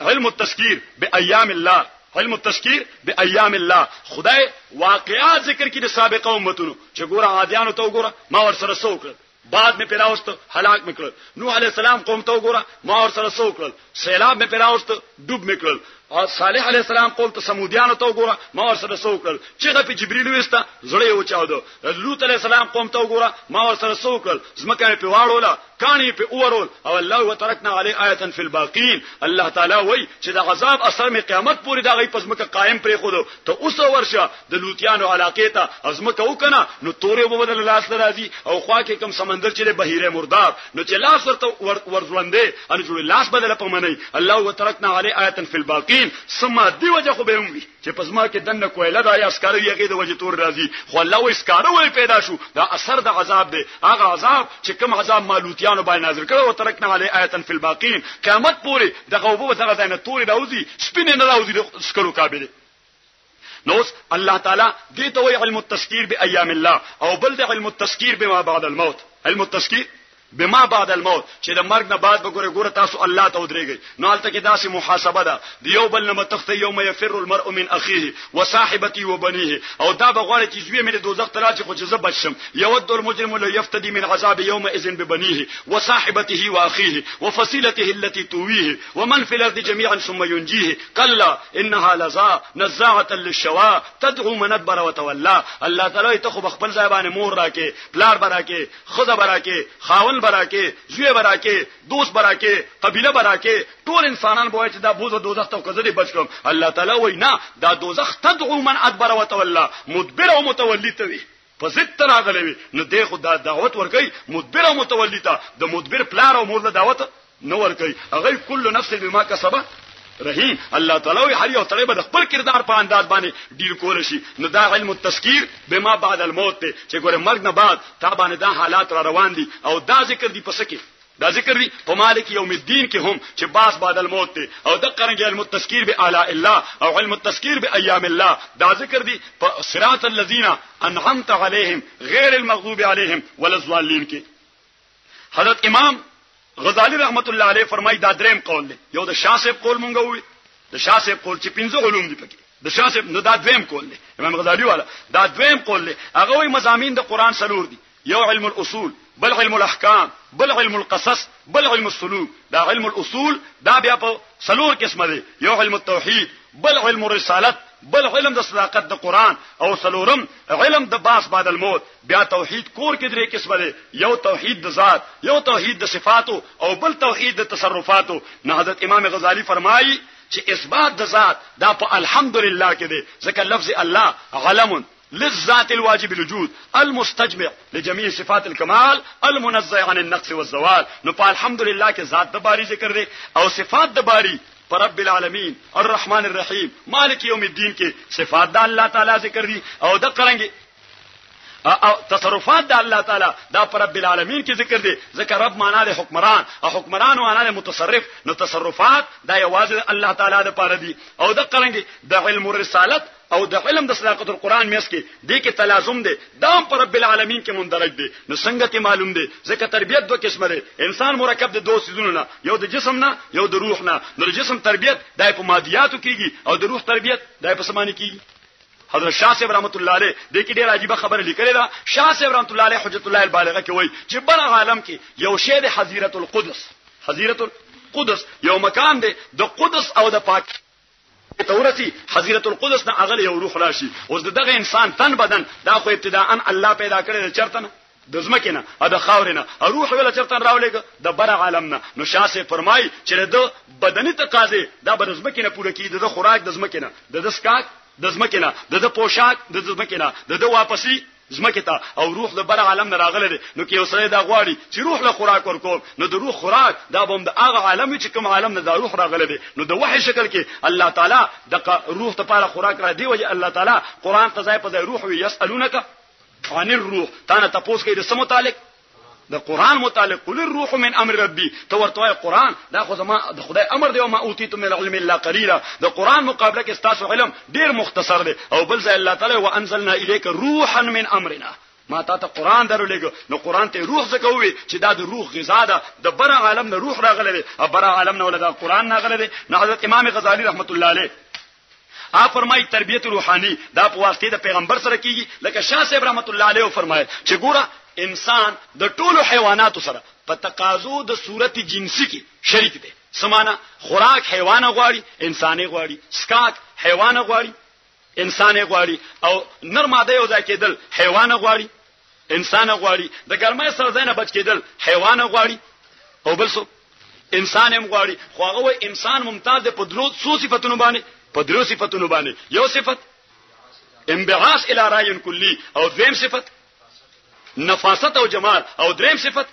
علم التذکیر بأیام الله علم التذکیر بأیام الله خدای واقعات ذکر کی د سابقه امتونو چې ګوره عادیانو ته وګوره ما ور سره سوکړ بعد میں پیراوست هلاک میکړل نوح علیہ السلام قوم ته وګوره ما ور سره سوکړل سیلاب میں پیراوست ډوب میکړل او صالح علیہ السلام قوم ته سمودیانو ته وګوره ما ور سره سوکړل چې په جبرئیل وستا زړې وچاودو لوط علیہ السلام قوم ته وګوره ما ور سره سوکړل زمکه په واړوله کانی په اورول او الله وترکنا علی آیه فی الباقین الله تعالی وای چې د عذاب اثر می قیامت پورې دا غي پزمکه قائم پرې خودو ته اوس ورشه د لوطیانو علاقه ته ازمکه وکنه نو تورې په بدل لاس راځي او خوا کې کم سمندر چې بهیره مرداب نو چې لاس ورته ورځوندې ان جوړ لاس بدل په منی الله وترکنا علی آیه فی الباقین ثم دی وجه خو به وي چې چې پزما کې دنه کویله دا یا اسکار یې د وجه تور راځي خو الله وې اسکار وې پیدا شو دا اثر د عذاب دی هغه عذاب چې کوم عذاب مالوتیانو باندې نازل کړو او ترکنا علی آیه فی الباقین قیامت پورې د غوبو څنګه نه تور راوځي سپینه نه راوځي د اسکرو قابل نو الله تعالی دې ته وی علم التذکیر بایام الله او بل د علم التذکیر بما بعد الموت علم التذکیر بما بعد الموت چې د مرګ نه بعد به ګوره تاسو الله ته ودرېږئ نو البته کې داسې محاسبه ده دیو بل نه متخته یوم یفر المرء من اخیه وصاحبته وبنيه او دا بغواړي چې زوی مې د دوزخ ته راځي خو چې زه بچم یود المجرم لو يفتدي من عذاب يومئذ ببنيه وصاحبته واخيه وفصيلته التي تويه ومن في الارض جميعا ثم ينجيه كلا انها لظى نزاعه للشوا تدعو من ادبر وتولى الله تعالی ته خو خپل ځای باندې مور راکې پلار براکې خزه براکې خاون براکه زوی براکه دوست براکه قبيله براکه ټول انسانان به چې دا بوز او دوزخ ته کزدي بچ کوم الله تعالی وینا دا دوزخ تدعو من ادبر وتولى مدبر او متولي ته وي فزت راغلي نو دې خدا دعوت ورکي مدبر او متولي ته د مدبر پلار او مور دعوت نو ورکي هغه کل نفس بما کسبه رحیم الله تعالی هر یو تړي به خپل کردار په انداز باندې ډیر کول شي نو دا علم التذکیر بما بعد الموت ته چې ګوره مرګ نه بعد تا باندې دا حالات را روان دي او دا ذکر دی پس کې دا ذکر دی په مالک یوم الدین کې هم چې باس بعد الموت ته او د قرنګ علم التذکیر بآلاء الله او علم التذکیر بأیام الله دا ذکر دی په صراط الذین انعمت علیهم غیر المغضوب علیهم ولا الضالین کې حضرت امام غزالی رحمت الله علیه فرمای دا دریم قول دی یو د شاسب قول مونږ وې د شاسب قول چې 15 علوم دي پکې د شاسب نو دا دویم قول دی امام غزالی والا دا دویم قول دی هغه وې مضامین د قران سلور دي یو علم الاصول بل علم الاحکام بل علم القصص بل علم السلوک دا علم الاصول دا بیا په سلور قسمه دی یو علم التوحید بل علم الرسالت بل علم د صداقت د قران او سلورم علم د باس بعد الموت بیا توحید کور کې درې قسمه دي یو توحید د ذات یو توحید د صفاتو او بل توحید د تصرفاتو نه حضرت امام غزالی فرمایي چې اثبات د ذات دا په الحمدلله کې دی ځکه لفظ الله علم للذات الواجب الوجود المستجمع لجميع صفات الكمال المنزه عن النقص والزوال نو په الحمدلله کې ذات د باری ذکر دی او صفات د باری پر رب العالمین الرحمن الرحیم مالک یوم الدین کې صفات د الله تعالی ذکر دي او د قرنګي او تصرفات د الله تعالی دا پر رب العالمین کې ذکر دي ذکر رب معنا د حکمران او حکمران معنا د متصرف نو تصرفات دا یوازې الله تعالی د پاره دي او د قرنګي د علم الرسالت او د علم د صداقت القرآن میس کې دې کې تلازم دی دا پر رب العالمین کې مندرج دی نو څنګه ته معلوم دی ځکه تربیت دوه قسمه ده انسان مرکب د دوه سيزونو نه یو د جسم نه یو د روح نه نو د جسم تربیت دای په مادیاتو کېږي او د روح تربیت دای په سمانی کېږي حضرت شاه صاحب رحمت الله علیه د کې ډېر عجیب خبره لیکلې ده شاه صاحب رحمت الله علیه حجت الله البالغه کې وایي چې بل عالم کې یو شی د حزیرت القدس یو مکان دی د قدس او د پاک تورثي حضرت القدس نه اغل یو روح راشي اوس دغه انسان تن بدن دا خو ابتداء الله پیدا کړی چرته نه د زمکه نه ا د خاور نه روح ولا چرته راولېګ د بر عالم نه نو شاسه فرمای چې د بدني تقاضې دا بر زمکه نه پوره کیږي د خوراک د زمکه نه د سکاک د زمکه نه د پوشاک د زمکه نه د واپسی زمکه ته او روح د بر عالم نه راغله نو کې اوسره دا غواړي چې روح له خوراک ورکو نو د روح خوراک دا بم د هغه عالم چې کوم عالم نه د روح راغله دي نو د وحي شکل کې الله تعالی د روح ته پاره خوراک را دی وجه الله تعالی قران قضای په روح وي يسالونک عن الروح تانه تاسو کې د سم متعلق د قران متعلق قل الروح من امر ربي تو ورته قران دا خو زما د خدای امر دی او ما اوتیتم من العلم الا قليلا د قران مقابله کې تاسو علم ډیر مختصر دی او بل ځای الله تعالی وانزلنا اليك روحا من امرنا ما ته قران درولېګو نو قران ته روح زکوي چې دا د روح غذا ده د بر عالم نه روح راغله دی او بر عالم نه ولدا قران راغله دی نو حضرت امام غزالی رحمت الله علیه فرمای تربیت روحانی دا په واسطه د پیغمبر سره کیږي لکه شاه صاحب رحمت الله علیه فرمایي چې ګوره انسان د ټولو حیواناتو سره په تقاضو د صورت جنسی کې شریک دی سمانه خوراک حیوان غواړي انساني غواړي سکاک حیوان غواړي انساني غواړي او نر ماده یو ځای کېدل حیوان غواړي انسان غواړي د ګرمۍ سره ځای نه بچ کېدل حیوان غواړي او بل څه انسان هم غواړي خو هغه انسان ممتاز په درو څو صفاتونو باندې په درو صفاتونو باندې یو صفت انبعاث الى رأي کلی او دویم صفت نفاست او جمال او دریم صفت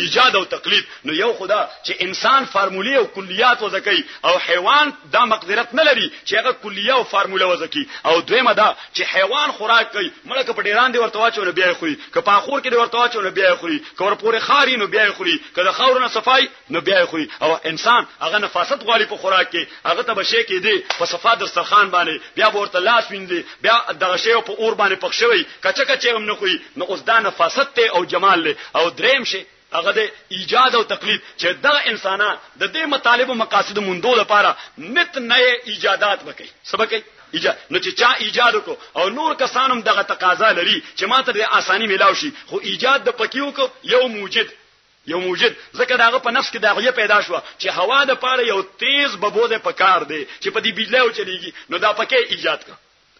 ایجاد او تقلید. نو یو خدا چې انسان فارمولې او کلیات وځکي او حیوان دا مقدرت نه لري چې هغه کلیه او فارموله وځکي. او دویمه دا چې حیوان خوراک کوي مړه په ډیران دی ورته واچو نه بیا خوري، که په اخور کې دی ورته واچو نه بیا خوري، که ور پورې خاري نو بیا خوري، که د خاورونو صفای نو بیا خوري. او انسان هغه نفاست غالي په خوراک کې هغه ته بشي کې دی په صفات دسترخوان باندې بیا ورته لاس ویندي بیا دغه شی په اور باندې پخښوي کچا کچا هم نه خوې. نو اوس دا نفاست ته او جمال له. او دریم شي هغه د ایجاد او تقلید چې دغه انسانان د دې مطالب او مقاصد موندو لپاره نت نه ایجادات وکړي سبکه ایجاد. نو چې چا ایجاد وکړو او نور کسانم دغه تقاضا لري چې ماته د اساني ملاو شي، خو ایجاد د پکیو کو یو موجود ځکه داغه په نفس کې داغه پیدا شو چې هوا د پاره یو تیز ببوده پکار دی چې په دې بجلی او چلیږي. نو دا پکې ایجاد کا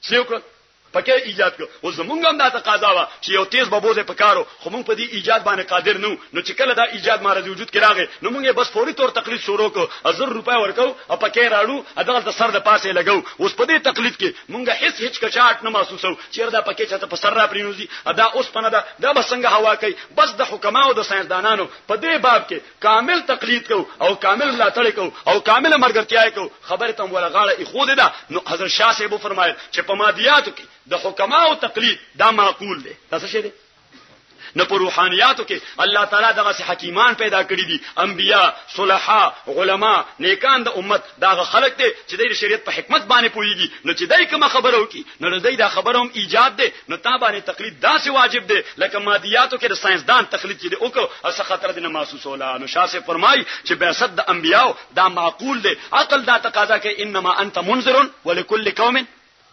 څوک پکې ایجاد کو. او زمونږ هم دا تقاضا وا چې یو تیز ببوده پکارو، خو مونږ په دې ایجاد باندې قادر نو چې کله دا ایجاد مارز وجود کې راغی نو مونږه بس فوري طور تقلید شروع کو، 1000 روپیا ورکو او پکې راړو ادغه د سر د پاسه لګاو. اوس په دې تقلید کې مونږه هیڅ کچاټ نه محسوسو چې دا پکې چاته په سر را پرینوزي ادا اوس پنه دا بسنګ هوا کوي. بس د حکماو د ساينسدانانو په دې باب کې کامل تقلید کو او کامل ملاتړ کو او کامل مرګرتیا کو. خبره تم ولا غاړه اخود ده. نو حضرت شاه صاحب فرمایل چې په مادیاتو کې د حکماو تقلید دا معقول دی. تاسو شه دي نو په روحانياتو کې الله تعالی دغه حکیمان پیدا کړی دي، انبیا، صلحا، علما، نیکان د امت دغه خلق دي چې د شریعت په حکمت باندې پوهیږي. نو چې دای کوم خبره وکي نو دای دا خبره هم ایجاد دي. نو تا باندې تقلید داسې واجب دي لکه مادیاتو کې د ساينسدان تقلید چې او کو اس خطر دي نه محسوس ولا. نو شاه سے فرمای چې بعثت د انبیاو دا معقول دي. عقل دا تقاضا کوي انما انت منذر ولكل قوم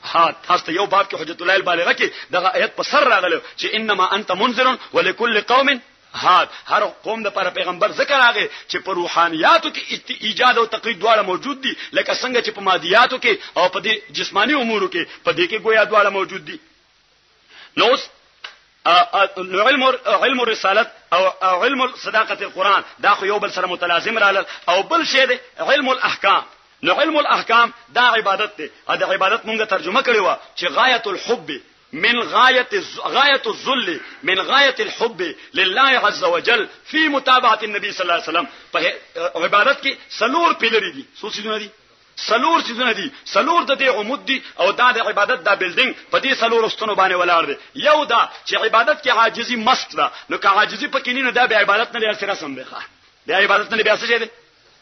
ها. تاسو یو باب کې حجت الله البالغه کې دغه آیت په سر راغله چې انما انت منذر ولكل قوم هاد. هر قوم د پر پیغمبر ذکر راغی چې په روحانياتو کې ایجاد او تقلید دواړه موجود دي لکه څنګه چې په مادیاتو کې او په دې جسمانی امورو کې په دې کې گویا دواړه موجود دي. نو علم الرسالت او علم صداقت القرآن دا خو یو بل سره متلازم رااله. او بل شی دی علم الاحکام. نو علم الاحکام دا عبادت دی. دا عبادت مونږه ترجمه کړی و چې غایت الحب من غایت الذل من غایت الحب لله عز وجل فی متابعه النبي صلی الله علیه وسلم. په عبادت کې سلور پیلری دي. سوچونه دي سلور چیزونه دي. سلور د دې عمود دي او دا د عبادت دا بلډینګ په دې سلور استونو باندې ولاړ دي. یو دا چې عبادت کې عاجزی مست ده. نو که عاجزی پکې نه دا به عبادت نه لري رسم ده. دا عبادت نه بیا څه دي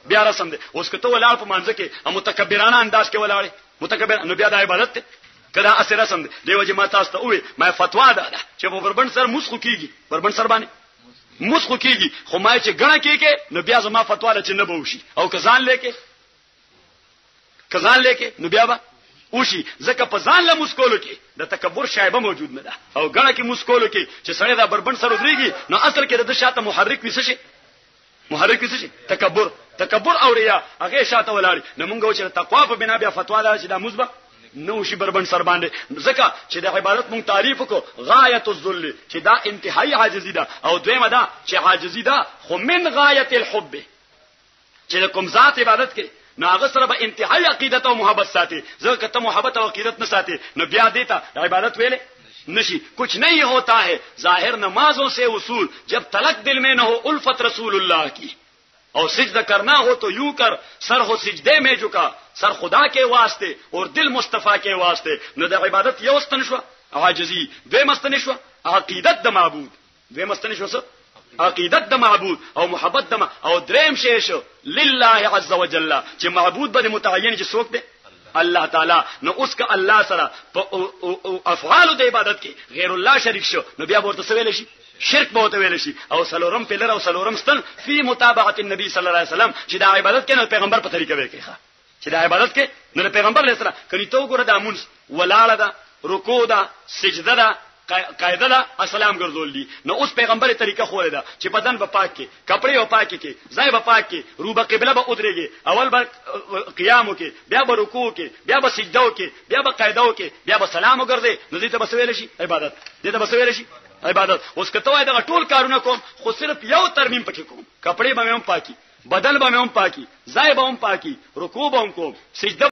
بیا رسم ده. اوس کته ولار په مانځ کې متکبرانه انداز کې ولاړ متکبر نو بیا د عبادت ته کدا اثر رسم ده. دیو چې ما تاسو ته وې ما فتوا ده چې په بربند سر مسخو کیږي بربند سر باندې مسخو کیږي خو ما چې غړه کیږي نو بیا زما فتوا له چې نه بوشي او کزان لیکي نو بیا به اوشي ځکه په ځان له مسکولو کې د تکبر شایبه موجود نه ده او غړه کې مسکولو کې چې سړی دا بربند سر ودرېږي نو اصل کې د شاته محرک وسه شي تکبر او ریا هغه شاته ولاړ. نو موږ چې تقوا په بنا بیا فتوا ده چې دا مثبت نو شي بربند سر باندې ځکه چې د عبادت مونږ تعریف کو غایت الذل چې دا انتهایی عاجزی ده. او دویمه ده چې عاجزی ده خو من غایت الحب چې کوم ذات عبادت کې نو هغه سره به انتهایی عقیدت او محبت ساتي. ځکه ته محبت او عقیدت نه ساتي نو بیا دیتا عبادت ویلې نشی. کچھ نہیں ہوتا ہے ظاہر نمازوں سے اصول جب تلک دل میں نہ ہو الفت رسول اللہ کی. اور سجدہ کرنا ہو تو یوں کر سر ہو سجدے میں جھکا سر خدا کے واسطے اور دل مصطفیٰ کے واسطے. نو د عبادت یو استنشوا عاجزی دوی مستنشوا عقیدت د معبود دوی مستنشوا عقیدت د معبود او محبت د او دریم شی شو لله عز وجل چې معبود به متعین چې څوک دی الله تعالی. نو اوس که الله سره په افعال د عبادت کې غیر الله شریک شو نو بیا ورته څه ویل شي شرک به ویل شي. او سلورم پیلر او سلورم ستن فی متابعه النبي صلی الله علیه وسلم چې د عبادت کې نو پیغمبر په طریقه وکړي چې د عبادت کې نو پیغمبر علیه السلام کله تو ګره د مونږ ولاړه ده رکوع ده سجده ده قاعده ده اسلام ګرځول دي. نو اوس پیغمبر طریقه خوله ده چې بدن په پاک کې کپڑے په پاک کې ځای په پاک کې روبه قبله به ودرېږي اول به قیام کې بیا به رکوع کې بیا به سجده کې بیا به قاعده کې بیا به سلام وګرځي. نو دې ته بس ویل شي عبادت دې ته بس ویل شي عبادت. اوس کته وای دا ټول کارونه کوم خو صرف یو ترمیم پکې کوم کپڑے به هم پاکي بدن به هم پاکي ځای به هم پاکي رکوع به هم کوم سجده